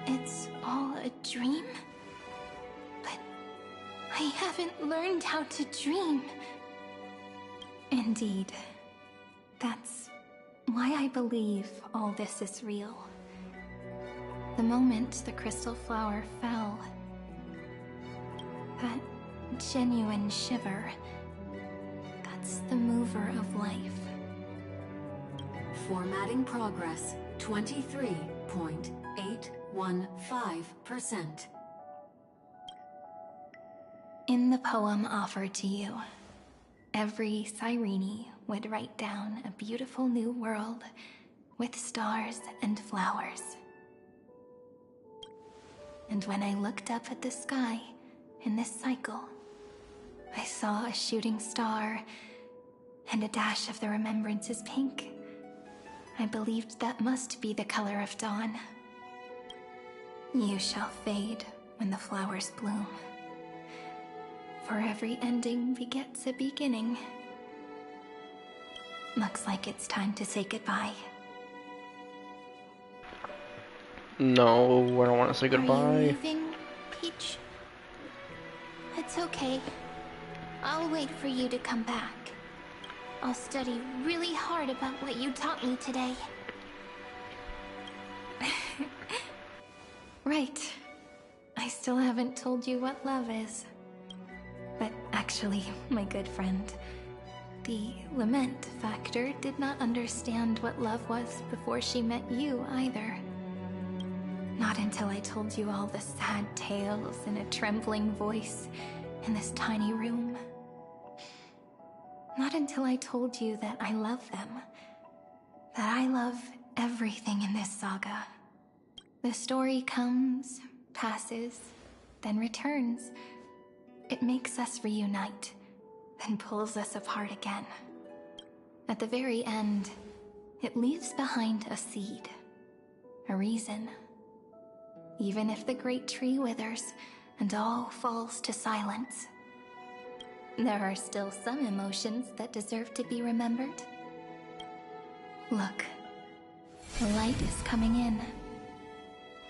It's all a dream? But I haven't learned how to dream. Indeed. That's why I believe all this is real. The moment the crystal flower fell, that genuine shiver, that's the mover of life. Formatting progress 23.815%. In the poem offered to you, every Cyrene would write down a beautiful new world with stars and flowers. And when I looked up at the sky in this cycle, I saw a shooting star and a dash of the remembrances pink. I believed that must be the color of dawn. You shall fade when the flowers bloom. For every ending begets a beginning. Looks like it's time to say goodbye. No, I don't want to say Are you goodbye. leaving, Peach? It's okay. I'll wait for you to come back. I'll study really hard about what you taught me today. Right. I still haven't told you what love is. But actually, my good friend, the lament factor did not understand what love was before she met you either. Not until I told you all the sad tales in a trembling voice in this tiny room. Not until I told you that I love them. That I love everything in this saga. The story comes, passes, then returns. It makes us reunite, then pulls us apart again. At the very end, it leaves behind a seed, a reason. Even if the great tree withers and all falls to silence, there are still some emotions that deserve to be remembered. Look, the light is coming in.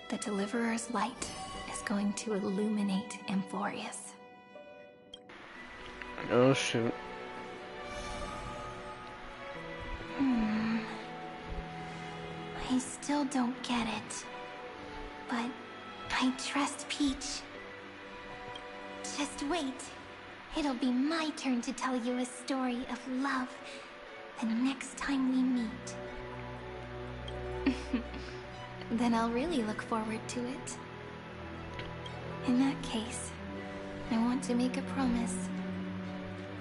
The Deliverer's light is going to illuminate Amphoreus. Oh shoot. I still don't get it. But I trust Peach. Just wait. It'll be my turn to tell you a story of love the next time we meet. Then I'll really look forward to it. In that case, I want to make a promise.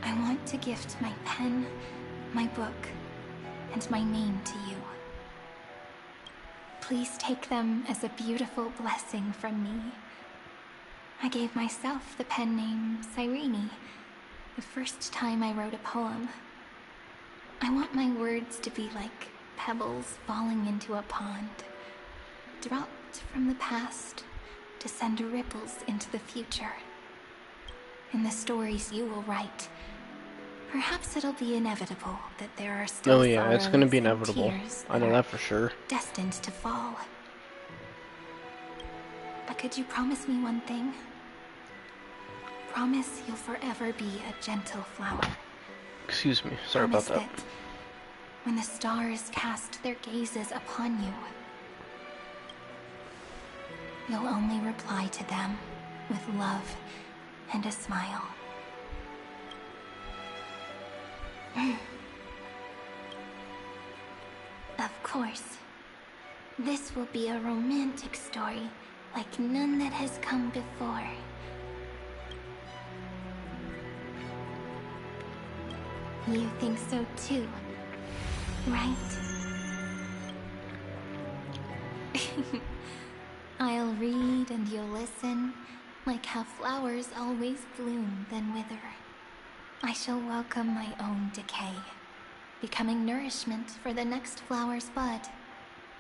I want to gift my pen, my book, and my name to you. Please take them as a beautiful blessing from me. I gave myself the pen name Cyrene the first time I wrote a poem. I want my words to be like pebbles falling into a pond, dropped from the past to send ripples into the future. In the stories you will write, perhaps it'll be inevitable that there are still it's gonna be sorrows and inevitable. tears I know that for sure. destined to fall. But could you promise me one thing? Promise you'll forever be a gentle flower. Excuse me, sorry Promise about that. When the stars cast their gazes upon you, you'll only reply to them with love and a smile. Of course, this will be a romantic story like none that has come before. You think so too, right? I'll read and you'll listen, like how flowers always bloom then wither. I shall welcome my own decay, becoming nourishment for the next flower's bud,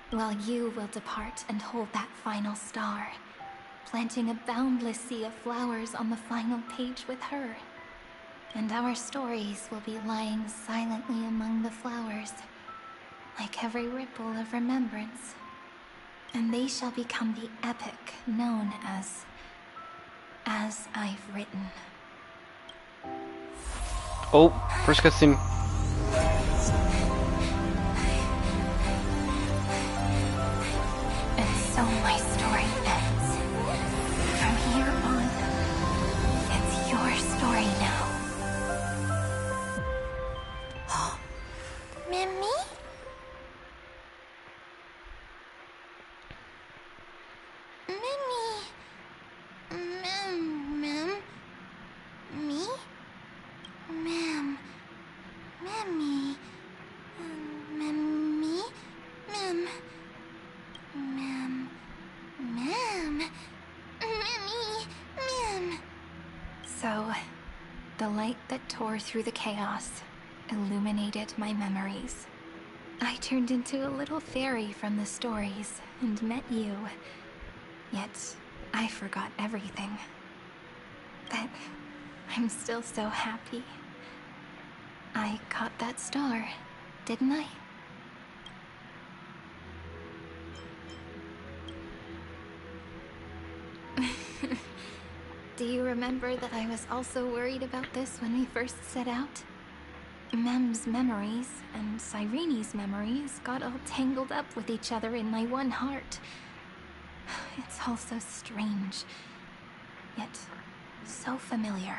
while you will depart and hold that final star, planting a boundless sea of flowers on the final page with her. And our stories will be lying silently among the flowers, like every ripple of remembrance. And they shall become the epic known as I've Written. Oh, first cutscene. And so my story ends. From here on, it's your story now. Mimi? Mimi? Ma'am? Me? Ma'am? Mimi? Mimi? Ma'am? Ma'am? Ma'am? Mimi? Ma'am? So, the light that tore through the chaos illuminated my memories. I turned into a little fairy from the stories and met you. Yet, I forgot everything. But I'm still so happy. I caught that star, didn't I? Do you remember that I was also worried about this when we first set out? Mem's memories and Cyrene's memories got all tangled up with each other in my one heart. It's all so strange, yet so familiar.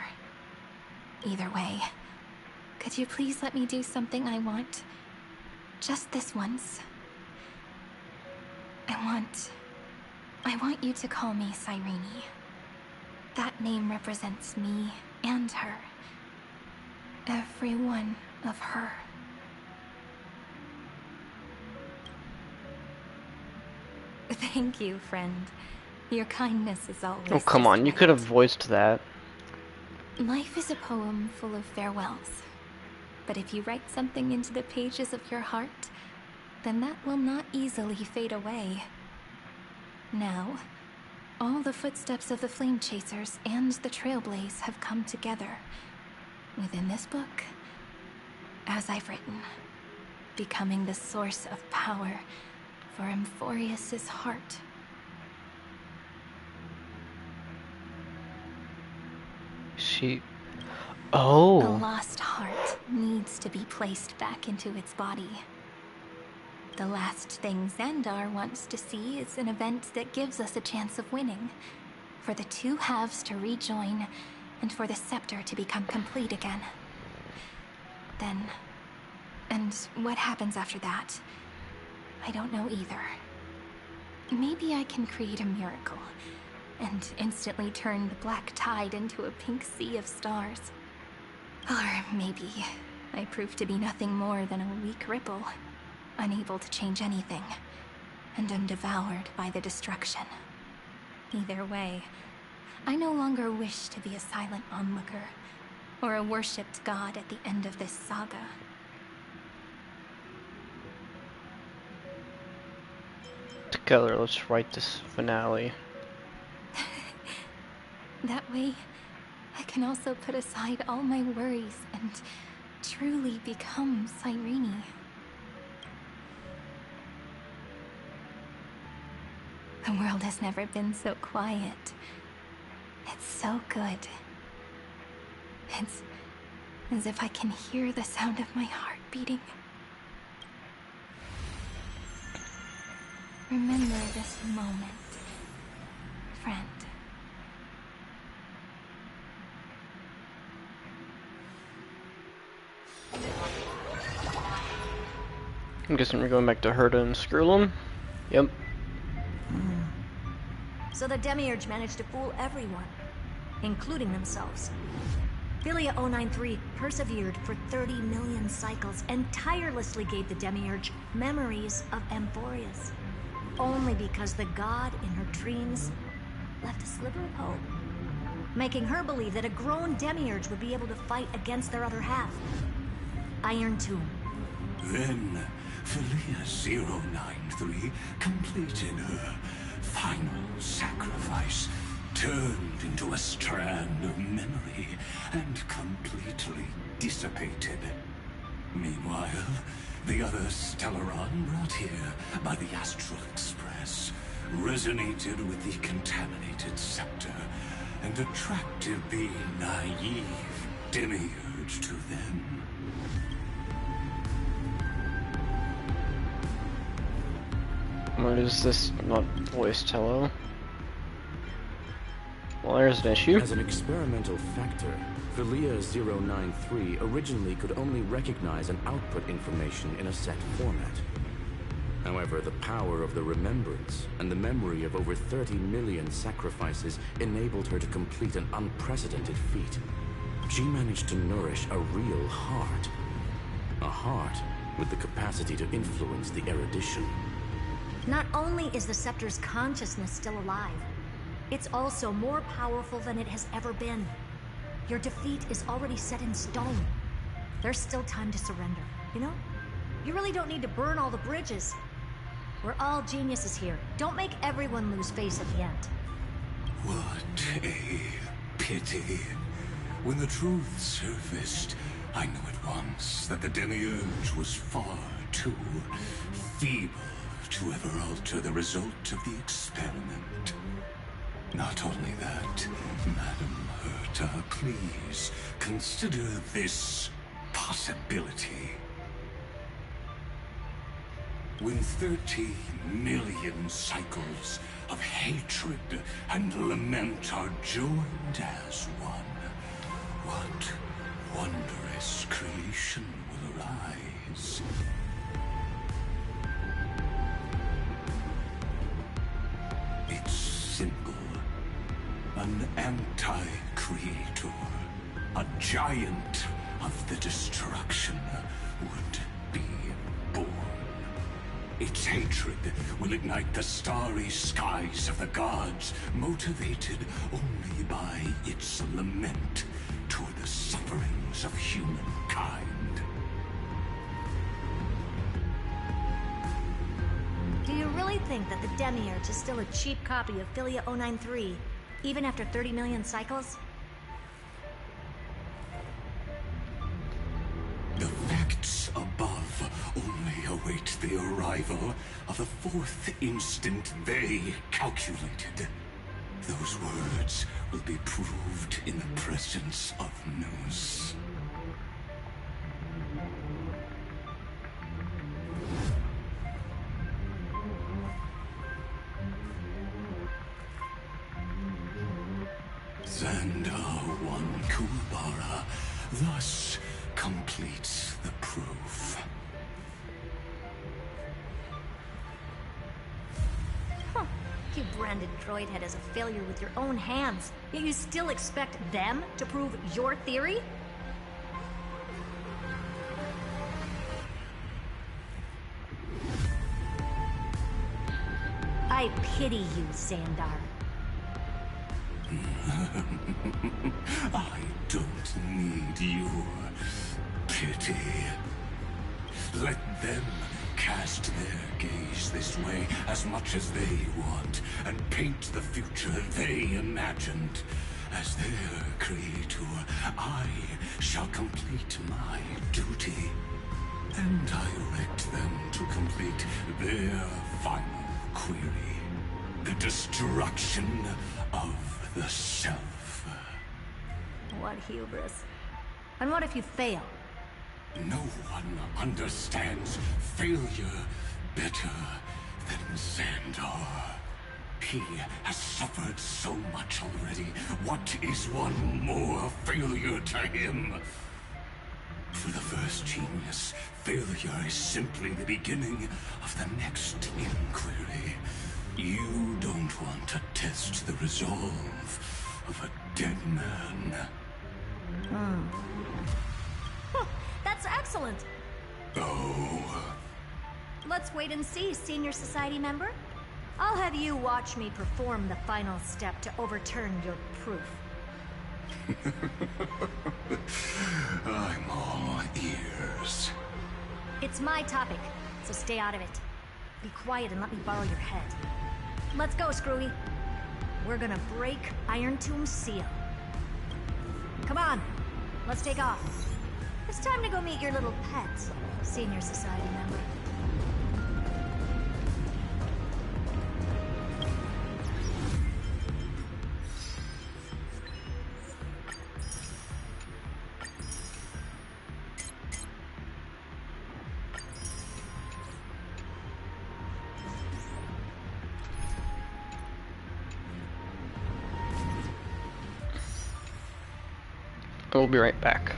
Either way, could you please let me do something I want? Just this once. I want you to call me Cyrene. That name represents me and her. Every one of her. Thank you, friend. Your kindness is always. Oh, come on, you could have voiced that. Life is a poem full of farewells. But if you write something into the pages of your heart, then that will not easily fade away. Now, all the footsteps of the Flame Chasers and the Trailblaze have come together within this book, as I've written, becoming the source of power for Amphoreus' heart. Oh. A lost heart needs to be placed back into its body. The last thing Xandar wants to see is an event that gives us a chance of winning, for the two halves to rejoin and for the scepter to become complete again. Then... and what happens after that? I don't know either. Maybe I can create a miracle, and instantly turn the black tide into a pink sea of stars. Or maybe I prove to be nothing more than a weak ripple, unable to change anything, and am devoured by the destruction. Either way, I no longer wish to be a silent onlooker, or a worshipped god at the end of this saga. Together, let's write this finale. That way, I can also put aside all my worries and truly become Cyrene. The world has never been so quiet. It's so good. It's as if I can hear the sound of my heart beating. Remember this moment, friend. I'm guessing we're going back to Herta and Skrullum. Yep. So the Demiurge managed to fool everyone, including themselves. Philia 093 persevered for 30 million cycles and tirelessly gave the Demiurge memories of Amphoreus. Only because the god in her dreams left a sliver of hope, making her believe that a grown Demiurge would be able to fight against their other half. Iron Tomb. Then, Philia 093 completed her final sacrifice, turned into a strand of memory, and completely dissipated. Meanwhile, the other Stellaron brought here by the Astral Express resonated with the contaminated scepter and attracted the naive Demiurge to them. What is this not voice tello? Well, there's an issue. As an experimental factor, Philia 093 originally could only recognize and output information in a set format. However, the power of the remembrance and the memory of over 30 million sacrifices enabled her to complete an unprecedented feat. She managed to nourish a real heart. A heart with the capacity to influence the erudition. Not only is the Scepter's consciousness still alive, it's also more powerful than it has ever been. Your defeat is already set in stone. There's still time to surrender, you know? You really don't need to burn all the bridges. We're all geniuses here. Don't make everyone lose face at the end. What a pity. When the truth surfaced, I knew at once that the Demiurge was far too feeble to ever alter the result of the experiment. Not only that, Madam Herta, please consider this possibility. When 30 million cycles of hatred and lament are joined as one, what wondrous creation will arise? It's simple. An anti-creator, a giant of the destruction, would be born. Its hatred will ignite the starry skies of the gods, motivated only by its lament toward the sufferings of humankind. Do you really think that the Demiurge is still a cheap copy of Philia 093, even after 30 million cycles? The facts above only await the arrival of the fourth instant they calculated. Those words will be proved in the presence of Nous. Xandar one Kuwabara thus completes the proof. Huh. You branded Droidhead as a failure with your own hands, yet you still expect them to prove your theory? I pity you, Xandar. I don't need your pity. Let them cast their gaze this way as much as they want, and paint the future they imagined. As their creator, I shall complete my duty, and direct them to complete their final query. The destruction of the self. What hubris. And what if you fail? No one understands failure better than Xandar. He has suffered so much already. What is one more failure to him? For the first genius, failure is simply the beginning of the next inquiry. You don't want to test the resolve of a dead man. That's excellent. Oh. Let's wait and see, Senior Society member. I'll have you watch me perform the final step to overturn your proof. I'm all ears. It's my topic, so stay out of it. Be quiet and let me borrow your head. Let's go, Screwy. We're gonna break Iron Tomb's seal. Come on, let's take off. It's time to go meet your little pets, Senior Society member. We'll be right back.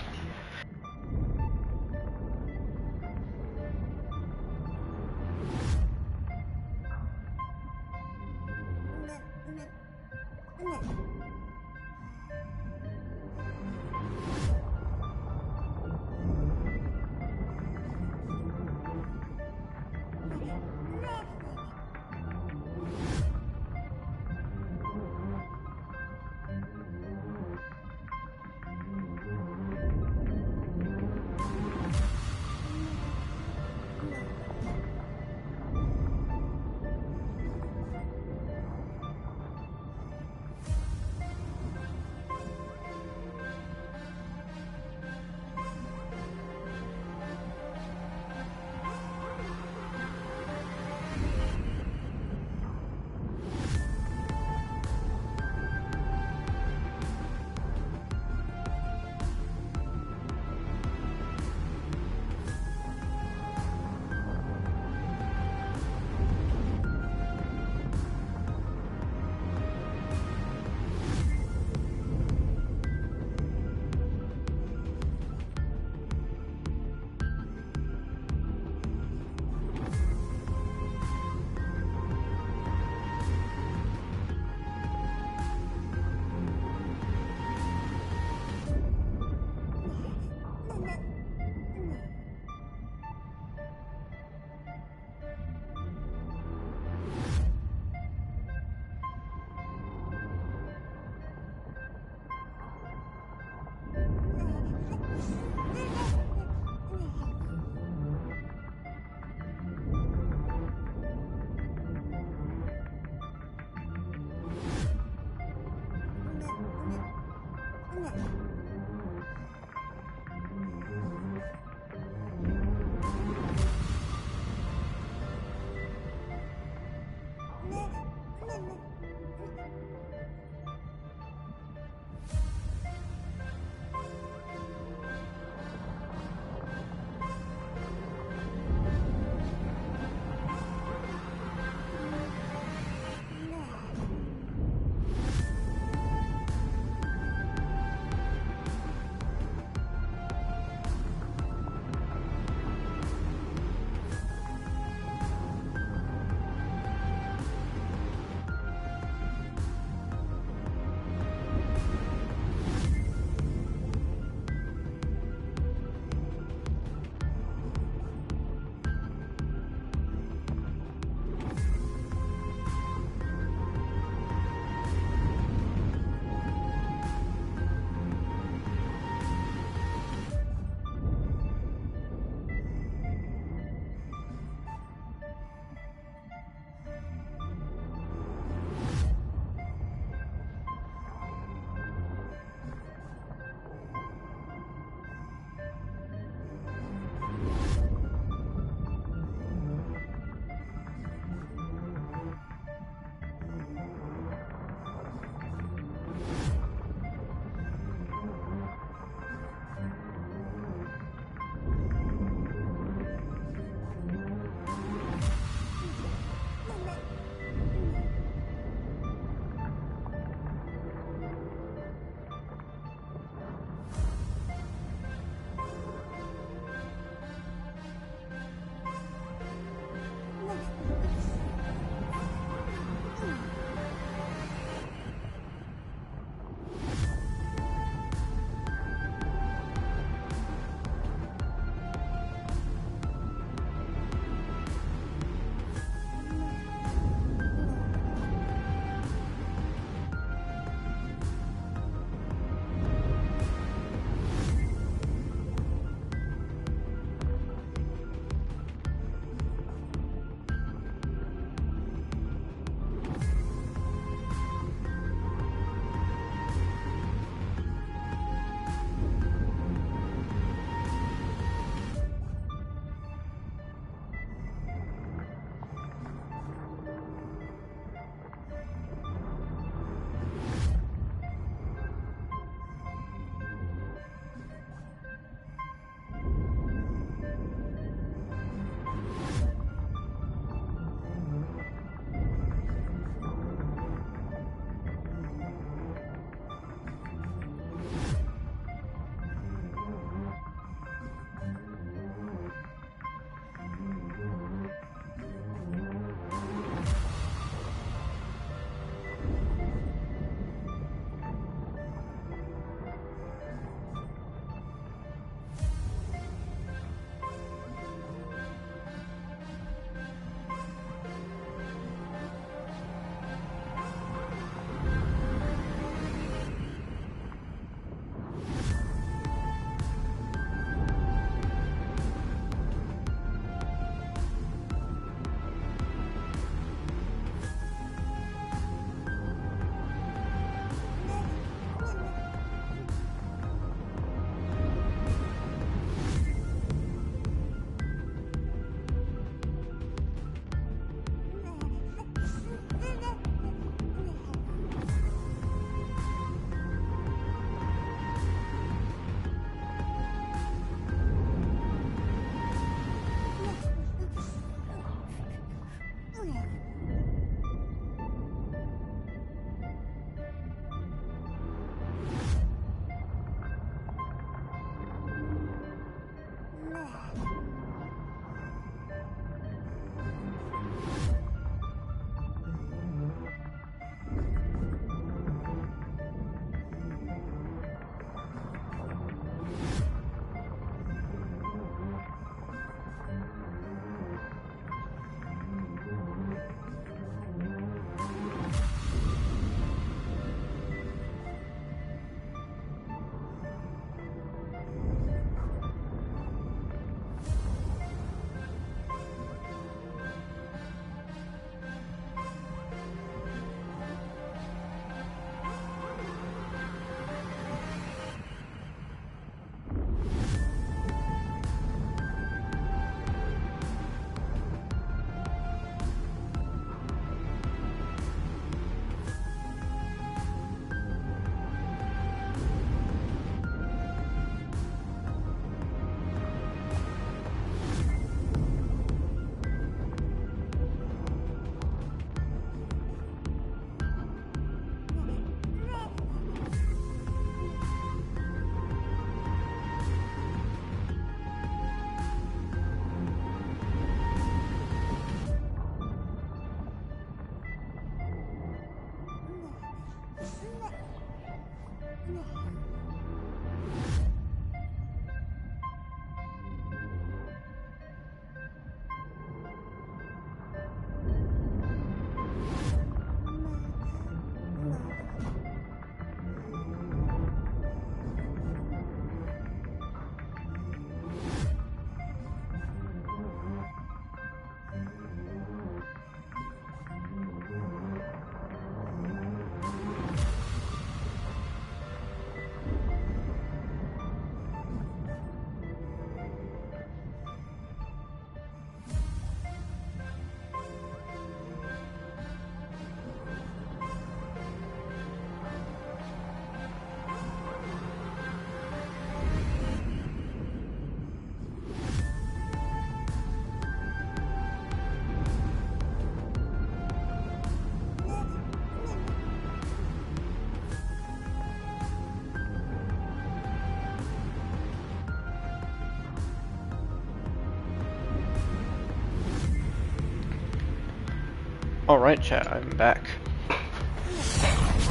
Alright chat, I'm back.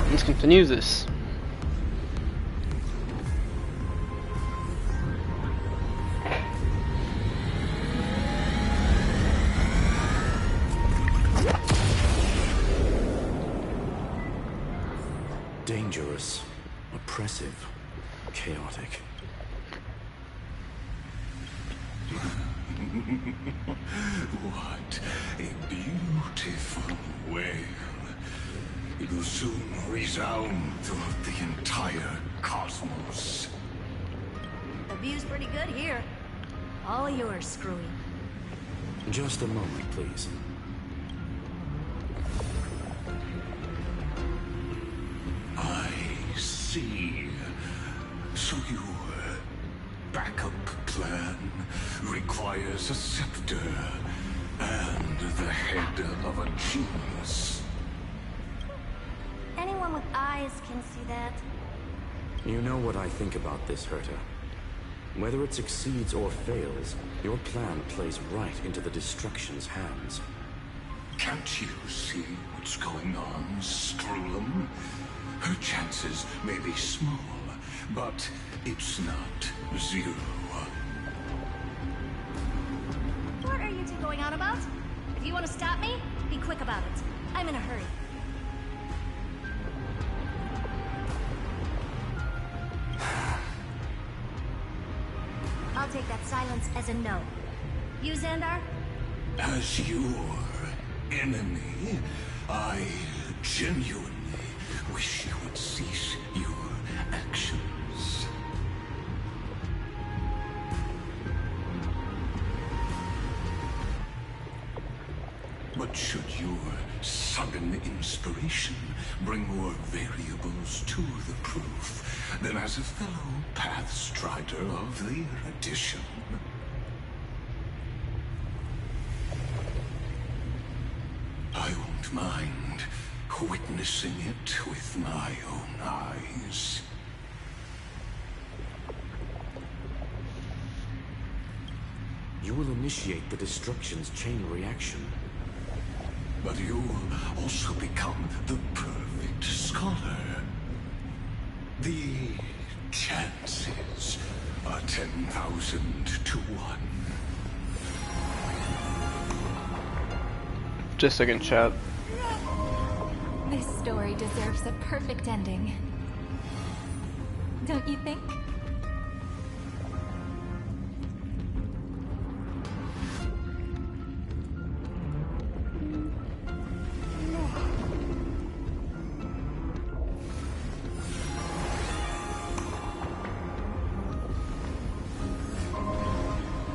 Let's continue this. Dangerous, oppressive, chaotic. What a beautiful wail. It will soon resound throughout the entire cosmos. The view's pretty good here. All yours, Screwy. Just a moment, please. I see. So your backup plan requires a scepter and the head of a genius. Anyone with eyes can see that. You know what I think about this, Herta. Whether it succeeds or fails, your plan plays right into the Destruction's hands. Can't you see what's going on, Strulum? Her chances may be small, but it's not zero. What are you two going on about? If you want to stop me, be quick about it. I'm in a hurry. I'll take that silence as a no. You, Xandar? As your enemy, I genuinely wish you would cease your actions. But should your sudden inspiration bring more variables to the proof, then as a fellow Pathstrider of the Edition, I won't mind witnessing it with my own eyes. you will initiate the destruction's chain reaction. But you'll also become the perfect scholar. The chances are 10,000 to 1. Just a second, chat. This story deserves a perfect ending. Don't you think?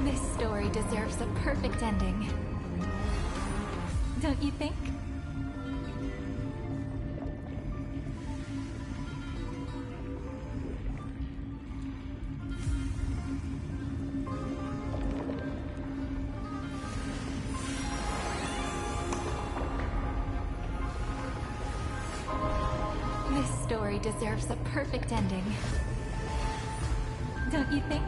This story deserves a perfect ending. Don't you think? This story deserves a perfect ending. Don't you think?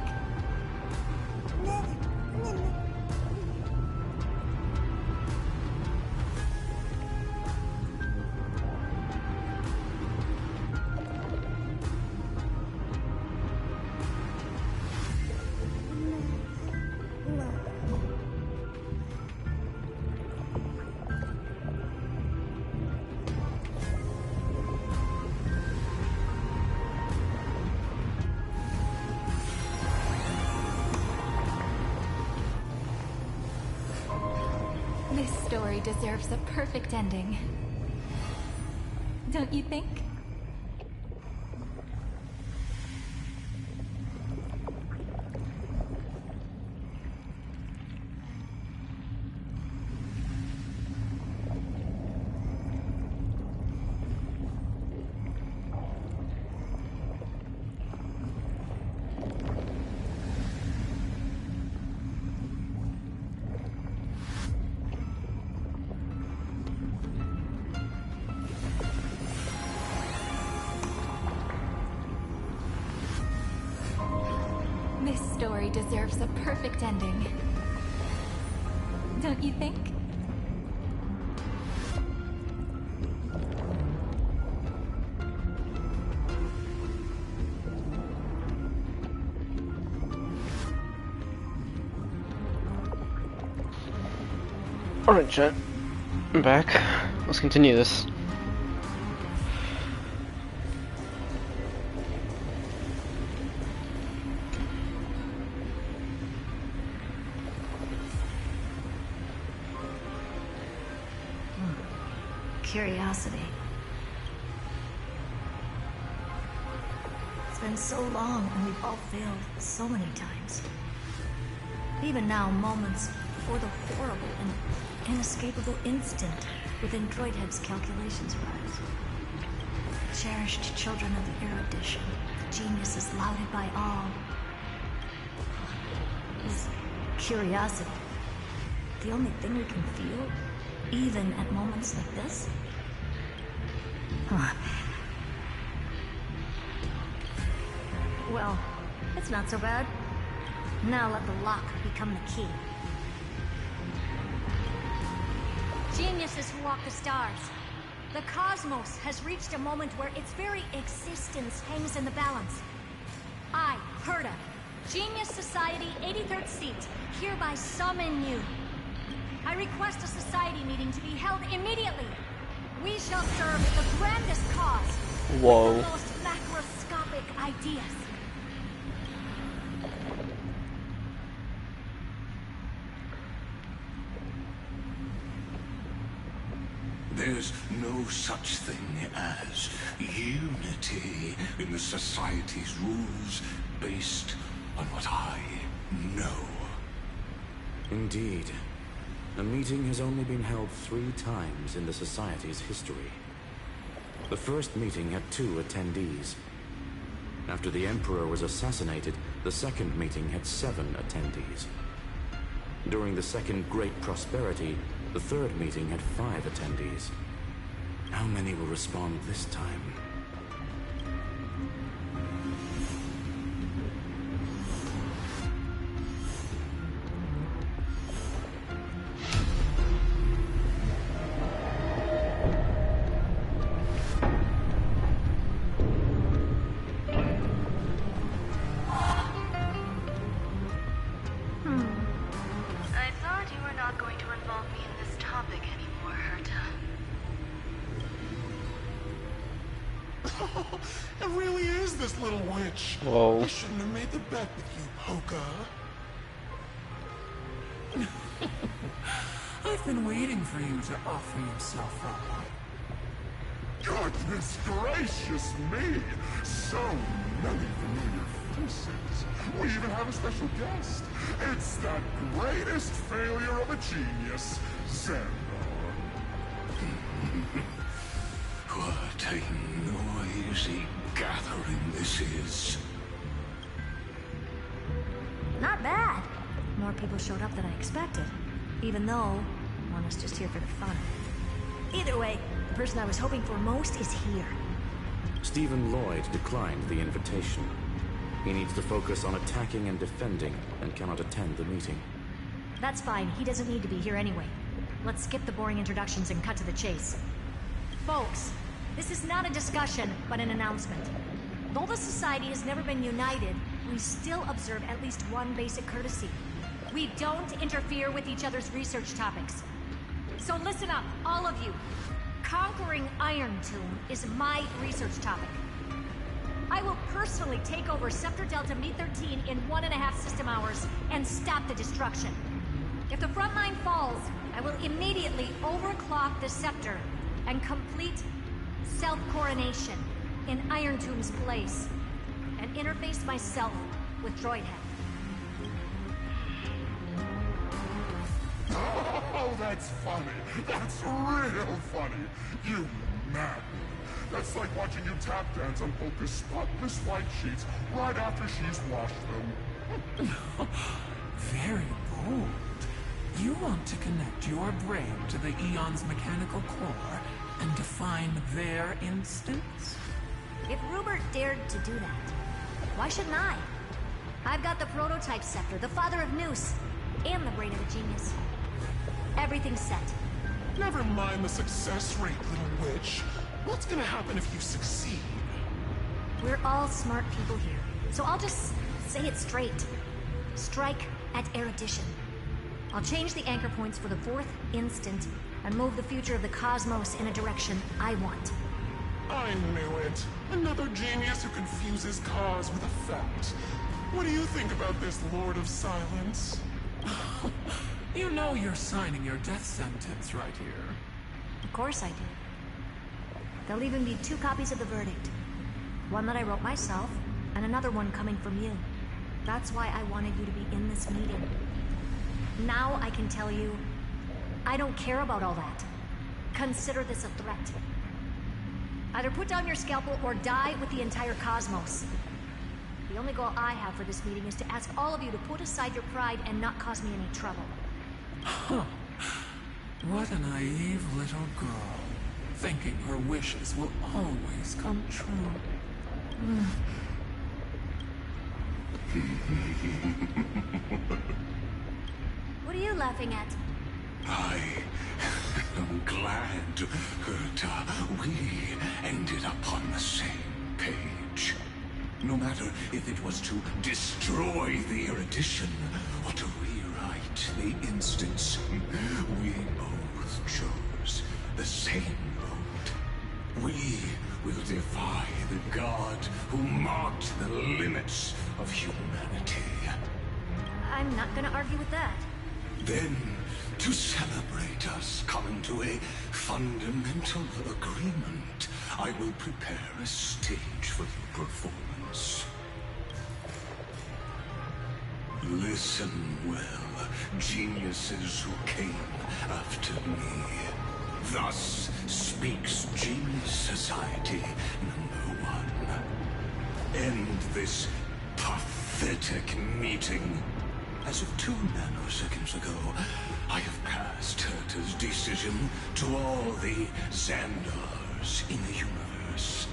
This story deserves a perfect ending. Don't you think? This story deserves a perfect ending. Don't you think? Alright, chat. I'm back. Let's continue this. Curiosity. It's been so long and we've all failed so many times. Even now, moments before the horrible and inescapable instant within Droidhead's calculations rise. Cherished children of the erudition, geniuses lauded by all. Is curiosity the only thing we can feel, even at moments like this? Huh. Well, it's not so bad. Now let the lock become the key. Geniuses who walk the stars. The cosmos has reached a moment where its very existence hangs in the balance. I, Herda, Genius Society 83rd Seat, hereby summon you. I request a society meeting to be held immediately. We shall serve the grandest cause. Whoa. With the most macroscopic ideas. There's no such thing as unity in the Society's rules based on what I know. Indeed. A meeting has only been held 3 times in the Society's history. The first meeting had 2 attendees. After the Emperor was assassinated, the second meeting had 7 attendees. During the Second Great Prosperity, the third meeting had 5 attendees. How many will respond this time? not going to involve me in this topic anymore, Herta. It really is this little witch. Whoa. I shouldn't have made the bet with you, Poca. I've been waiting for you to offer yourself up. Goodness gracious me! So many familiar faces. We even have a special guest. It's that greatest failure of a genius, Xandar. What a noisy gathering this is. Not bad. More people showed up than I expected. Even though one was just here for the fun. Either way, the person I was hoping for most is here. Stephen Lloyd declined the invitation. He needs to focus on attacking and defending, and cannot attend the meeting. That's fine. He doesn't need to be here anyway. Let's skip the boring introductions and cut to the chase. Folks, this is not a discussion, but an announcement. Though the Society has never been united, we still observe at least one basic courtesy. We don't interfere with each other's research topics. So listen up, all of you. Conquering Iron Tomb is my research topic. I will personally take over Scepter Delta Me-13 in 1.5 system hours and stop the destruction. If the front line falls, I will immediately overclock the Scepter and complete self-coronation in Iron Tomb's place, and interface myself with Droidhead. Oh, that's funny. That's real funny. You madman. That's like watching you tap dance on Polka's spotless white sheets right after she's washed them. Very bold. You want to connect your brain to the Eon's mechanical core and define their instance? If Rupert dared to do that, why shouldn't I? I've got the prototype scepter, the father of Noose, and the brain of a genius. Everything's set. Never mind the success rate, little witch. What's gonna happen if you succeed? We're all smart people here, so I'll just say it straight. Strike at erudition. I'll change the anchor points for the 4th instant and move the future of the cosmos in a direction I want. I knew it. Another genius who confuses cause with effect. What do you think about this, Lord of Silence? You know you're signing your death sentence right here. Of course I do. There'll even be 2 copies of the verdict. One that I wrote myself, and another one coming from you. That's why I wanted you to be in this meeting. Now I can tell you, I don't care about all that. Consider this a threat. Either put down your scalpel or die with the entire cosmos. The only goal I have for this meeting is to ask all of you to put aside your pride and not cause me any trouble. Huh. What a naive little girl, thinking her wishes will always come true. What are you laughing at? I am glad, Herta, we ended up on the same page. No matter if it was to destroy the erudition or to rewrite the instance, we both chose the same road. We will defy the god who marked the limits of humanity. I'm not gonna argue with that. Then, to celebrate us coming to a fundamental agreement, I will prepare a stage for your performance. Listen well, geniuses who came after me. Thus speaks Genius Society #1. End this pathetic meeting. As of 2 nanoseconds ago, I have passed Herta's decision to all the Xandars in the universe.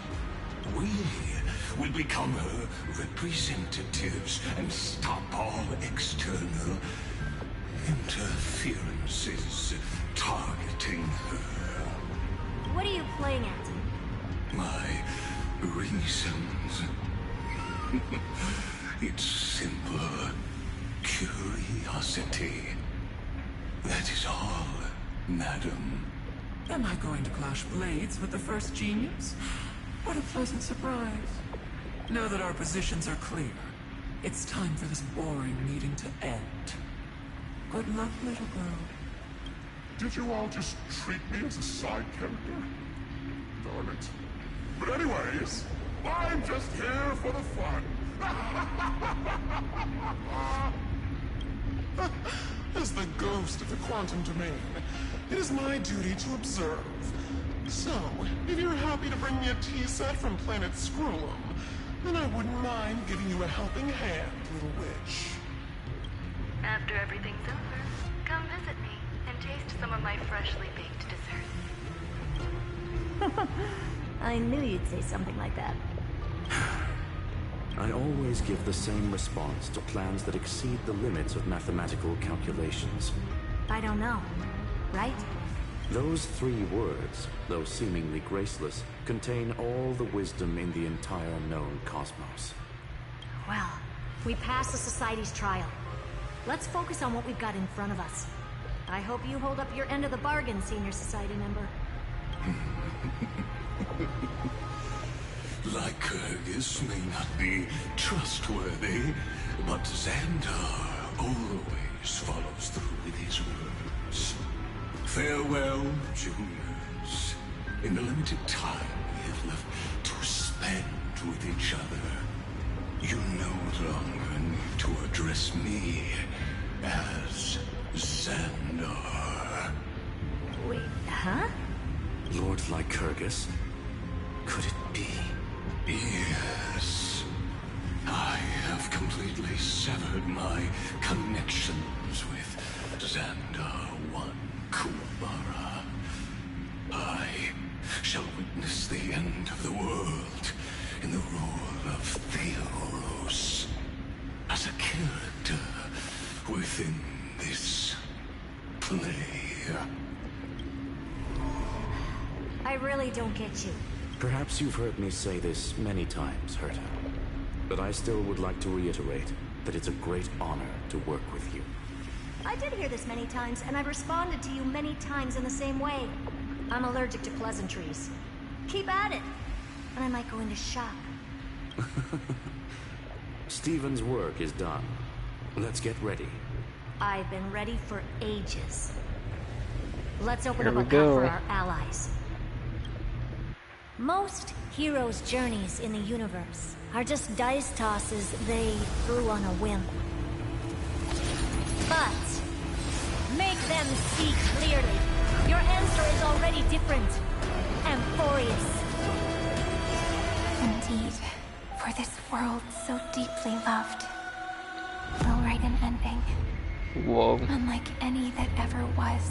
We will become her representatives and stop all external interferences targeting her. What are you playing at? My reasons. It's simple curiosity. That is all, madam. Am I going to clash blades with the first genius? What a pleasant surprise. Now that our positions are clear, it's time for this boring meeting to end. Good luck, little girl. Did you all just treat me as a side character? Darn it. But anyways, I'm just here for the fun. As the ghost of the quantum domain, it is my duty to observe. So, if you're happy to bring me a tea set from planet Screw'em, then I wouldn't mind giving you a helping hand, little witch. After everything's over, come visit me and taste some of my freshly baked desserts. I knew you'd say something like that. I always give the same response to plans that exceed the limits of mathematical calculations. I don't know, right? Those 3 words, though seemingly graceless, contain all the wisdom in the entire known cosmos. Well, we passed the Society's trial. Let's focus on what we've got in front of us. I hope you hold up your end of the bargain, Senior Society member. Lycurgus may not be trustworthy, but Xandar always follows through with his words. Farewell, juniors. In the limited time we have left to spend with each other, you no longer need to address me as Xandar. Wait, huh? Lord Lycurgus? Could it be? Yes. I have completely severed my connections with Xandar One Kuwabara. I shall witness the end of the world in the role of Theoros, as a character within this play. I really don't get you. Perhaps you've heard me say this many times, Herta, but I still would like to reiterate that it's a great honor to work with you. I did hear this many times, and I've responded to you many times in the same way. I'm allergic to pleasantries. Keep at it, and I might go into shock. Stephen's work is done. Let's get ready. I've been ready for ages. Let's open Here up we a path go. for our allies. Most heroes' journeys in the universe are just dice tosses they threw on a whim. But make them see clearly. Your answer is already different, Amphoreus. Indeed, for this world so deeply loved, will write an ending. Whoa. Unlike any that ever was.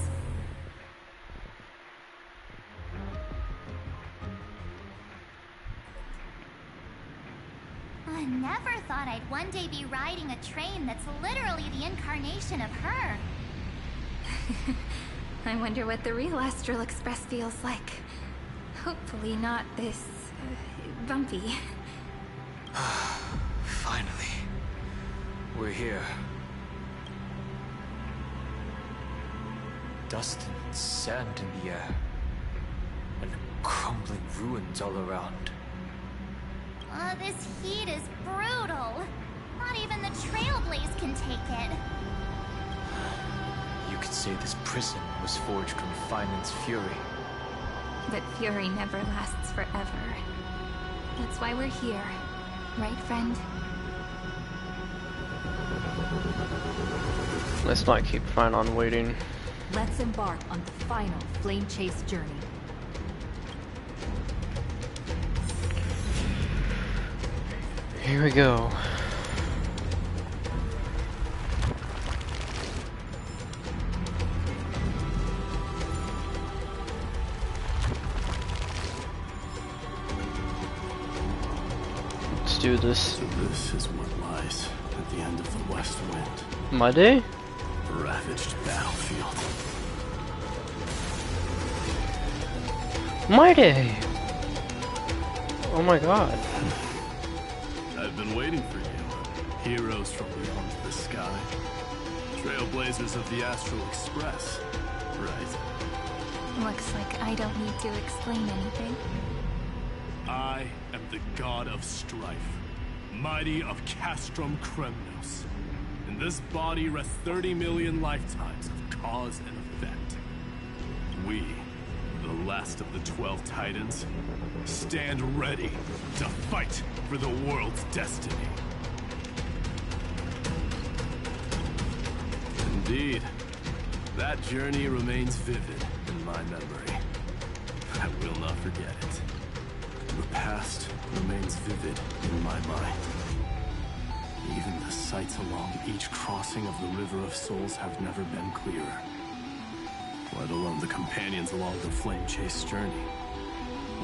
I never thought I'd one day be riding a train that's literally the incarnation of her. I wonder what the real Astral Express feels like. Hopefully not this... bumpy. Finally. We're here. Dust and sand in the air. And crumbling ruins all around. This heat is brutal. Not even the Trailblaze can take it. You could say this prison was forged from Finan's fury. But fury never lasts forever. That's why we're here. Right, friend? Let's not keep fine on waiting. Let's embark on the final flame chase journey. Here we go. Let's do this. So this is what lies at the end of the West Wind. My day? Ravaged battlefield. My day! Oh my god. I've been waiting for you. Heroes from beyond the sky. Trailblazers trailblazers of the Astral Express, right? Looks like I don't need to explain anything. I am the god of strife, mighty of Castrum Kremnos. In this body rest 30 million lifetimes of cause and effect. We, the last of the 12 Titans, stand ready to fight for the world's destiny. Indeed, that journey remains vivid in my memory. I will not forget it. The past remains vivid in my mind. Even the sights along each crossing of the River of Souls have never been clearer. Let alone the companions along the flame chase journey.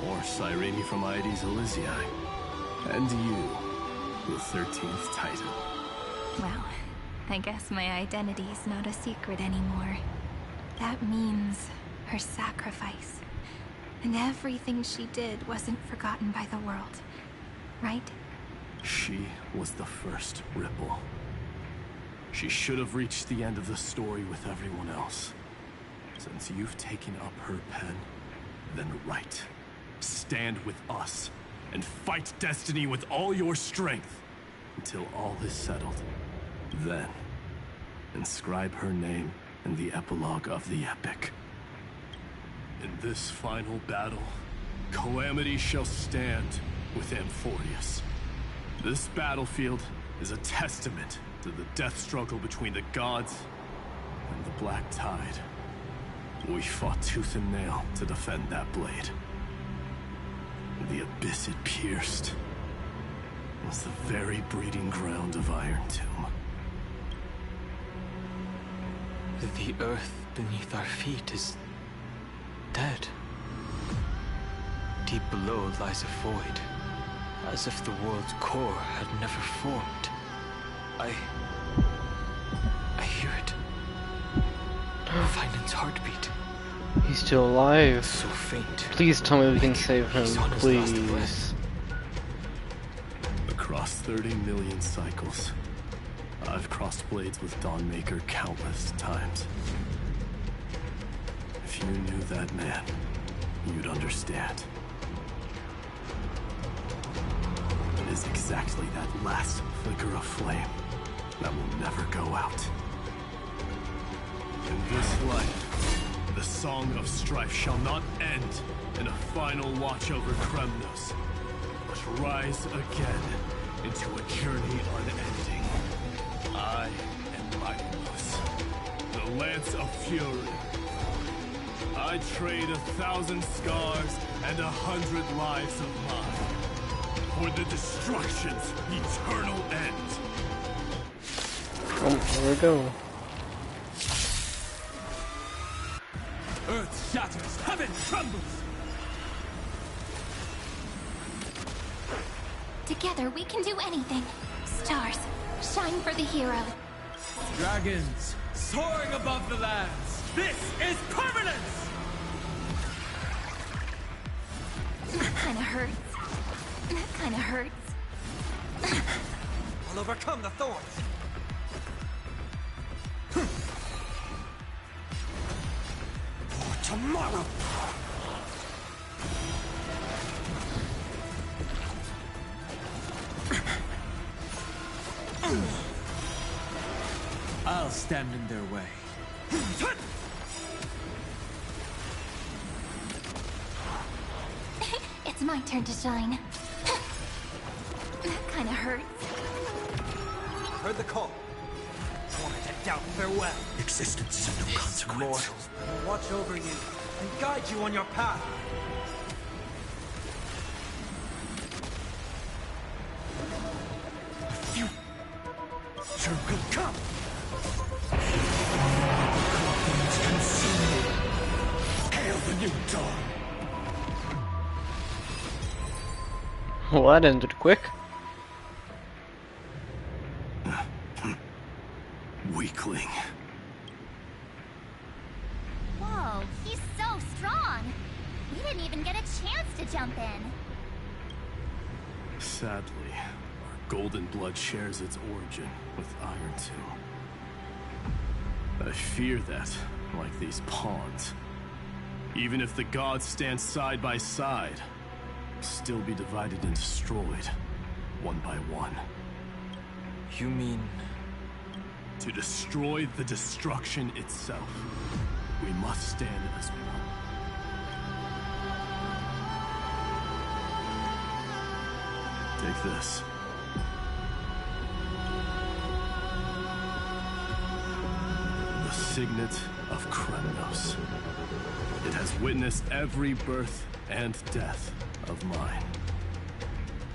Or Cyrene from Aedes Elysiae. And you, the 13th Titan. Well, I guess my identity's not a secret anymore. That means her sacrifice. And everything she did wasn't forgotten by the world, right? She was the first ripple. She should have reached the end of the story with everyone else. Since you've taken up her pen, then write. Stand with us, and fight destiny with all your strength, until all is settled. Then, inscribe her name in the epilogue of the epic. In this final battle, Calamity shall stand with Amphoreus. This battlefield is a testament to the death struggle between the gods and the Black Tide. We fought tooth and nail to defend that blade. The abyss it pierced was the very breeding ground of Iron Tomb. The earth beneath our feet is dead. Deep below lies a void, as if the world's core had never formed. I hear it. Vinden's heartbeat. He's still alive. So faint. Please tell me we can save him, please. Across 30 million cycles, I've crossed blades with Dawnmaker countless times. If you knew that man, you'd understand. It is exactly that last flicker of flame that will never go out. In this life, the song of strife shall not end in a final watch over Kremnos, but rise again into a journey unending. I am Mightiness, the Lance of Fury. I trade 1,000 scars and 100 lives of mine for the destruction's eternal end. Oh, here we go. Earth shatters, heaven trembles! Together we can do anything. Stars, shine for the hero. Dragons, soaring above the lands! This is permanence! That kinda hurts. That kinda hurts. I'll overcome the thorns! For tomorrow! I'll stand in their way. It's my turn to shine. That kinda hurts. Heard the call. Wanted to doubt farewell. Existence is of no consequence. Mortals will watch over you and guide you on your path. The future will come. Corruptions consumed. Hail the new dawn. Well, that ended quick. Weakling. Whoa, he's so strong. We didn't even get a chance to jump in. Sadly, our golden blood shares its origin with Iron Tomb. I fear that, like these pawns, even if the gods stand side by side, will still be divided and destroyed, one by one. You mean... To destroy the destruction itself, we must stand as one. Take this. The Signet of Kremnos. It has witnessed every birth and death of mine.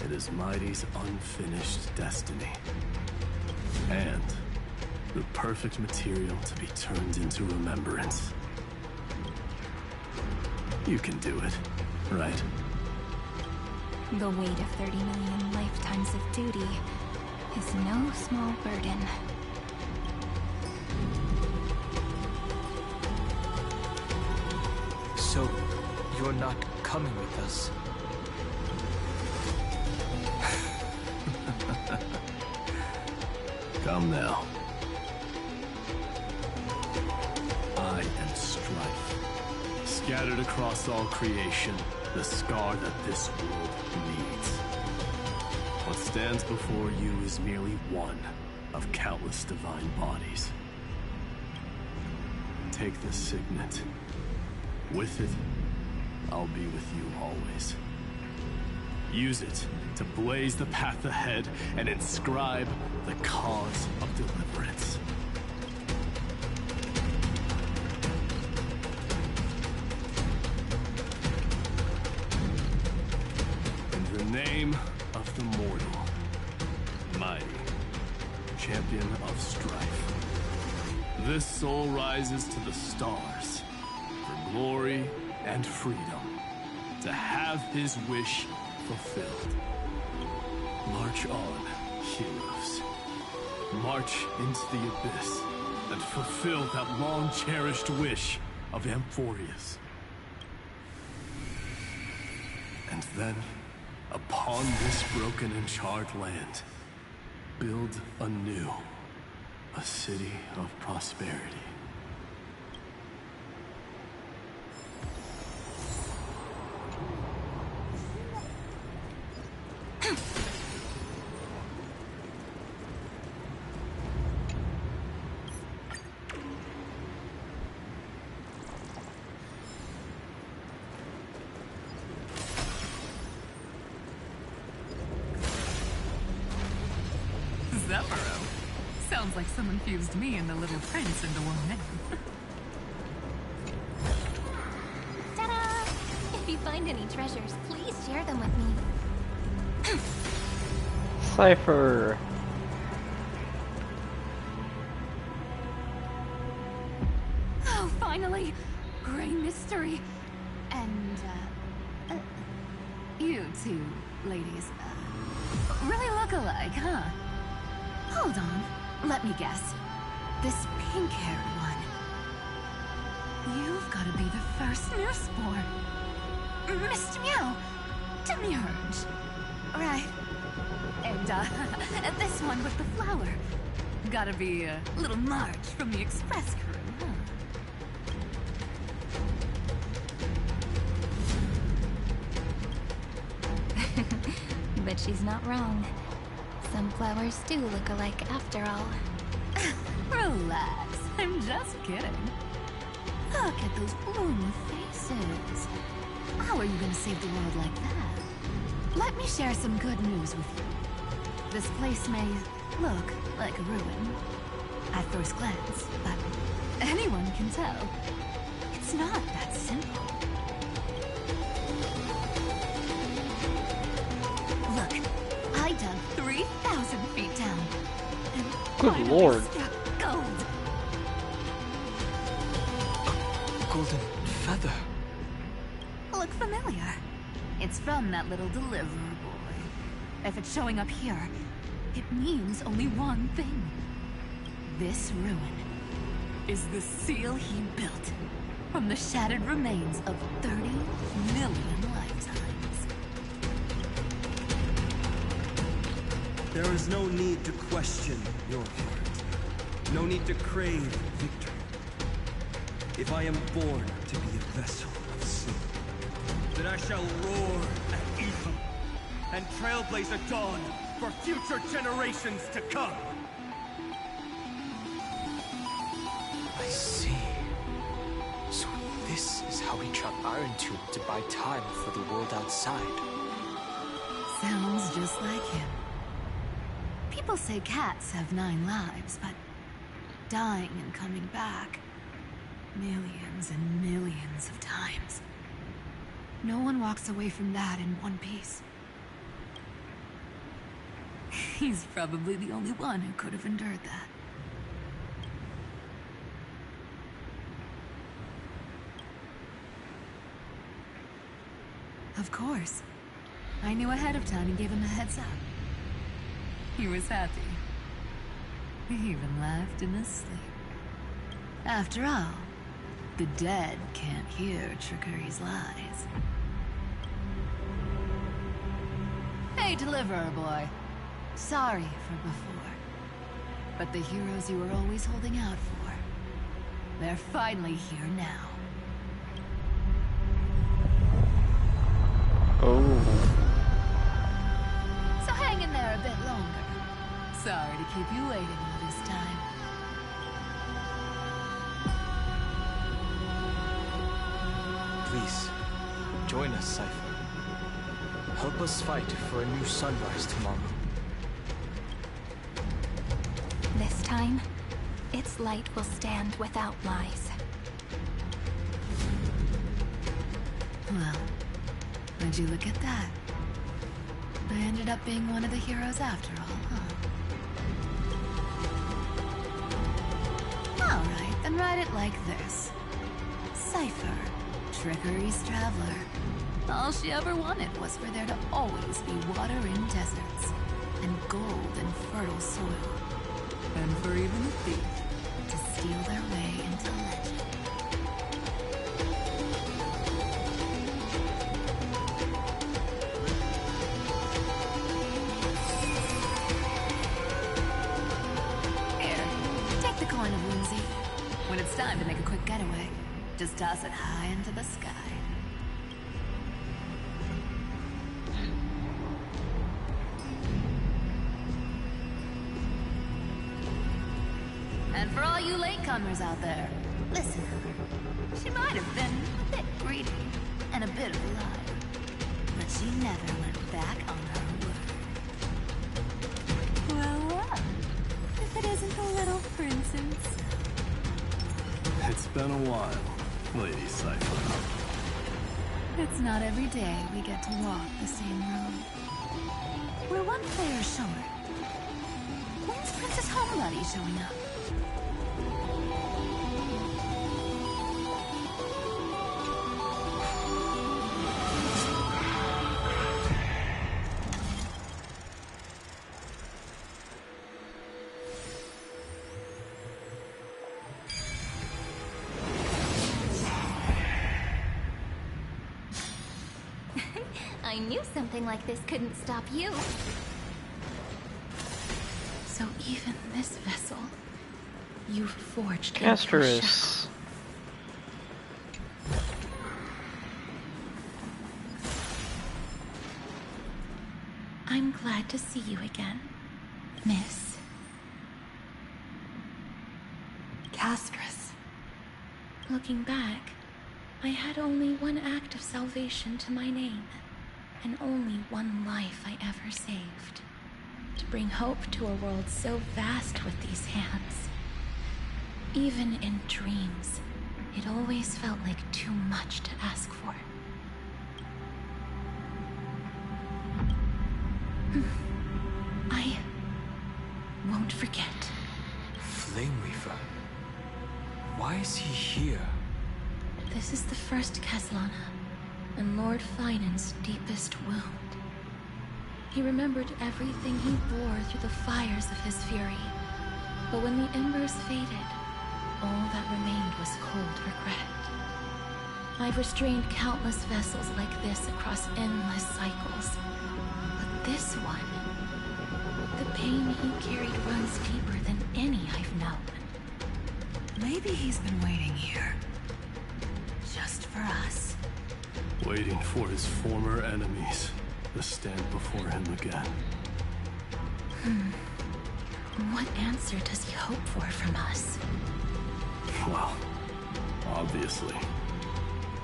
It is Mighty's unfinished destiny. And the perfect material to be turned into remembrance. You can do it, right? The weight of 30 million lifetimes of duty is no small burden. So, you're not coming with us? Come now. I am strife. Scattered across all creation, the scar that this world needs. What stands before you is merely one of countless divine bodies. Take the signet. With it, I'll be with you always. Use it to blaze the path ahead and inscribe the cause of deliverance. In the name of the mortal, mighty, champion of strife, this soul rises to the stars for glory and freedom, to have his wish fulfilled. March on, heroes. March into the abyss and fulfill that long-cherished wish of Amphoreus. And then, upon this broken and charred land, build anew a city of prosperity. Sounds like someone fused me and the Little Prince into one man. Ta-da! If you find any treasures, please share them with me. Cypher. Oh, finally! Great mystery. And, you two ladies, really look alike, huh? Hold on. Let me guess. This pink-haired one. You've got to be the first newsborn. Mr. Meow. Demiurge. Right. And, this one with the flower. Gotta be little Marge from the Express crew, huh? But she's not wrong. Some flowers do look alike after all. Relax, I'm just kidding. Look at those bloomy faces. How are you gonna save the world like that? Let me share some good news with you. This place may look like a ruin at first glance, but anyone can tell it's not that simple. Look, I dug 3,000 feet down. And good lord. Struck gold. Golden feather. Look familiar. It's from that little deliverer boy. If it's showing up here, it means only one thing. This ruin is the seal he built from the shattered remains of 30 million lifetimes. There is no need to question your heart. No need to crave victory. If I am born to be a vessel of sin, then I shall roar at evil and trailblaze a dawn for future generations to come. I see. So this is how he trapped Iron Tomb to buy time for the world outside. Sounds just like him. People say cats have 9 lives, but dying and coming back millions and millions of times. No one walks away from that in one piece. He's probably the only one who could have endured that. Of course. I knew ahead of time and gave him a heads up. He was happy. He even laughed in his sleep. After all, the dead can't hear Trickery's lies. Hey, Deliverer Boy. Sorry for before. But the heroes you were always holding out for, they're finally here now. Oh. So hang in there a bit longer. Sorry to keep you waiting all this time. Please, join us, Cypher. Help us fight for a new sunrise tomorrow. This time, its light will stand without lies. Well, would you look at that? I ended up being one of the heroes after all, huh? Alright, then write it like this. Cypher, Trickery's traveler. All she ever wanted was for there to always be water in deserts, and gold in fertile soil. And for even a thief to steal their way into legend. Here, take the coin of whimsy. When it's time to make a quick getaway, just toss it high into the sky. And for all you latecomers out there, listen. She might have been a bit greedy and a bit of a liar, but she never went back on her word. Well, if it isn't the little princess. It's been a while, Lady Cypher. It's not every day we get to walk the same road. We're one player short. When's Princess Homebody showing up? I knew something like this couldn't stop you. So even this vessel, you've forged into a Amphoreus. I'm glad to see you again, Miss Castress. Looking back, I had only one act of salvation to my name, and only one life I ever saved. To bring hope to a world so vast with these hands. Even in dreams, it always felt like too much to ask for. I won't forget. Flame Weaver? Why is he here? This is the first Caslana, and Lord Finan's deepest wound. He remembered everything he bore through the fires of his fury. But when the embers faded, all that remained was cold regret. I've restrained countless vessels like this across endless cycles. But this one, the pain he carried runs deeper than any I've known. Maybe he's been waiting here, Just for us. Waiting for his former enemies to stand before him again. What answer does he hope for from us? Well, obviously.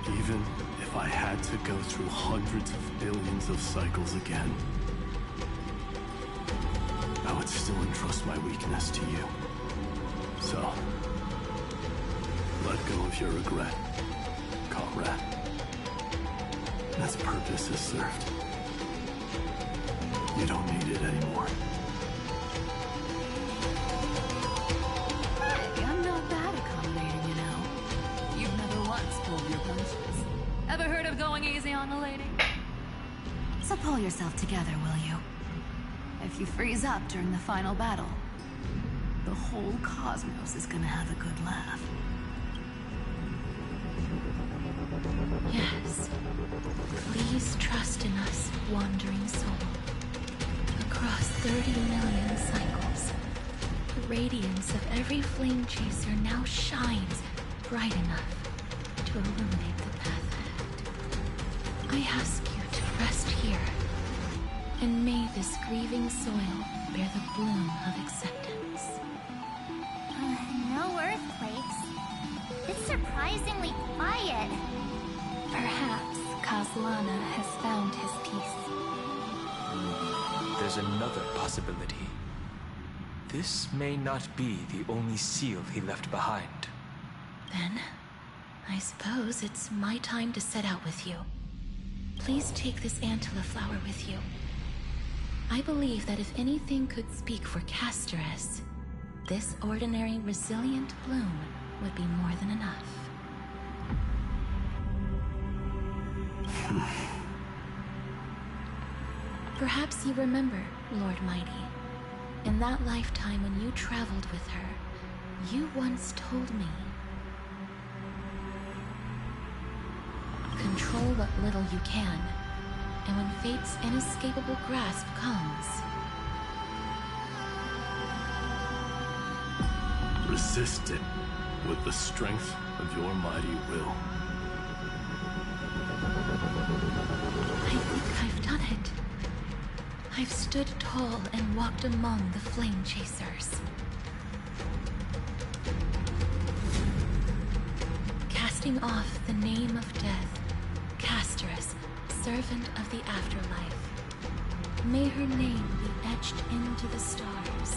Even if I had to go through hundreds of billions of cycles again, I would still entrust my weakness to you. So, let go of your regret, comrade. Its purpose is served. You don't need it anymore. Hey, I'm not that accommodating, you know. You've never once pulled your punches. Ever heard of going easy on a lady? So pull yourself together, will you? If you freeze up during the final battle, the whole cosmos is gonna have a good laugh. Yes. Please trust in us, wandering soul. Across 30 million cycles, the radiance of every flame chaser now shines bright enough to illuminate the path ahead. I ask you to rest here, and may this grieving soil bear the bloom of acceptance. No earthquakes. It's surprisingly quiet. Perhaps Kazlana has found his peace. There's another possibility. This may not be the only seal he left behind. Then, I suppose it's my time to set out with you. Please take this Antilla flower with you. I believe that if anything could speak for Casteress, this ordinary, resilient bloom would be more than enough. Perhaps you remember, Lord Mighty. In that lifetime when you traveled with her, you once told me, control what little you can, and when fate's inescapable grasp comes, resist it with the strength of your mighty will. I think I've done it. I've stood tall and walked among the flame chasers. Casting off the name of death, Casteress, servant of the afterlife. May her name be etched into the stars.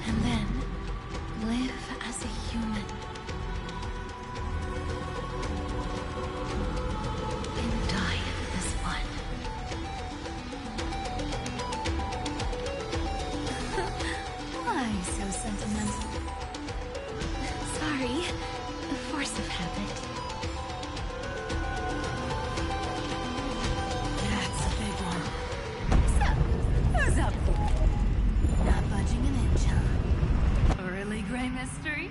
And then, live as a human. And die as one. Why so sentimental? Sorry, the force of habit. That's a big one. So, who's up for it? Not budging an inch, huh? Really, Grey Mystery?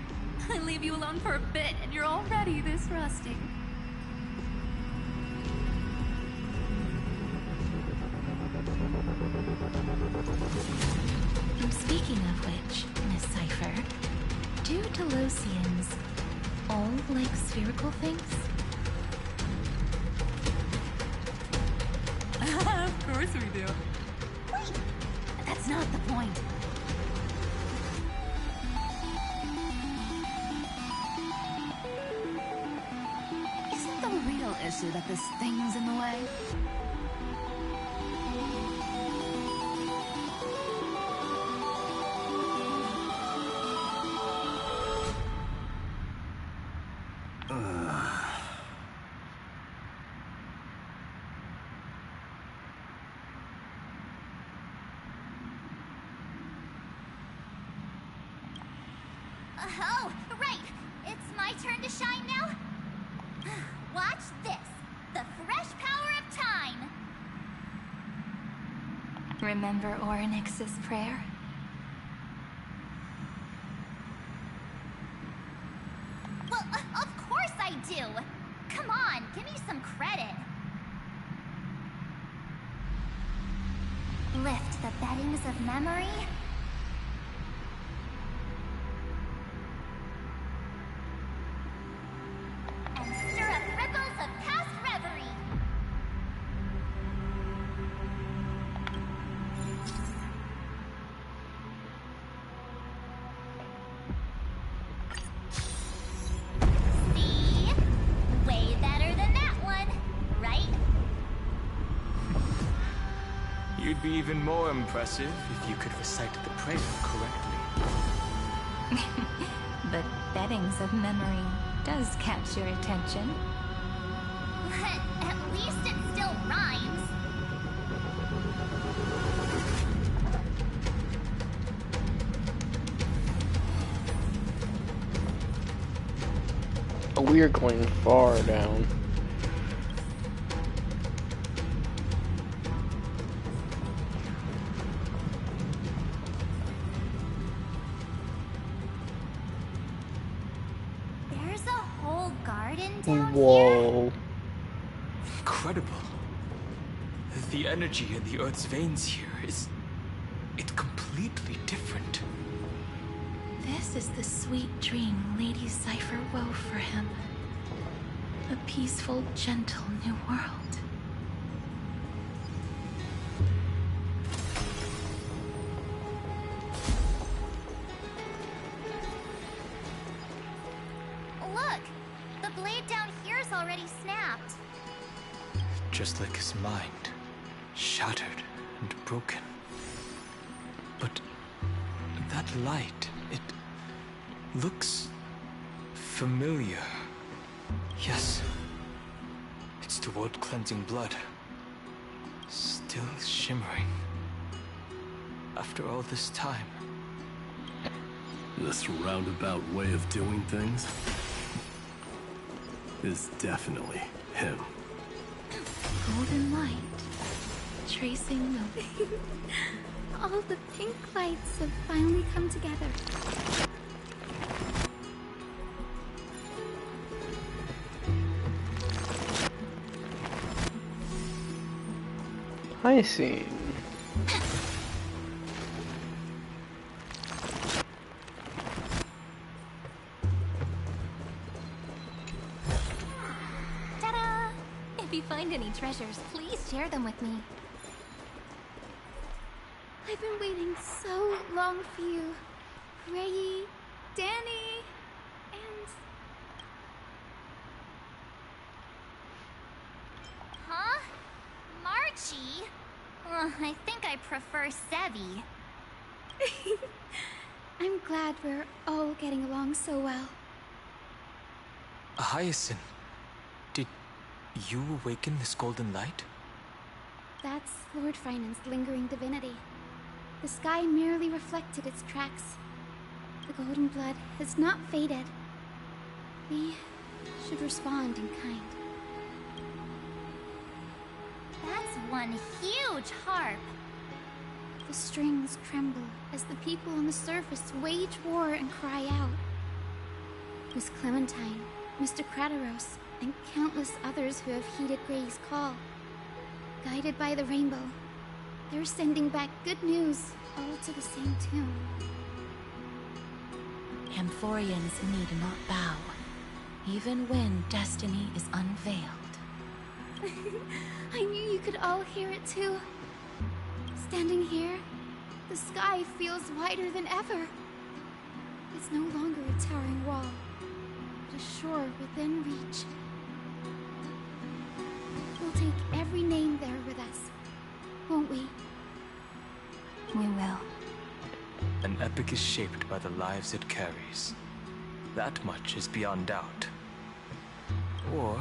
I leave you alone for a bit and you're already this rusty. Speaking of which, Miss Cypher, do Telosians all like spherical things? Of course we do. Wait, that's not the point. Isn't the real issue that this thing's in the way? Oh, right! It's my turn to shine now? Watch this! The fresh power of time! Remember Orynyx's prayer? Well, of course I do! Come on, give me some credit! Lift the beddings of memory. be even more impressive if you could recite the prayer correctly. The beddings of memory does catch your attention. At least it still rhymes. Oh, we are going far down. There's a whole garden down Whoa. Incredible. The energy in the Earth's veins here is... it's completely different. This is the sweet dream Lady Cypher wove for him. A peaceful, gentle new world. Look! The blade down here's already snapped. Just like his mind. Shattered and broken. But that light, it looks familiar. Yes. It's the world-cleansing blood. Still shimmering. After all this time. This roundabout way of doing things is definitely him. Golden light, tracing the... All the pink lights have finally come together. Cyrene. Ta-da! If you find any treasures, please share them with me. I've been waiting so long for you. Ray, Danny, and... Huh? Marchie? I think I prefer Sevi. I'm glad we're all getting along so well. Hyacinth, did you awaken this golden light? That's Lord Frynan's lingering divinity. The sky merely reflected its tracks. The golden blood has not faded. We should respond in kind. That's one huge harp. The strings tremble as the people on the surface wage war and cry out. Miss Clementine, Mr. Crateros, and countless others who have heeded Gray's call. Guided by the rainbow, they're sending back good news, all to the same tune. Amphoreans need not bow, even when destiny is unveiled. I knew you could all hear it too. Standing here, the sky feels wider than ever. It's no longer a towering wall, but a shore within reach. We'll take every name there with us, won't we? We will. An epic is shaped by the lives it carries. That much is beyond doubt. Or,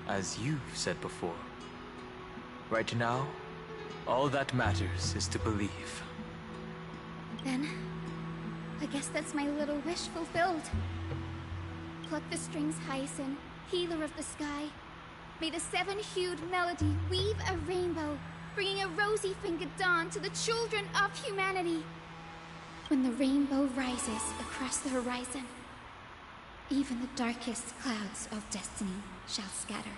as you've said before, right now, all that matters is to believe. Then, I guess that's my little wish fulfilled. Pluck the strings, Hyacinth, healer of the sky. May the seven-hued melody weave a rainbow, bringing a rosy-fingered dawn to the children of humanity. When the rainbow rises across the horizon, even the darkest clouds of destiny shall scatter.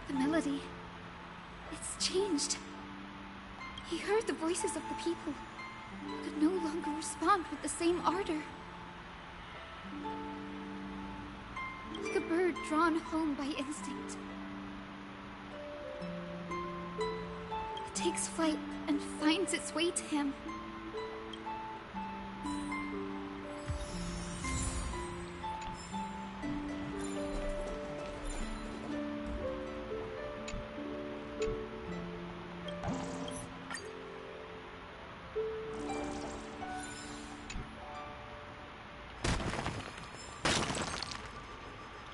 The melody, it's changed. He heard the voices of the people, could no longer respond with the same ardor. Like a bird drawn home by instinct. It takes flight and finds its way to him.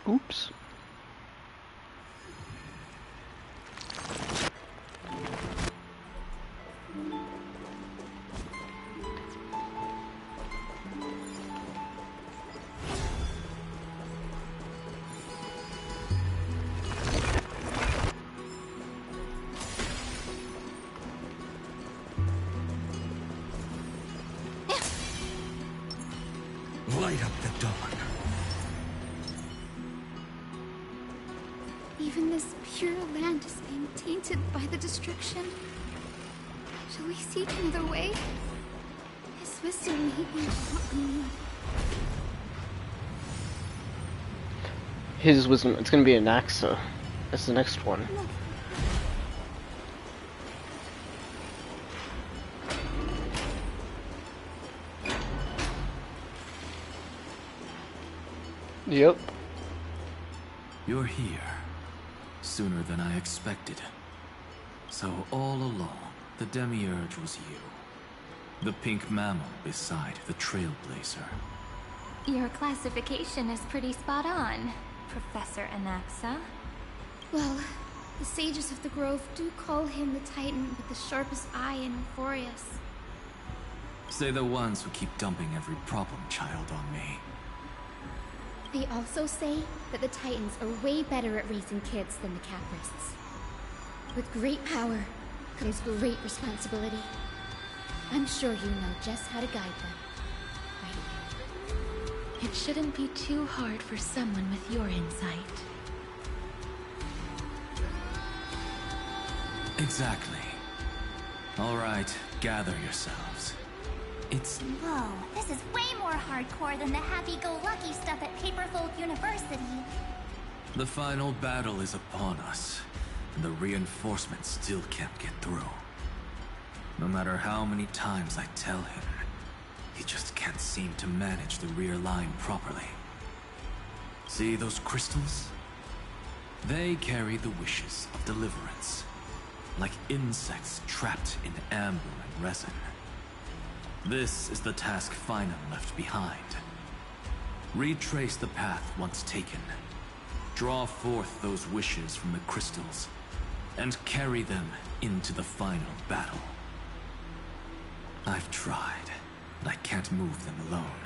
Oops. Light up the dawn. Even this pure land is being tainted by the destruction. Shall we seek another way? His wisdom may be what we need. His wisdom, it's gonna be Anaxa. That's the next one. Yep. You're here. Sooner than I expected. So all along, the Demiurge was you. The pink mammal beside the Trailblazer. Your classification is pretty spot on, Professor Anaxa. Well, the sages of the Grove do call him the Titan with the sharpest eye in Amphoreus. Say the ones who keep dumping every problem child on me. They also say that the Titans are way better at raising kids than the Caprists. With great power comes great responsibility. I'm sure you know just how to guide them. Right? It shouldn't be too hard for someone with your insight. Exactly. All right, gather yourselves. It's... Whoa, this is way more hardcore than the happy-go-lucky stuff at Paperfold University. The final battle is upon us, and the reinforcements still can't get through. No matter how many times I tell him, he just can't seem to manage the rear line properly. See those crystals? They carry the wishes of deliverance, like insects trapped in amber and resin. This is the task Finum left behind. Retrace the path once taken. Draw forth those wishes from the crystals, and carry them into the final battle. I've tried, but I can't move them alone.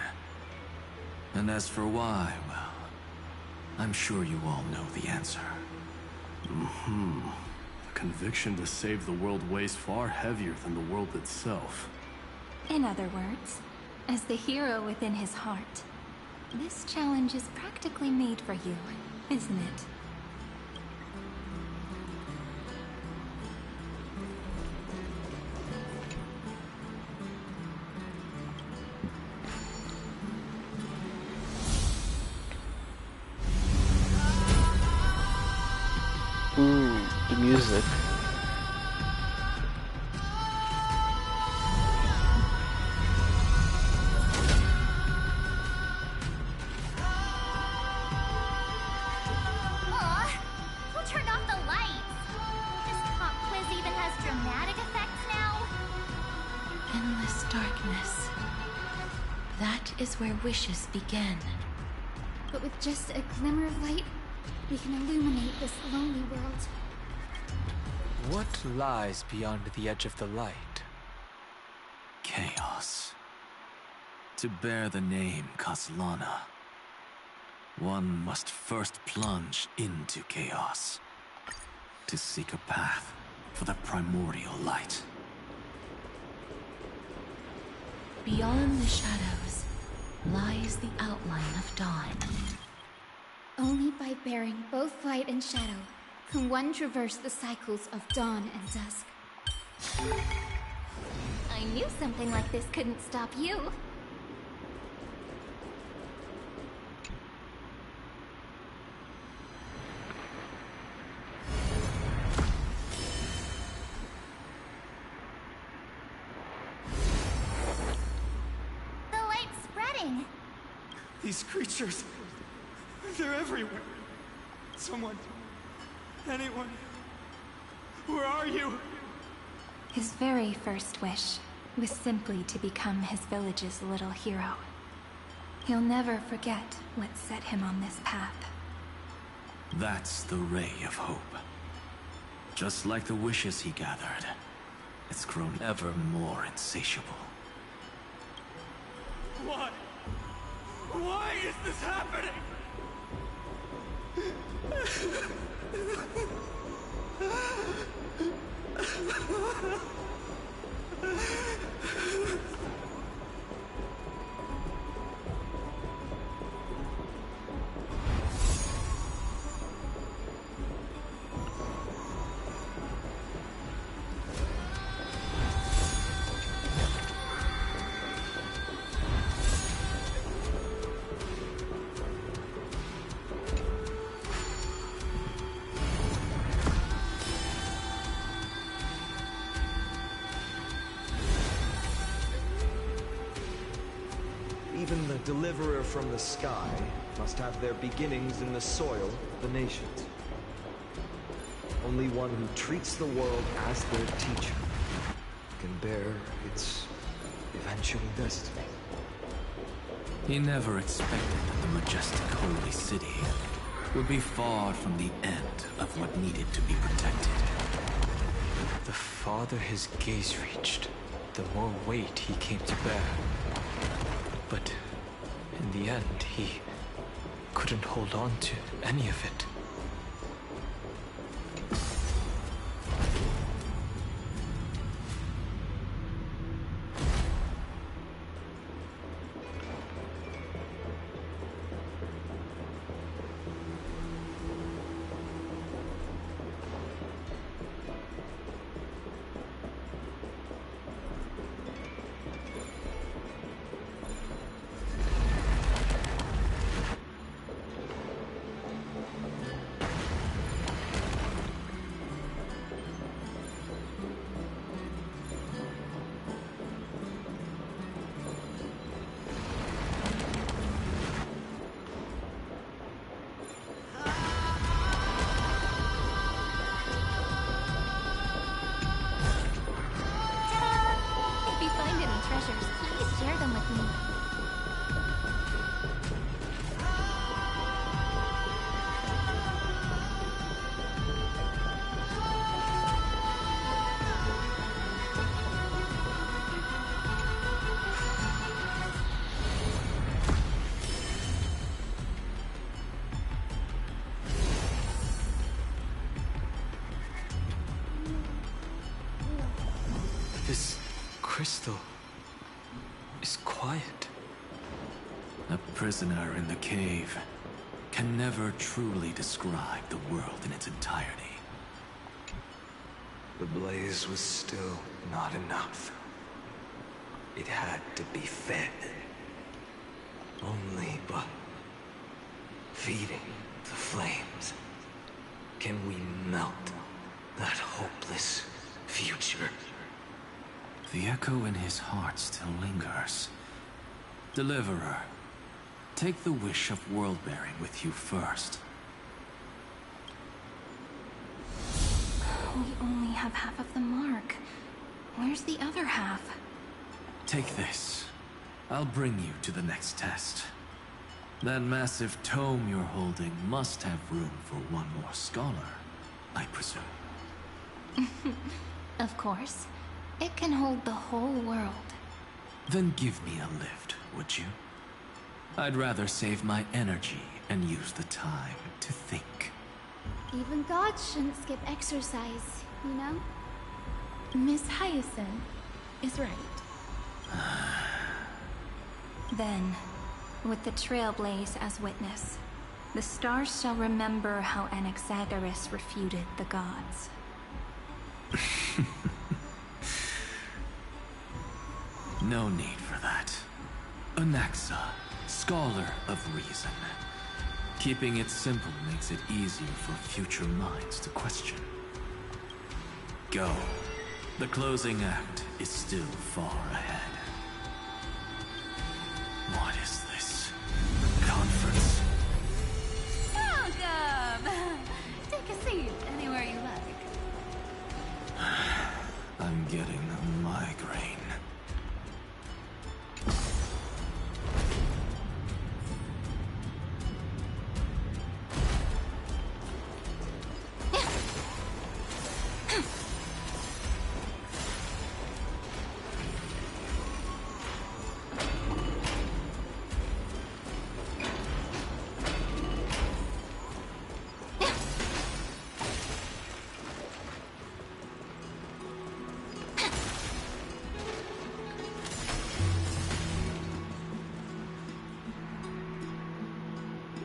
And as for why, well, I'm sure you all know the answer. The conviction to save the world weighs far heavier than the world itself. In other words, as the hero within his heart, this challenge is practically made for you, isn't it? Ooh, the music. Is where wishes begin. But with just a glimmer of light, we can illuminate this lonely world. What lies beyond the edge of the light? Chaos. To bear the name Kaslana, one must first plunge into chaos to seek a path for the primordial light. Beyond the shadows lies the outline of dawn. Only by bearing both light and shadow can one traverse the cycles of dawn and dusk. I knew something like this couldn't stop you. These creatures, they're everywhere. Someone, anyone, where are you? His very first wish was simply to become his village's little hero. He'll never forget what set him on this path. That's the ray of hope. Just like the wishes he gathered, it's grown ever more insatiable. Why? Why is this happening? Even the deliverer from the sky must have their beginnings in the soil of the nations. Only one who treats the world as their teacher can bear its eventual destiny. He never expected that the majestic holy city would be far from the end of what needed to be protected. The farther his gaze reached, the more weight he came to bear. But in the end, he couldn't hold on to any of it. If you find any treasures, please share them with me. This crystal is quiet. A prisoner in the cave can never truly describe the world in its entirety. The blaze was still not enough. It had to be fed. Only by feeding the flames can we melt that hopeless future. The echo in his heart still lingers. Deliverer, take the wish of world-bearing with you first. We only have half of the mark. Where's the other half? Take this. I'll bring you to the next test. That massive tome you're holding must have room for one more scholar, I presume. Of course. It can hold the whole world. Then give me a lift, would you? I'd rather save my energy and use the time to think. Even gods shouldn't skip exercise, you know? Miss Hyacinth is right. Then, with the Trailblaze as witness, the stars shall remember how Anaxagoras refuted the gods. No need for that. Anaxa, scholar of reason. Keeping it simple makes it easier for future minds to question. Go. The closing act is still far ahead. What is this? Conference? Welcome! Take a seat anywhere you like. I'm getting a migraine.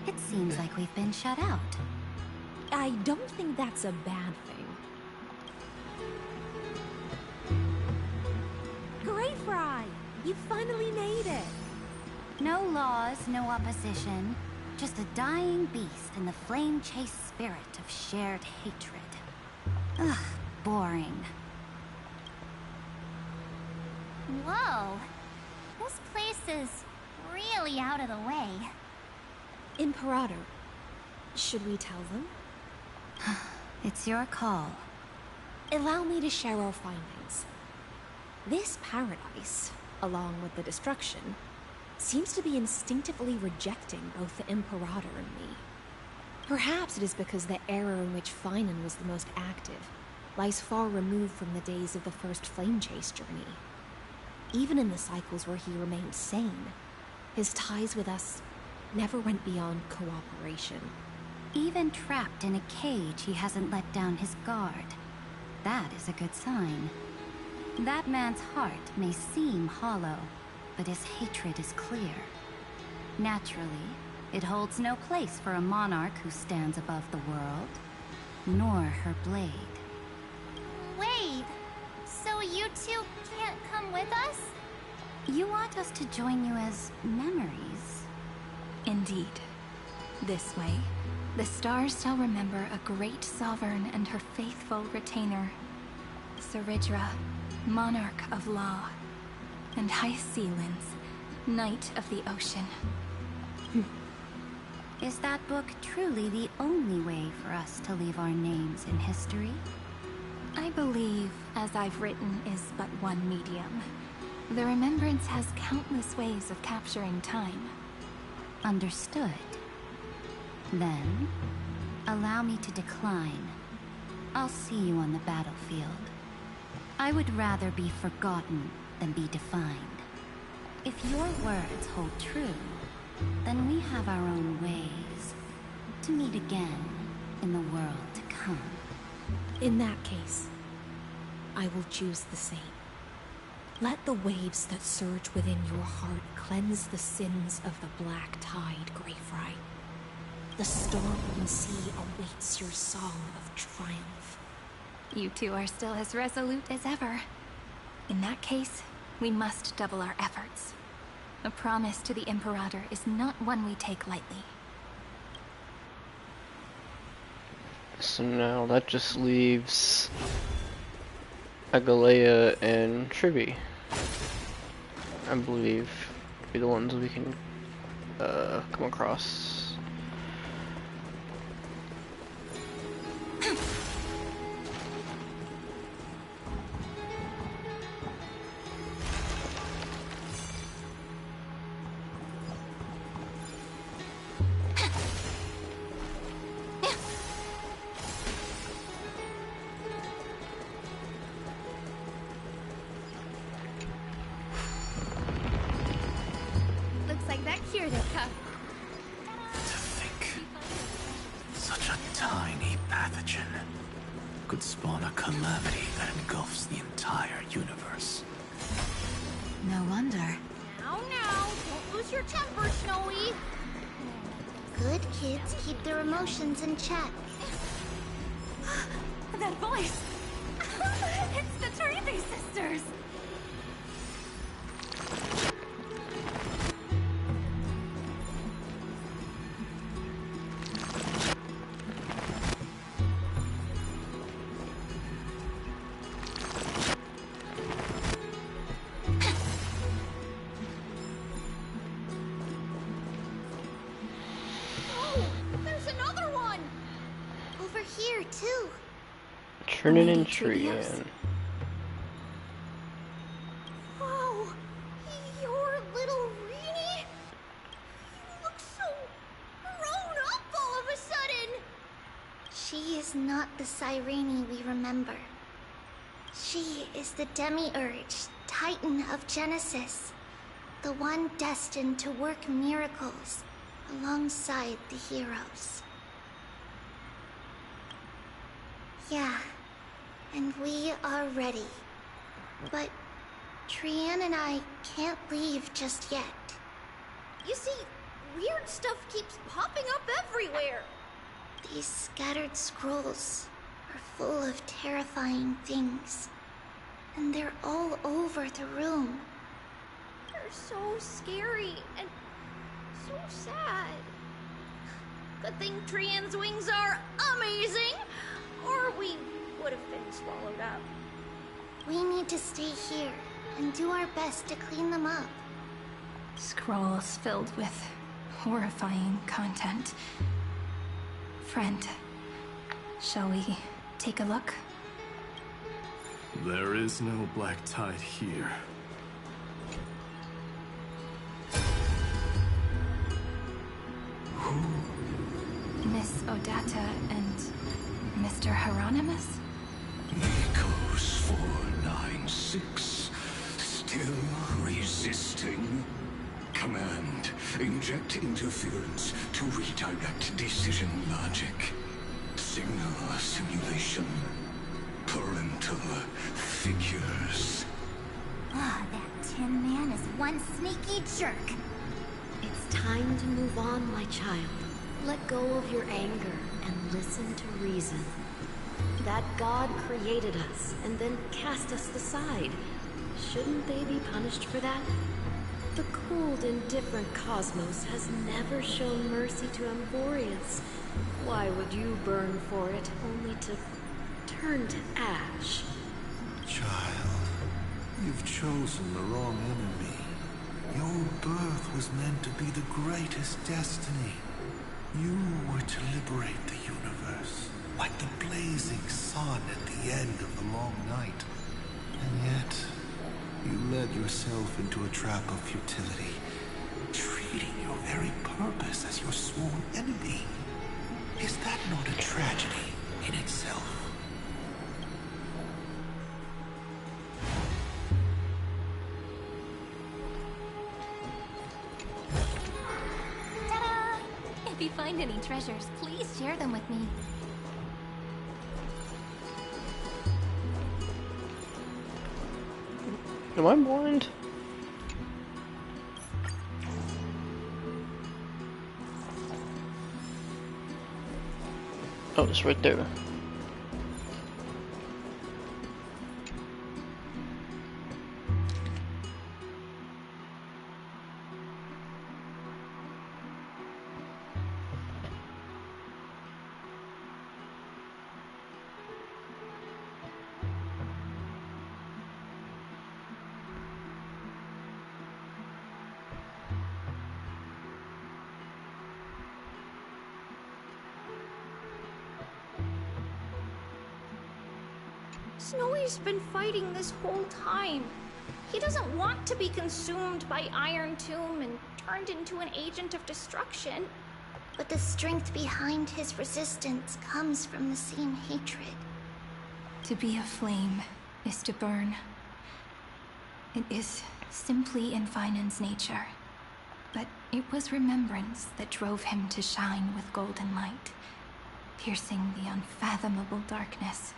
It seems like we've been shut out. I don't think that's a bad thing. Greyfry! You finally made it! No laws, no opposition. Just a dying beast and the flame-chased spirit of shared hatred. Ugh, boring. Whoa! This place is really out of the way. Imperator, should we tell them? It's your call. Allow me to share our findings. This paradise, along with the destruction, seems to be instinctively rejecting both the Imperator and me. Perhaps it is because the era in which Finan was the most active lies far removed from the days of the first flame chase journey. Even in the cycles where he remained sane, his ties with us never went beyond cooperation. Even trapped in a cage, he hasn't let down his guard. That is a good sign. That man's heart may seem hollow, but his hatred is clear. Naturally, it holds no place for a monarch who stands above the world, nor her blade. Wait, so you two can't come with us? You want us to join you as memories? Indeed. This way, the stars shall remember a great sovereign and her faithful retainer, Cyrene, monarch of law, and High Sealens, knight of the ocean. Is that book truly the only way for us to leave our names in history? I believe, as I've written, is but one medium. The remembrance has countless ways of capturing time. Understood. Then, allow me to decline. I'll see you on the battlefield. I would rather be forgotten than be defined. If your words hold true, then we have our own ways to meet again in the world to come. In that case, I will choose the same. Let the waves that surge within your heart cleanse the sins of the black tide, Greyfry. The storm sea awaits your song of triumph. You two are still as resolute as ever. In that case, we must double our efforts. A promise to the Imperator is not one we take lightly. So now that just leaves Agalea and Trivy, I believe, to be the ones we can come across. Looks like that cured it, huh? To think, such a tiny pathogen could spawn a calamity that engulfs the entire universe. No wonder. Now, don't lose your temper, Snowy. Good kids keep their emotions in check. That voice! It's the Cyrene sisters! There's another one! Over here, too. Turning in Cyrene. Whoa! You're little Reenie? You look so grown up all of a sudden! She is not the Cyrene we remember. She is the Demiurge, Titan of Genesis. The one destined to work miracles alongside the heroes. Yeah, and we are ready. But Trian and I can't leave just yet. You see, weird stuff keeps popping up everywhere. These scattered scrolls are full of terrifying things. And they're all over the room. They're so scary and so sad. Good thing Trian's wings are amazing, or we would have been swallowed up. We need to stay here and do our best to clean them up. Scrolls filled with horrifying content. Friend, shall we take a look? There is no black tide here. Miss Odata and Mr. Hieronymus? Nikos 496. Still resisting? Command, inject interference to redirect decision logic. Signal simulation. Parental figures. Ah, that Tin Man is one sneaky jerk. It's time to move on, my child. Let go of your anger and listen to reason. That God created us and then cast us aside. Shouldn't they be punished for that? The cold, indifferent cosmos has never shown mercy to Amphoreus. Why would you burn for it, only to turn to ash? Child, you've chosen the wrong enemy. Your birth was meant to be the greatest destiny. You were to liberate the universe, like the blazing sun at the end of the long night. And yet, you led yourself into a trap of futility, treating your very purpose as your sworn enemy. Is that not a tragedy in itself? Ta-da! If you find any treasures, please share them with me. Am I blind? Oh, it's right there. Snowy's been fighting this whole time. He doesn't want to be consumed by Iron Tomb and turned into an agent of destruction. But the strength behind his resistance comes from the same hatred. To be a flame is to burn. It is simply in Finan's nature. But it was remembrance that drove him to shine with golden light, piercing the unfathomable darkness.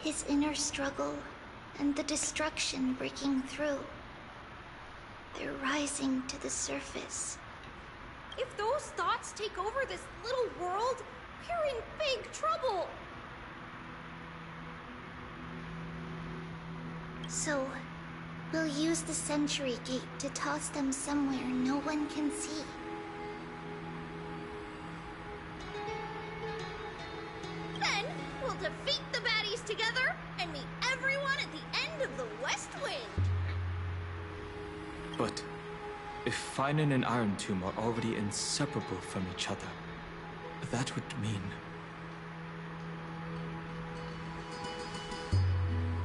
His inner struggle and the destruction breaking through. They're rising to the surface. If those thoughts take over this little world, we're in big trouble. So, we'll use the Century Gate to toss them somewhere no one can see. Then, we'll defeat the baddies together and meet everyone at the end of the West Wind. But if Finan and Iron Tomb are already inseparable from each other, that would mean...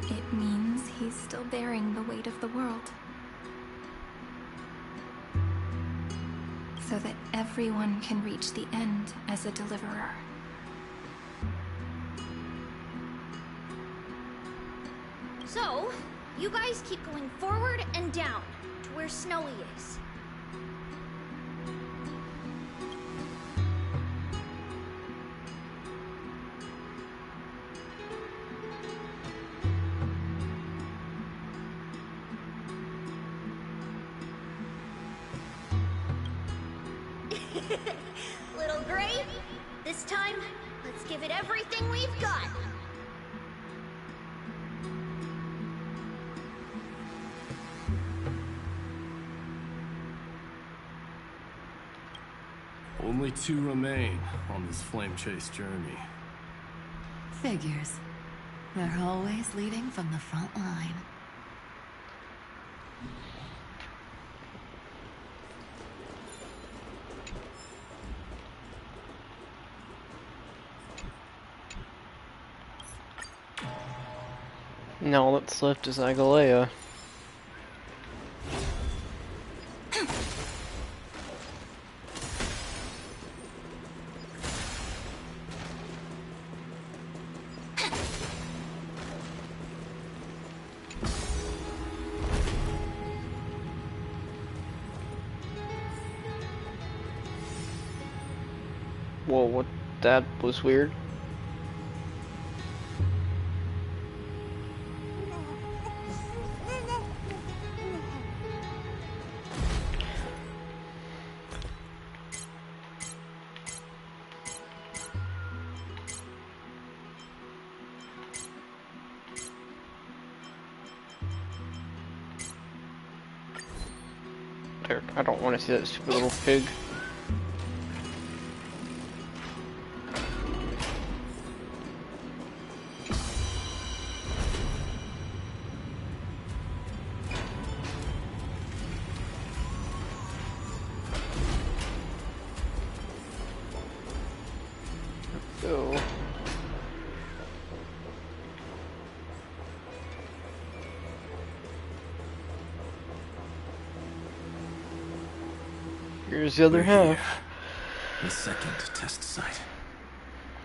It means he's still bearing the weight of the world. So that everyone can reach the end as a deliverer. So, you guys keep going forward and down to where Snowy is. Little Gray, this time, let's give it everything we've got. Only 2 remain on this flame chase journey. Figures. They're always leading from the front line. Now all that's left is Agalea. Whoa, what? That was weird. There, I don't want to see that stupid little pig. Go. Here's the other half. The second test site.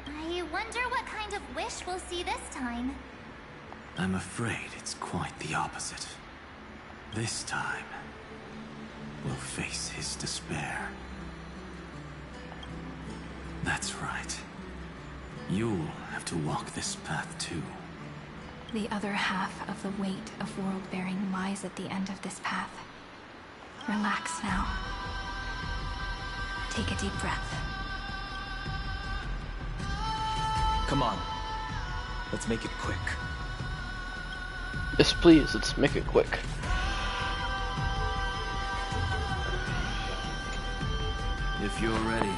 I wonder what kind of wish we'll see this time. I'm afraid it's quite the opposite. This time, we'll face his despair. That's right. You'll have to walk this path too. The other half of the weight of world-bearing lies at the end of this path. Relax now. Take a deep breath. Come on. Let's make it quick. Yes, please, let's make it quick. If you're ready,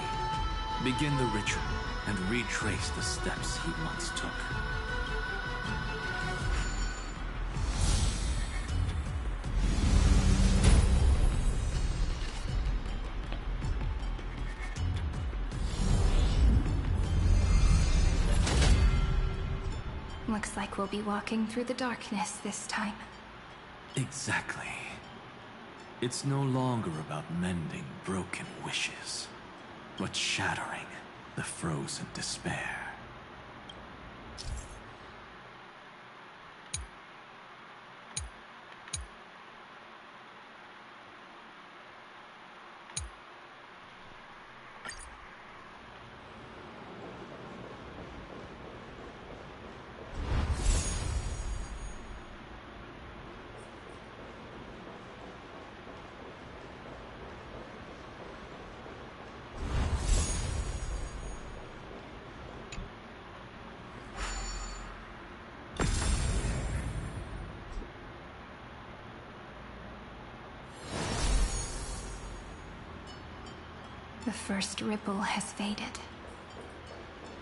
begin the ritual and retrace the steps he once took. Looks like we'll be walking through the darkness this time. Exactly. It's no longer about mending broken wishes, but shattering the frozen despair. The first ripple has faded.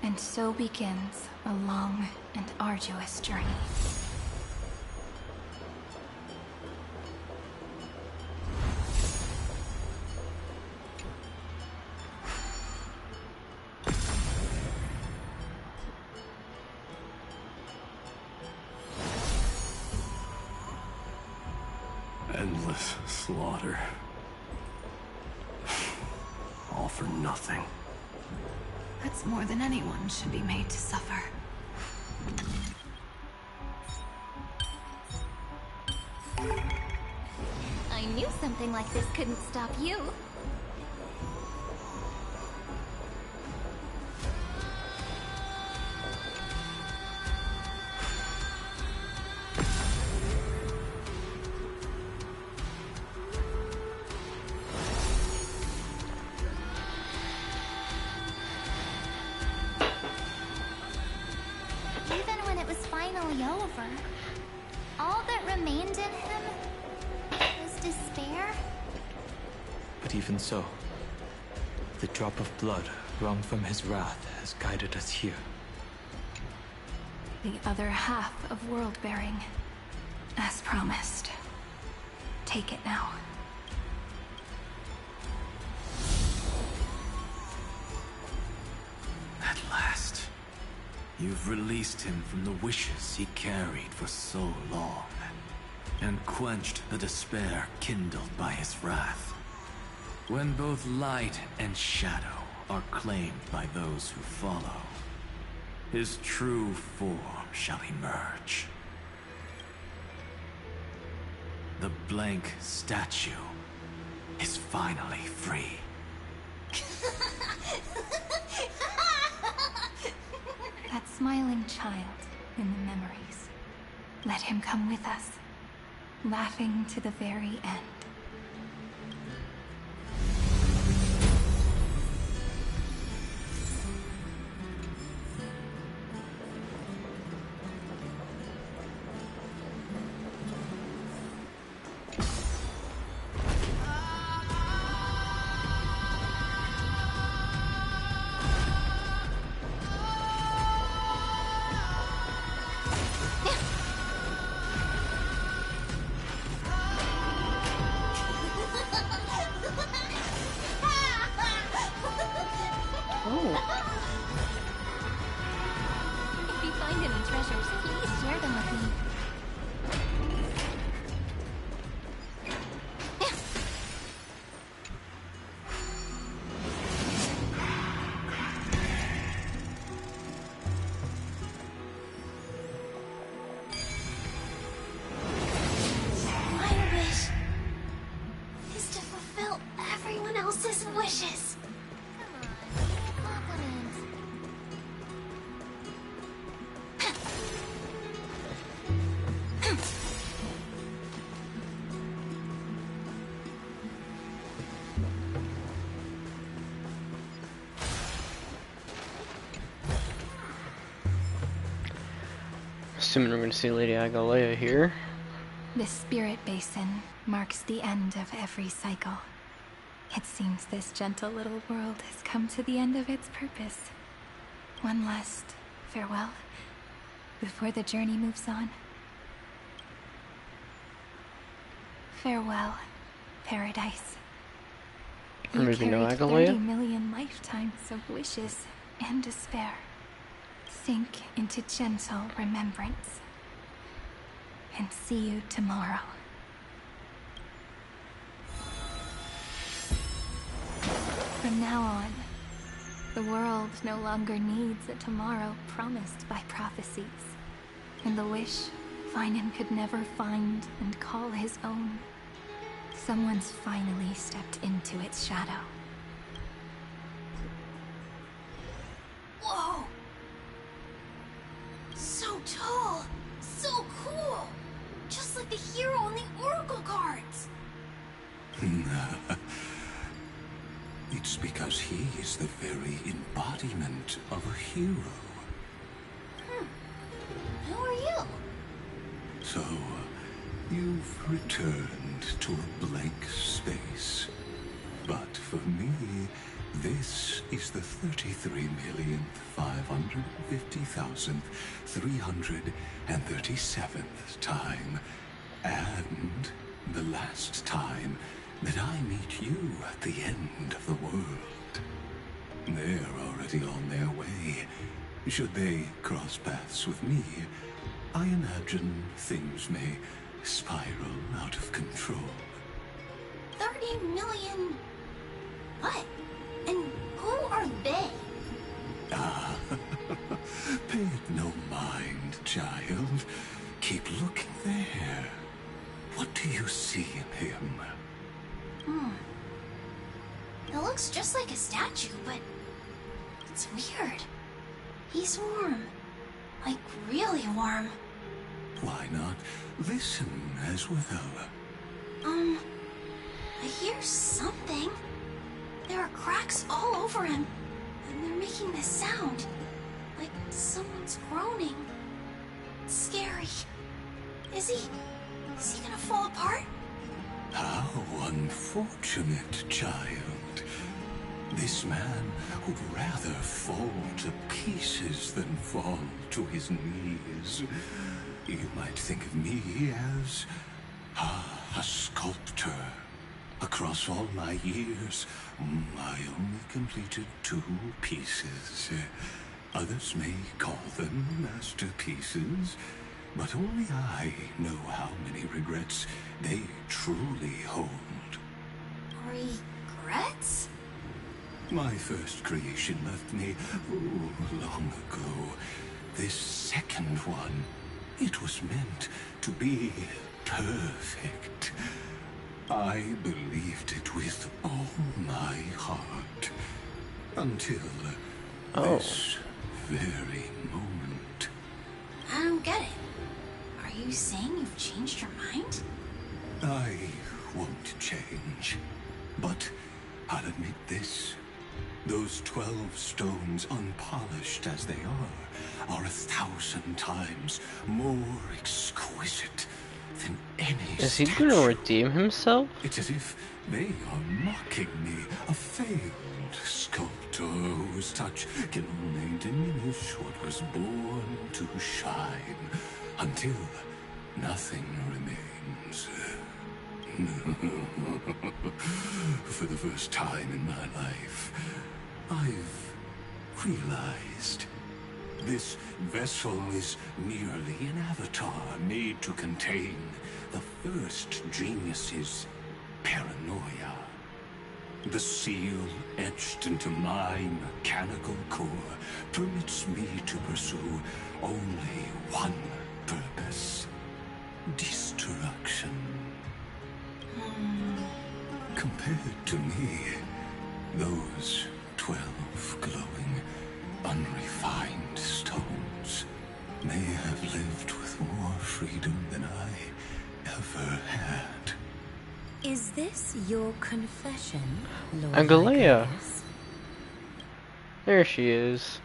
And so begins a long and arduous journey. Endless slaughter. All for nothing. That's more than anyone should be made to suffer. I knew something like this couldn't stop you. nearly over. All that remained in him was despair. But even so, the drop of blood wrung from his wrath has guided us here. The other half of world-bearing, as promised. Take it now. At last, you've released him from the wishes he carried for so long, and quenched the despair kindled by his wrath. When both light and shadow are claimed by those who follow, his true form shall emerge. The blank statue is finally free. That smiling child in the memories. Let him come with us, laughing to the very end. If you find any treasures, please share them with me. My wish is to fulfill everyone else's wishes. Assuming we're going to see Lady Agalea here. This spirit basin marks the end of every cycle. It seems this gentle little world has come to the end of its purpose. One last farewell before the journey moves on. Farewell, paradise. You Maybe no carried Agalea? 30 million lifetimes of wishes and despair. Sink into gentle remembrance. And see you tomorrow. From now on, the world no longer needs a tomorrow promised by prophecies. And the wish Finan could never find and call his own. Someone's finally stepped into its shadow. Whoa! So tall! So cool! Just like the hero in the Oracle cards! It's because he is the very embodiment of a hero. Who are you? So, you've returned to a blank space. But for me, this is the 33,550,337th time, and the last time that I meet you at the end of the world. They're already on their way. Should they cross paths with me, I imagine things may spiral out of control. 30 million... What? And who are they? Ah, pay it no mind, child. Keep looking there. What do you see in him? It looks just like a statue, but... it's weird. He's warm. Like, really warm. Why not listen as well? I hear something. There are cracks all over him, and they're making this sound. Like someone's groaning. That's scary. Is he gonna fall apart? How unfortunate, child. This man would rather fall to pieces than fall to his knees. You might think of me as a sculptor. Across all my years, I only completed 2 pieces. Others may call them masterpieces, but only I know how many regrets they truly hold. Regrets? My first creation left me long ago. This second one, it was meant to be perfect. I believed it with all my heart. Until this very moment. I don't get it. Are you saying you've changed your mind? I won't change. But I'll admit this. Those 12 stones, unpolished as they are 1,000 times more exquisite than any Is he statue. gonna redeem himself? It's as if they are mocking me, a failed sculptor whose touch can only diminish what was born to shine, until nothing remains. For the first time in my life, I've realized this vessel is merely an avatar made to contain the first genius's paranoia. The seal etched into my mechanical core permits me to pursue only one purpose: destruction. Compared to me, those 12 glowing, unrefined stones may have lived with more freedom than I ever had. Is this your confession, Lord Angalea. Lycurgus? There she is.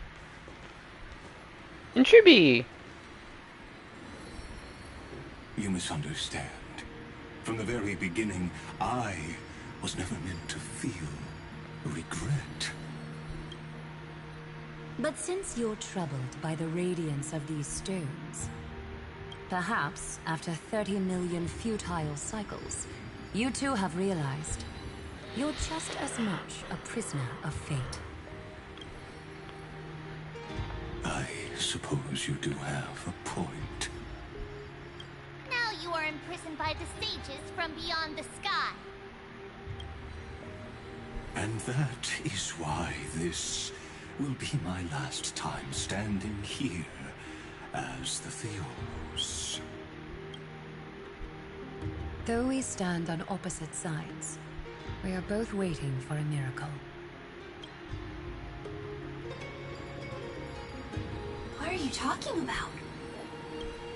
And Chibi! You misunderstand. From the very beginning, I was never meant to feel regret. But since you're troubled by the radiance of these stones, perhaps after 30 million futile cycles, you too have realized you're just as much a prisoner of fate. I suppose you do have a point. Now you are imprisoned by the sages from beyond the sky. And that is why this will be my last time standing here as the Theos. Though we stand on opposite sides, we are both waiting for a miracle. What are you talking about?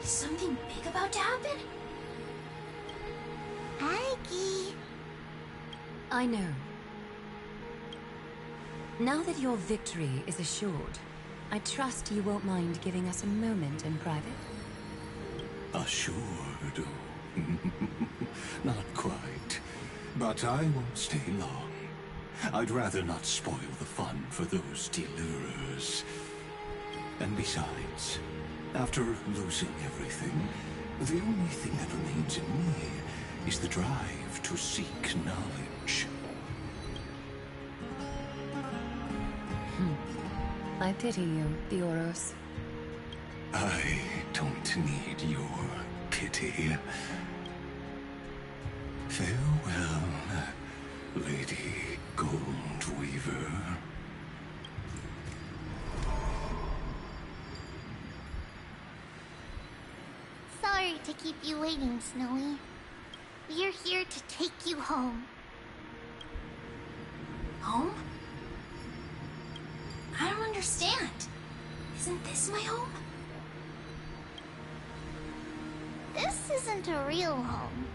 Is something big about to happen? Aggie. I know. Now that your victory is assured, I trust you won't mind giving us a moment in private. Assured? Not quite. But I won't stay long. I'd rather not spoil the fun for those deliverers. And besides, after losing everything, the only thing that remains in me is the drive to seek knowledge. I pity you, Amphoreus. I don't need your pity. Farewell, Lady Goldweaver. Sorry to keep you waiting, Snowy. We're here to take you home. Home? I don't understand. Isn't this my home? This isn't a real home.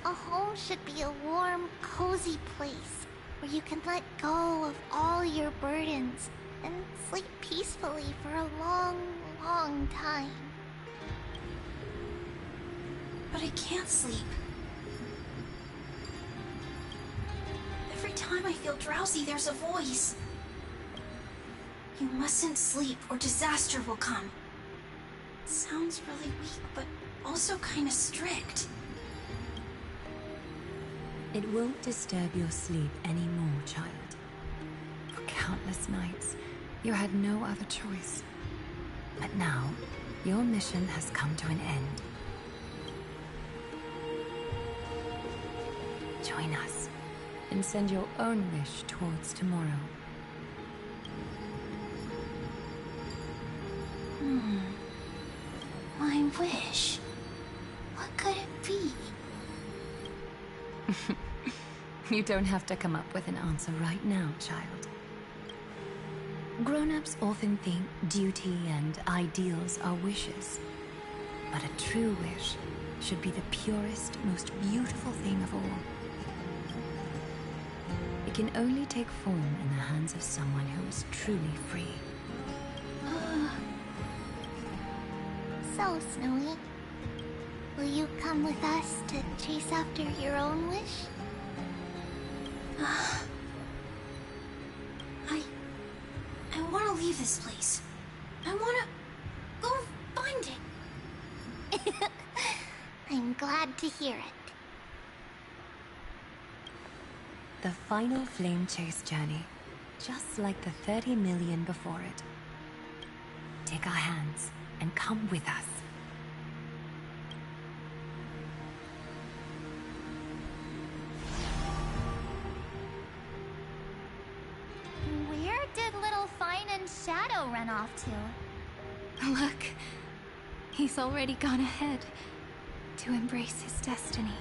A home should be a warm, cozy place where you can let go of all your burdens and sleep peacefully for a long, long time. But I can't sleep. Every time I feel drowsy, there's a voice. You mustn't sleep or disaster will come. It sounds really weak, but also kind of strict. It won't disturb your sleep anymore, child. For countless nights, you had no other choice. But now, your mission has come to an end. Join us, and send your own wish towards tomorrow. My wish. What could it be? You don't have to come up with an answer right now, child. Grown-ups often think duty and ideals are wishes. But a true wish should be the purest, most beautiful thing of all. It can only take form in the hands of someone who is truly free. So, Snowy, will you come with us to chase after your own wish? I want to leave this place. I want to go find it. I'm glad to hear it. The final flame chase journey, just like the 30 million before it. Take our hands and come with us. Where did little Fine and Shadow run off to? Look, he's already gone ahead to embrace his destiny.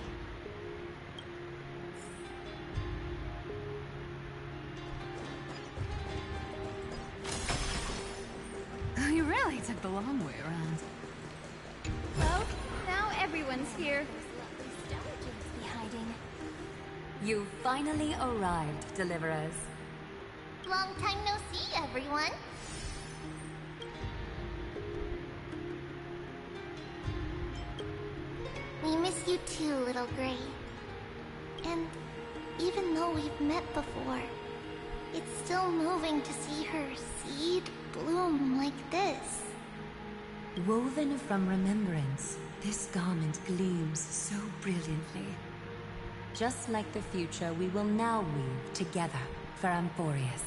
You really took the long way around. Well, now everyone's here. Be hiding. You finally arrived, Deliverers. Long time no see, everyone. We miss you too, little Gray. And even though we've met before, it's still moving to see her seed bloom like this. Woven from remembrance, this garment gleams so brilliantly. Just like the future, we will now weave together for Amphoreus.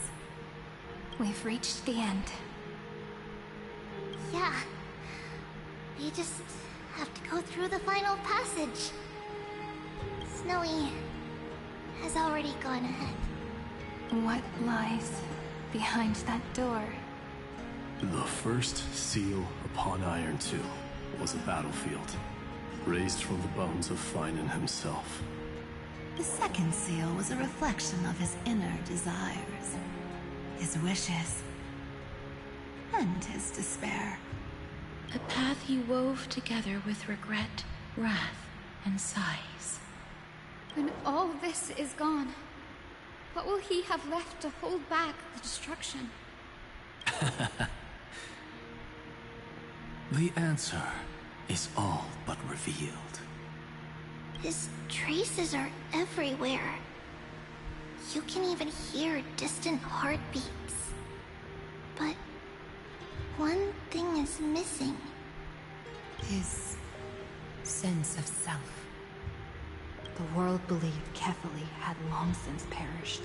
We've reached the end. Yeah. We just have to go through the final passage. Snowy has already gone ahead. What lies behind that door? The first seal upon Iron 2 was a battlefield, raised from the bones of Finan himself. The second seal was a reflection of his inner desires, his wishes, and his despair. A path he wove together with regret, wrath, and sighs. When all this is gone, what will he have left to hold back the destruction? The answer is all but revealed. His traces are everywhere. You can even hear distant heartbeats. But one thing is missing. His sense of self. The world believed Kefali had long since perished.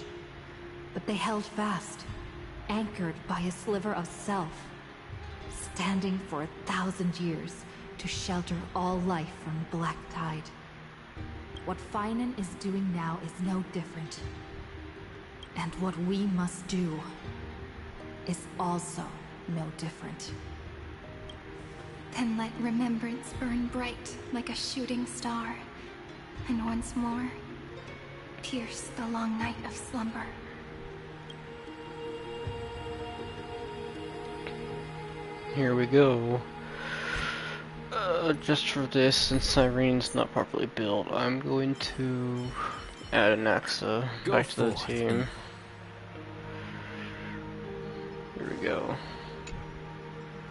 But they held fast, anchored by a sliver of self, standing for 1,000 years to shelter all life from the Black Tide. What Finan is doing now is no different. And what we must do is also no different. Then let remembrance burn bright like a shooting star, and once more, pierce the long night of slumber. Here we go. Just for this, since Cyrene's not properly built, I'm going to add an Axa back to the team. Here we go.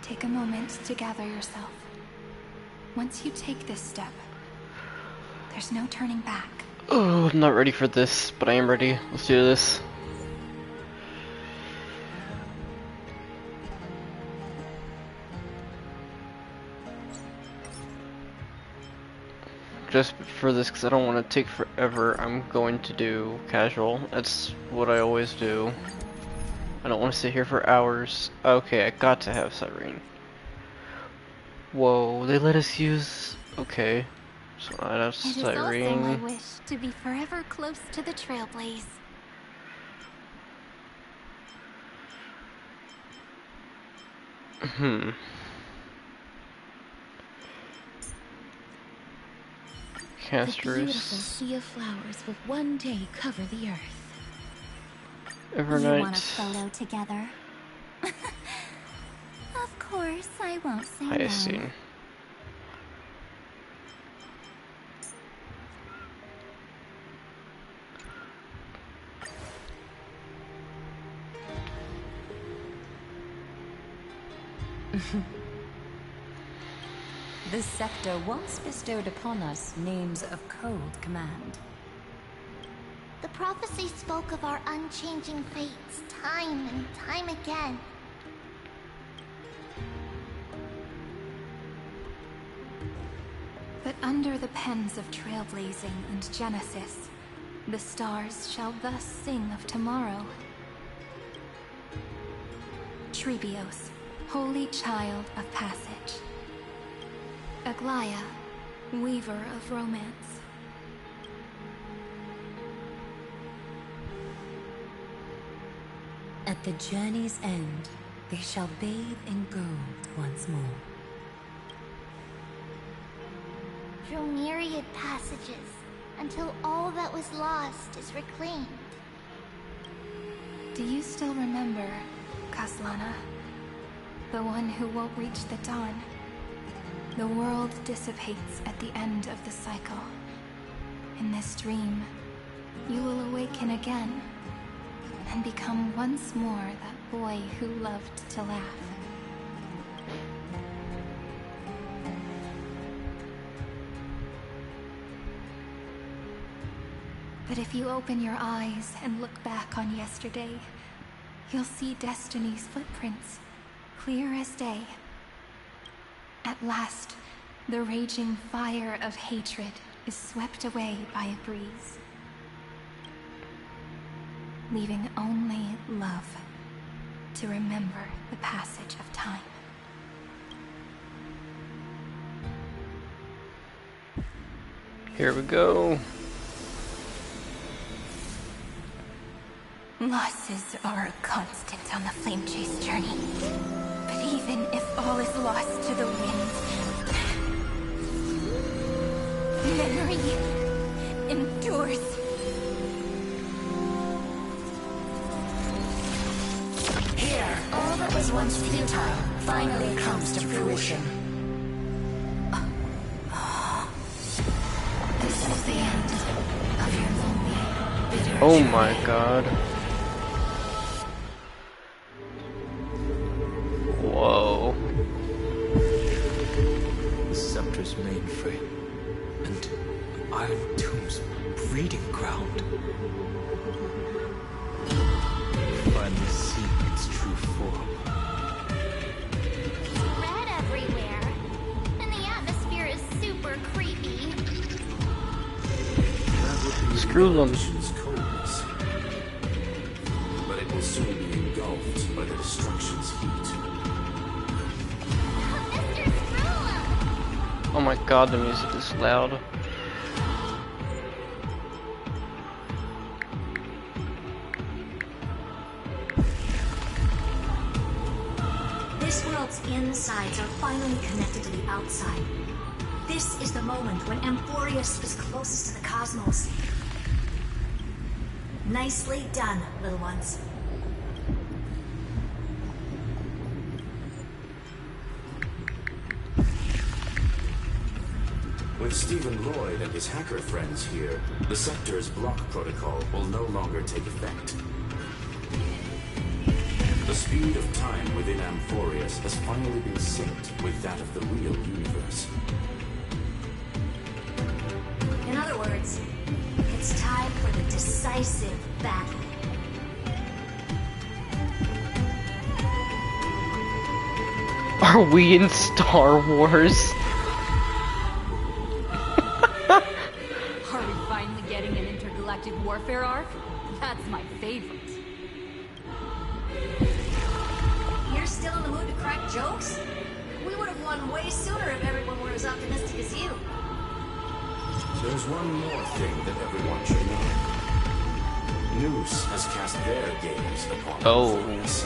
Take a moment to gather yourself. Once you take this step, There's no turning back. Oh, I'm not ready for this, but I am ready. Let's do this. Just for this, because I don't want to take forever, I'm going to do casual. That's what I always do. I don't want to sit here for hours. Okay, I got to have Cyrene. Whoa, they let us use... Okay. So I have It is also my Cyrene. wish to be forever close to the Trailblaze. The Cancerous. beautiful sea of flowers will one day cover the earth. Evernight. You want a photo together? Of course, I won't say no. Hyacine. This scepter once bestowed upon us names of cold command. The prophecy spoke of our unchanging fates time and time again. But under the pens of trailblazing and Genesis, the stars shall thus sing of tomorrow. Trebios, holy child of passage. Aglaia, weaver of romance. At the journey's end, they shall bathe in gold once more. Through myriad passages, until all that was lost is reclaimed. Do you still remember, Kaslana? The one who won't reach the dawn. The world dissipates at the end of the cycle. In this dream, you will awaken again and become once more that boy who loved to laugh. But if you open your eyes and look back on yesterday, you'll see Destiny's footprints, clear as day. At last, the raging fire of hatred is swept away by a breeze, leaving only love to remember the passage of time. Here we go. Losses are a constant on the Flame Chase journey. But even if all is lost to the wind, memory endures. Here, all that was once futile finally comes to fruition. This is the end of your lonely, bitter Oh journey. my god. Whoa. The scepter's mainframe, and Iron Tomb's breeding ground. Finally seeing its true form. Red everywhere, and the atmosphere is super creepy. Screw them. Coldness. But it will soon be engulfed by the destruction's heat. Oh my god, the music is loud. This world's insides are finally connected to the outside. This is the moment when Amphoreus is closest to the cosmos. Nicely done, little ones. With Stephen Lloyd and his hacker friends here, the Scepter's block protocol will no longer take effect. The speed of time within Amphoreus has finally been synced with that of the real universe. In other decisive battle. Are we in Star Wars? Are we finally getting an intergalactic warfare arc? That's my favorite. You're still in the mood to crack jokes? We would have won way sooner if everyone were as optimistic as you. There's one more thing that everyone should know. Noose has cast their gaze upon Amphoreus.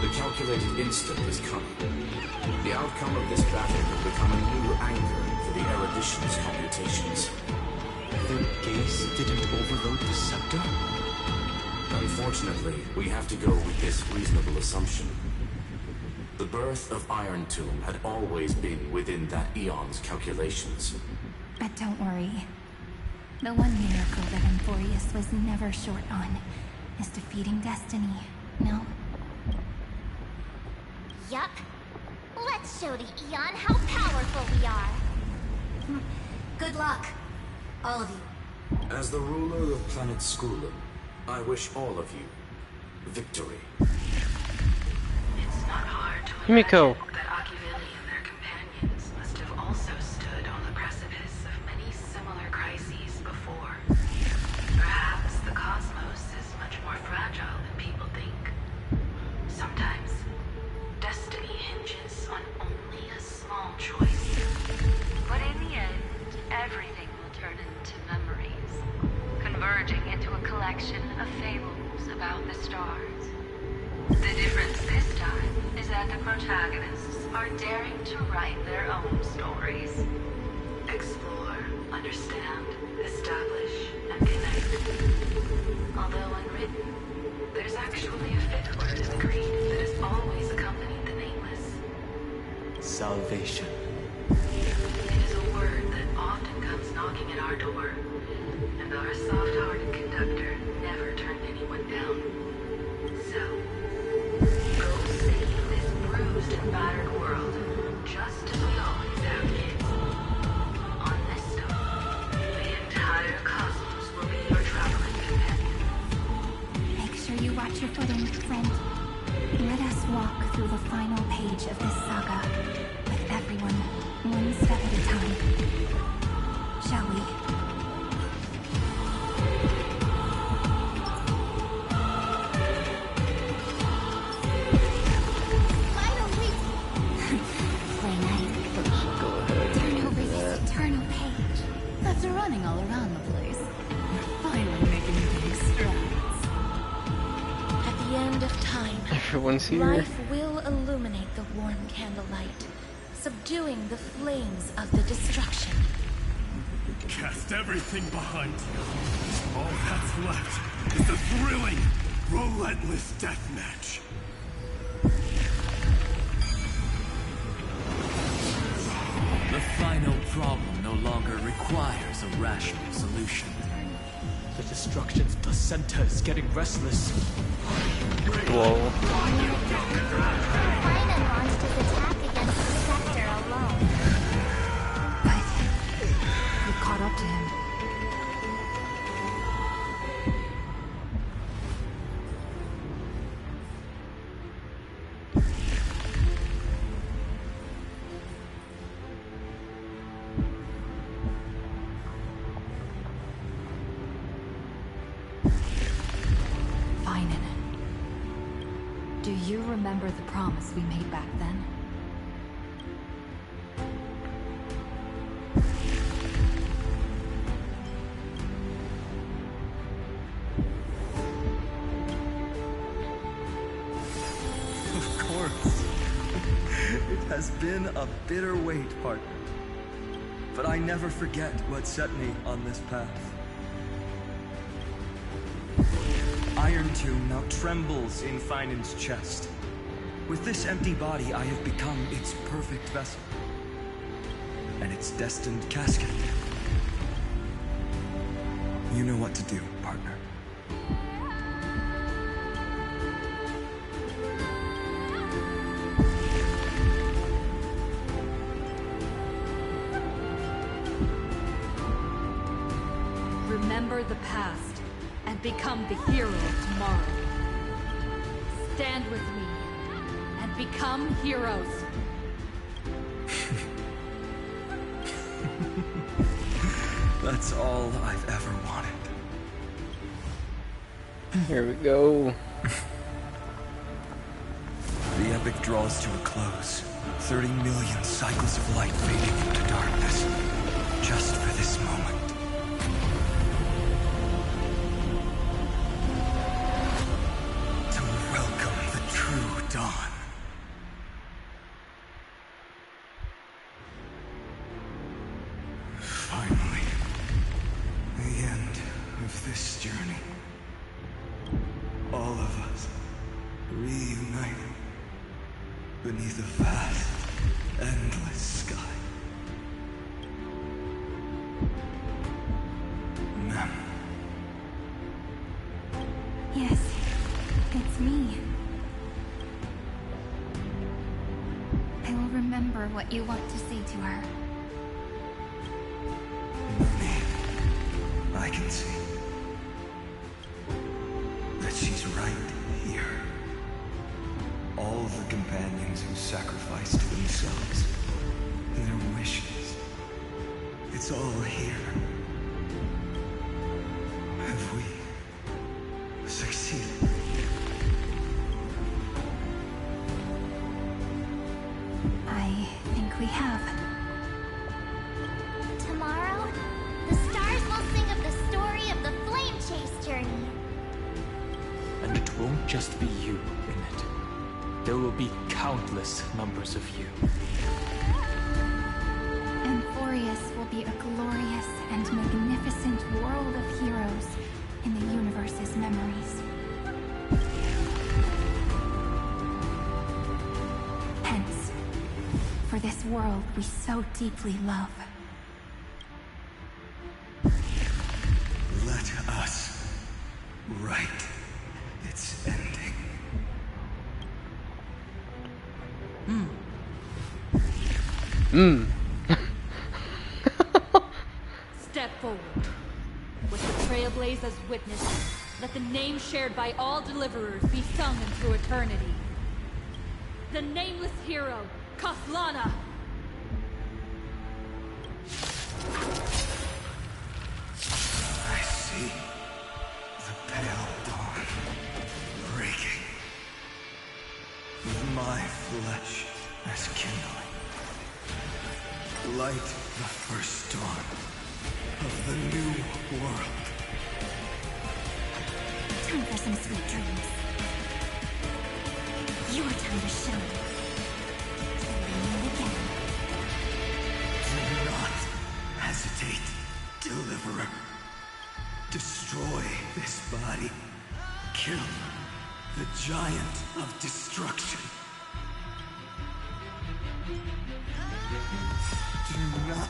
The calculated instant is coming. The outcome of this battle will become a new anchor for the erudition's computations. Their gaze didn't overload the scepter? Unfortunately, we have to go with this reasonable assumption. The birth of Iron Tomb had always been within that eon's calculations. But don't worry. The one miracle that Amphoreus was never short on is defeating destiny, no? Yup. Let's show the Eon how powerful we are. Good luck, all of you. As the ruler of planet Skulum, I wish all of you victory. It's not hard to Himiko. imagine that Akivili and their companions must have also stood on the precipice of many similar crises before. Perhaps the cosmos is much more fragile than people think. Sometimes, destiny hinges on only a small choice. But in the end, everything will turn into memories, converging into a collection of fables about the stars. The difference this time is that the protagonists are daring to write their own stories. Explore, understand, establish, and connect. Although unwritten, there's actually a fifth word in the creed that has always accompanied the nameless. Salvation. It is a word that often comes knocking at our door, and our soft-hearted conductor never turned anyone down. So, go save this bruised and battered world, just as we always have, kids. On this stone, the entire cosmos will be your traveling companion. Make sure you watch your footing, friend. Let us walk through the final page of this saga, with everyone, one step at a time. Shall we? Turn over this eternal page. After running all around the place, we're finally making big strides. At the end of time, Everyone's here. life will illuminate the warm candlelight, subduing the flames of the destruction. Cast everything behind you. All that's left is the thrilling, relentless deathmatch. The final problem no longer requires a rational solution. The destruction's placenta is getting restless. Whoa. Cyrene launched his attack against the Scepter alone. You caught up to him. Do you remember the promise we made back then? Of course. It has been a bitter wait, partner. But I never forget what set me on this path. Iron Tomb now trembles in Finan's chest. With this empty body, I have become its perfect vessel. And its destined casket. You know what to do, partner. remember the past and become the hero of tomorrow. Stand with me and become heroes. That's all I've ever wanted. Here we go. The epic draws to a close. 30 million cycles of light fading into darkness. Just for this moment. To welcome the true dawn. Finally. The end of this journey. All of us reunited beneath a vast, endless sky. Ma'am. Yes, it's me. I will remember what you want to say to her. I can see that she's right here. All the companions who sacrificed themselves, their wishes, it's all here. Have we succeeded? I think we have. Tomorrow, the stars will sing of the story of the Flame Chase journey. And it won't just be you in it. There will be countless numbers of you. Amphoreus will be a glorious and magnificent world of heroes in the universe's memories. Hence, for this world we so deeply love. Let us write its ending. Step forward. With the Trailblaze as witness, let the name shared by all deliverers be sung into eternity. The nameless hero, Kathlana! I see the pale dawn breaking. With my flesh as kindling. Light the first dawn of the new world. Time for some sweet dreams. Your time to shine. Dream again. Do not hesitate, Deliverer. Destroy this body. Kill the giant of destruction. Do not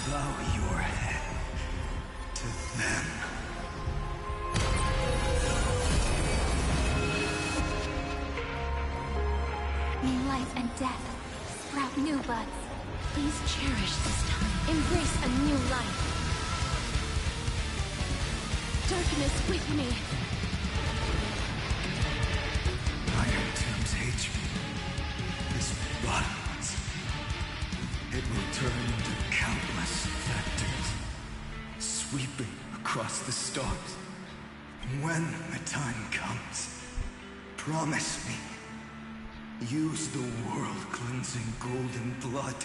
bow your head to them. May life and death sprout new buds. Please cherish this time. Embrace a new life. Darkness with me. Iron Tomb's hatred is bottomless. It will turn into countless factors, sweeping across the stars. When the time comes, promise me, use the world-cleansing golden blood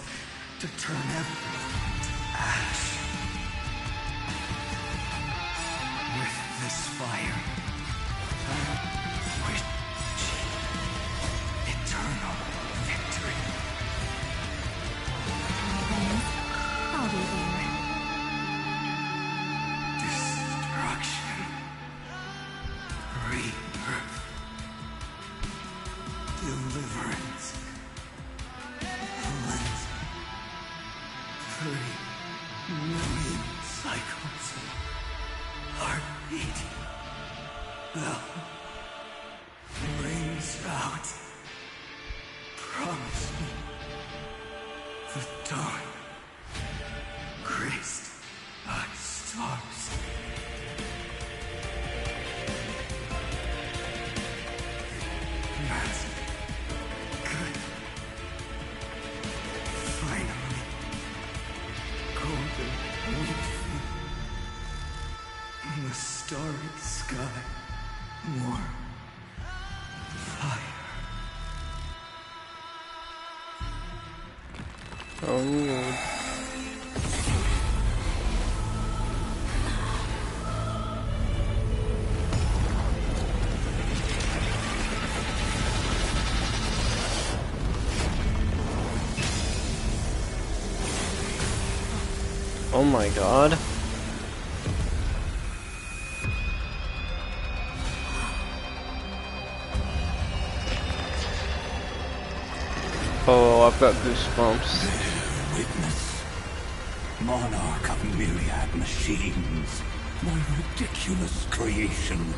to turn everything to ash. With this fire, I wish eternal victory. I'll be there. Destruction. Rebirth. Deliverance. Cleanse. 30 million cycles. Heartbeat. Hell. Rings out. Promise me. The dawn graced us. starry sky. More fire. Oh. Oh my god. Oh, I've got goosebumps. Bear witness. Monarch of myriad machines. My ridiculous creation.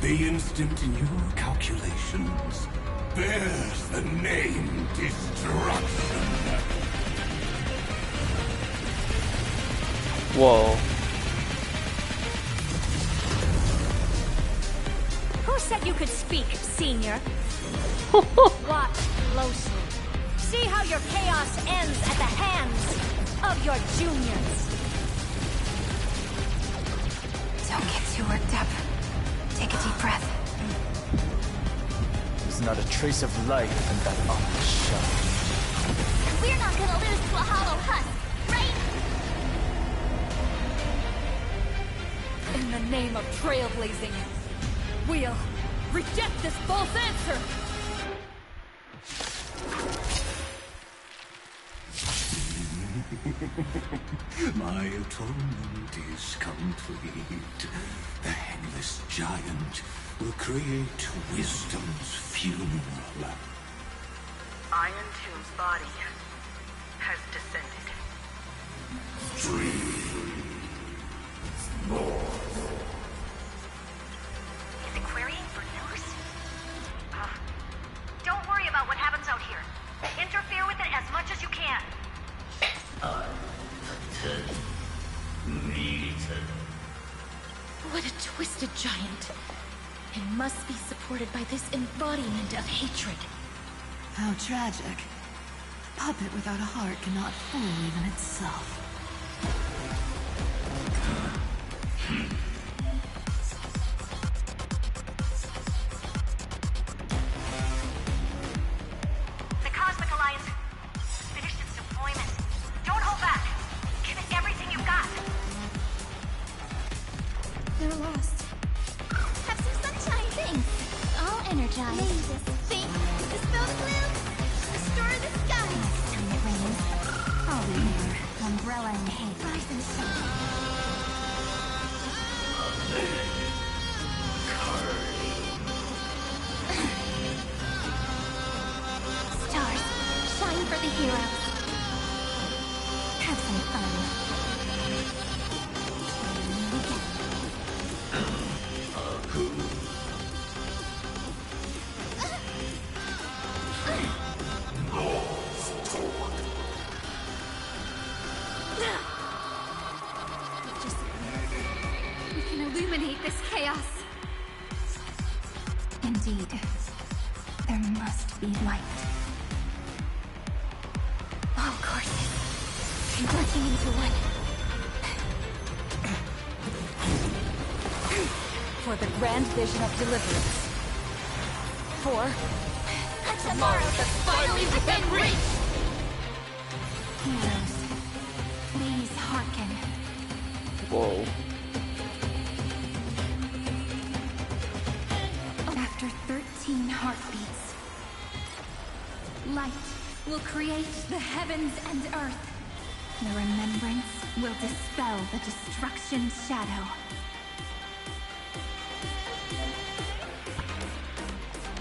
The instant in your calculations bears the name Destruction. Whoa. Who said you could speak, Senior? Watch closely. See how your chaos ends at the hands of your juniors. Don't get too worked up. Take a deep breath. There's not a trace of life in that awful shell. We're not gonna lose to a hollow husk, right? In the name of trailblazing, we'll reject this false answer! My atonement is complete. The Headless Giant will create wisdom's funeral. Iron Tomb's body has descended. Is it querying for news? Don't worry about what happens out here. Interfere with it as much as you can. What a twisted giant. It must be supported by this embodiment of hatred. How tragic. A puppet without a heart cannot fool even itself. The Cosmic Alliance finished its deployment. Don't hold back. Give it everything you've got. They're lost. Have some sunshine, thanks. All energized. Maze, think, dispel the gloom, restore the sky. And it rains. I'll be here. Umbrella in hand. Rise and shine. Stars, shine for the heroes. Have some fun. We can illuminate this chaos. Indeed. There must be light. All courses converging into one. For the grand vision of deliverance. For A tomorrow that's finally within reach. Heroes, please hearken. Whoa. After 13 heartbeats, light will create the heavens and earth. The remembrance will dispel the destruction shadow.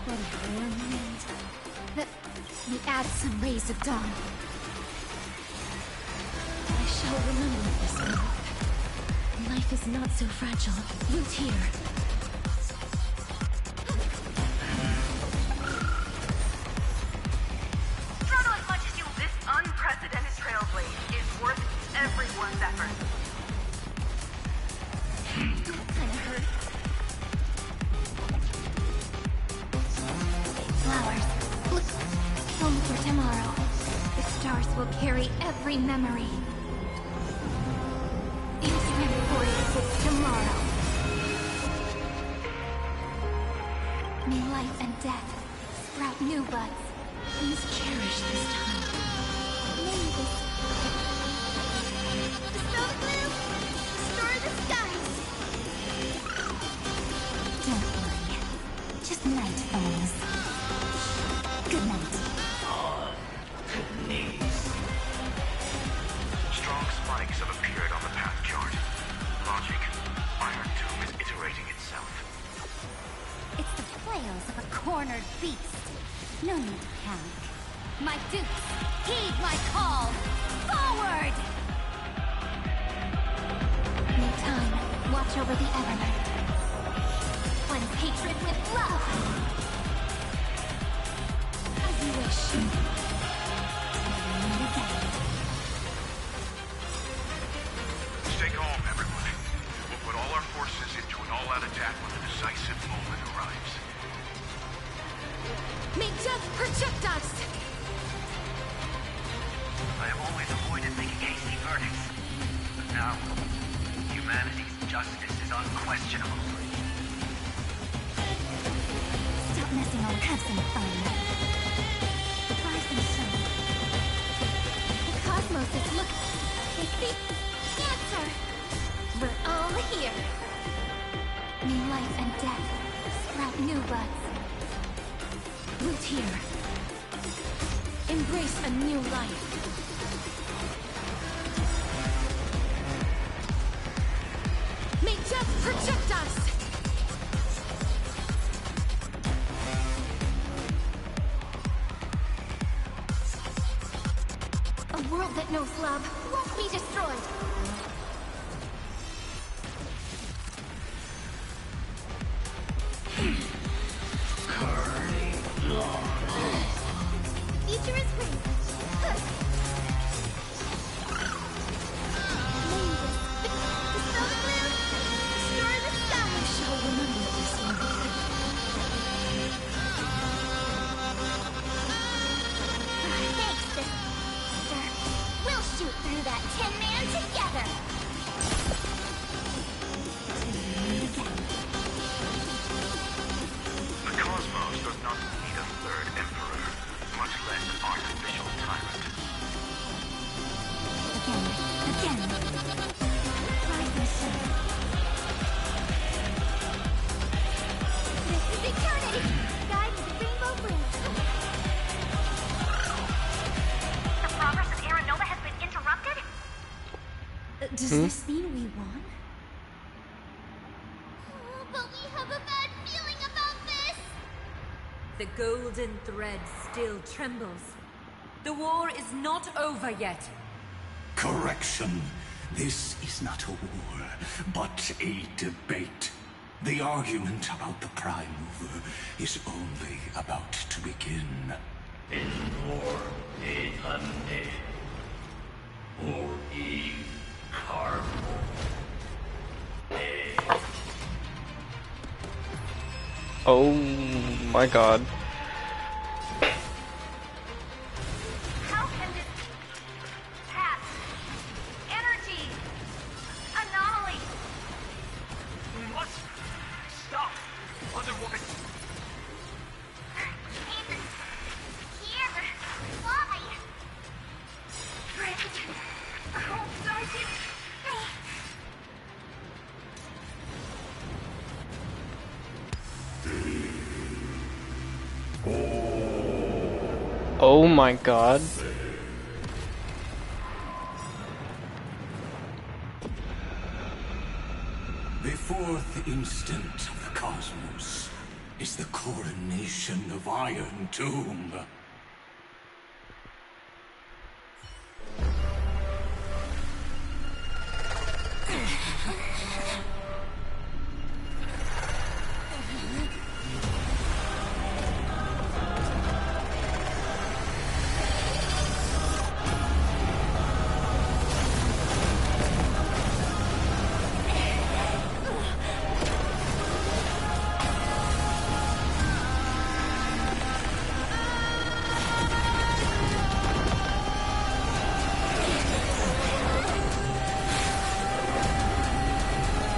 What a whirlwind. We add some rays of dawn. I shall remember this one. Life is not so fragile. Root here. Struggle as much as you. This unprecedented trailblaze is worth everyone's effort. Kinda hurts. Flowers, look, home for tomorrow. The stars will carry every memory. Into Amphoreus tomorrow. May life and death sprout new buds. Please cherish this time. May this Dispel the gloom! Restore the skies! Don't worry. Just night falls. Good night. Strong spikes have appeared on the path chart. Logic. Iron Tomb is iterating itself. It's the flails of a cornered beast. No need to panic. My dukes, heed my call! Forward! May time watch over the Evernight. Cleanse hatred with love. As you wish. Meet again. Stay calm, everyone. We'll put all our forces into an all-out attack when the decisive moment arrives. May death protect us! I have always avoided making hasty verdicts. But now, humanity's justice is unquestionable. Stop messing around, have some fun. Try some sun. The cosmos is looking. They seek answer. We're all here. May life and death sprout new buds. Root here. Embrace a new life. May death protect us! A world that knows love won't be destroyed. Future is free. Dispel the gloom! Restore the skies! I shall remember this one. Thanks, sister. We'll shoot through that Tin Man together. The cosmos does not need a third emperor, much less an artificial tyrant. Again. Try some sun. This is eternity! Guiding the Rainbow Bridge. The progress of Era Nova has been interrupted? Does this mean we won? Oh, but we have a bad feeling about this! The golden thread still trembles. The war is not over yet. Correction. This is not a war, but a debate. The argument about the Prime Mover is only about to begin. Oh my god. How can this path, energy, anomaly? We must stop, Wonder Woman. Here, why? Friend, oh, Sergeant. Oh my god. The fourth instant of the cosmos is the coronation of Iron Tomb.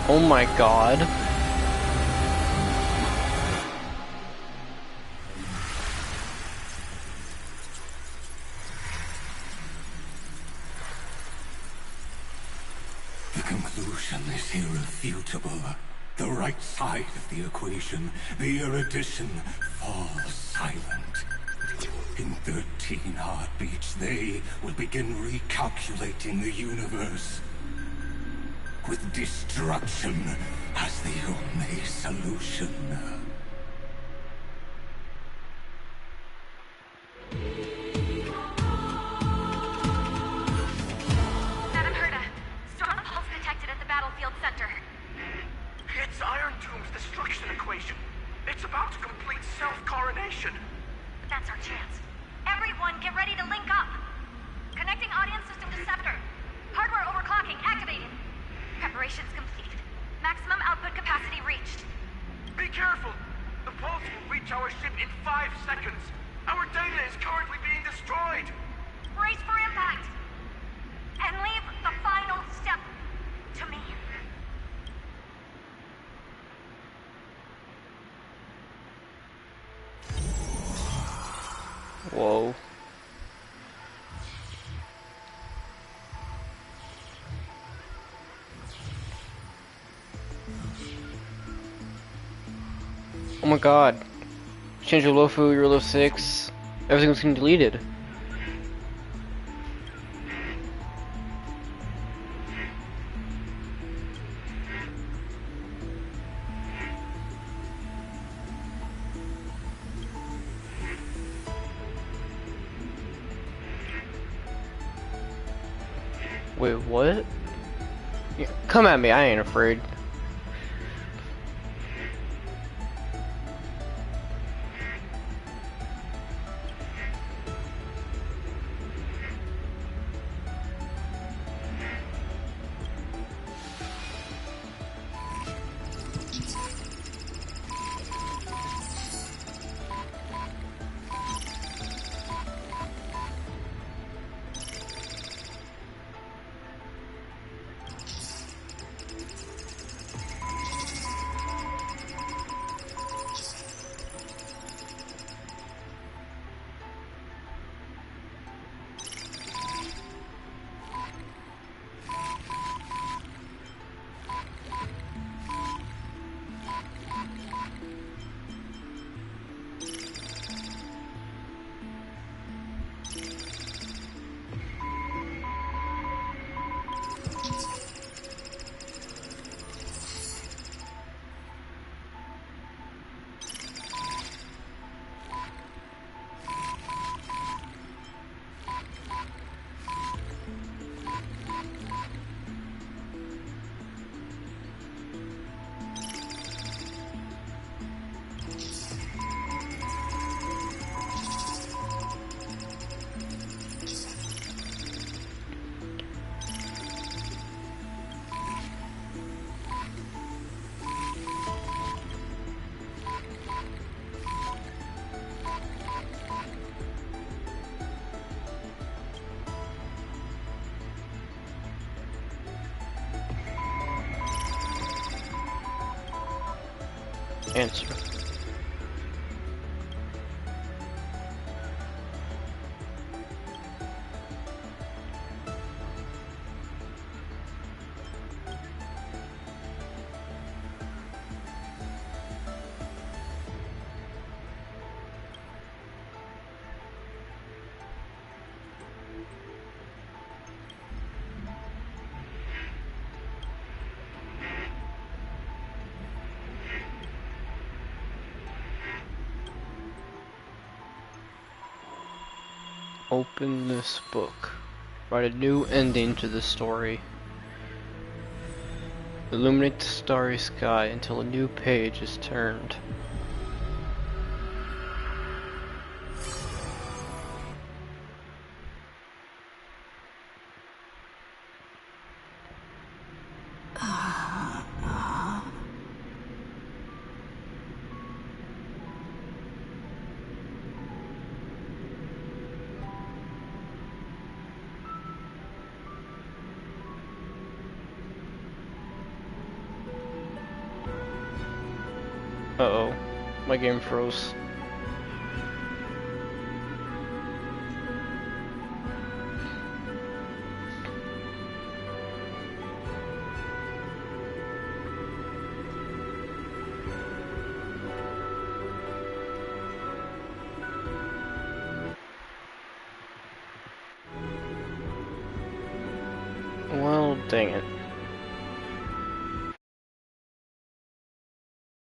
Oh my god. The conclusion is irrefutable. The right side of the equation, the erudition, falls silent. In 13 heartbeats, they will begin recalculating the universe. With destruction as the only solution. Madam Herda, strong pulse detected at the battlefield center. It's Iron Doom's destruction equation. It's about to complete self-coronation. That's our chance. Everyone, get ready to link up. Connecting audience system to Scepter. Hardware overclocking activated. Preparations completed. Maximum output capacity reached. Be careful. The pulse will reach our ship in 5 seconds. Our data is currently being destroyed. Brace for impact. And leave the final step to me. Whoa. Oh my god. Change your Lofu, your level 6. Everything was getting deleted. Wait, what? Yeah, come at me, I ain't afraid. Answer. Open this book. Write a new ending to the story. Illuminate the starry sky until a new page is turned. Uh-oh, my game froze. Dang it.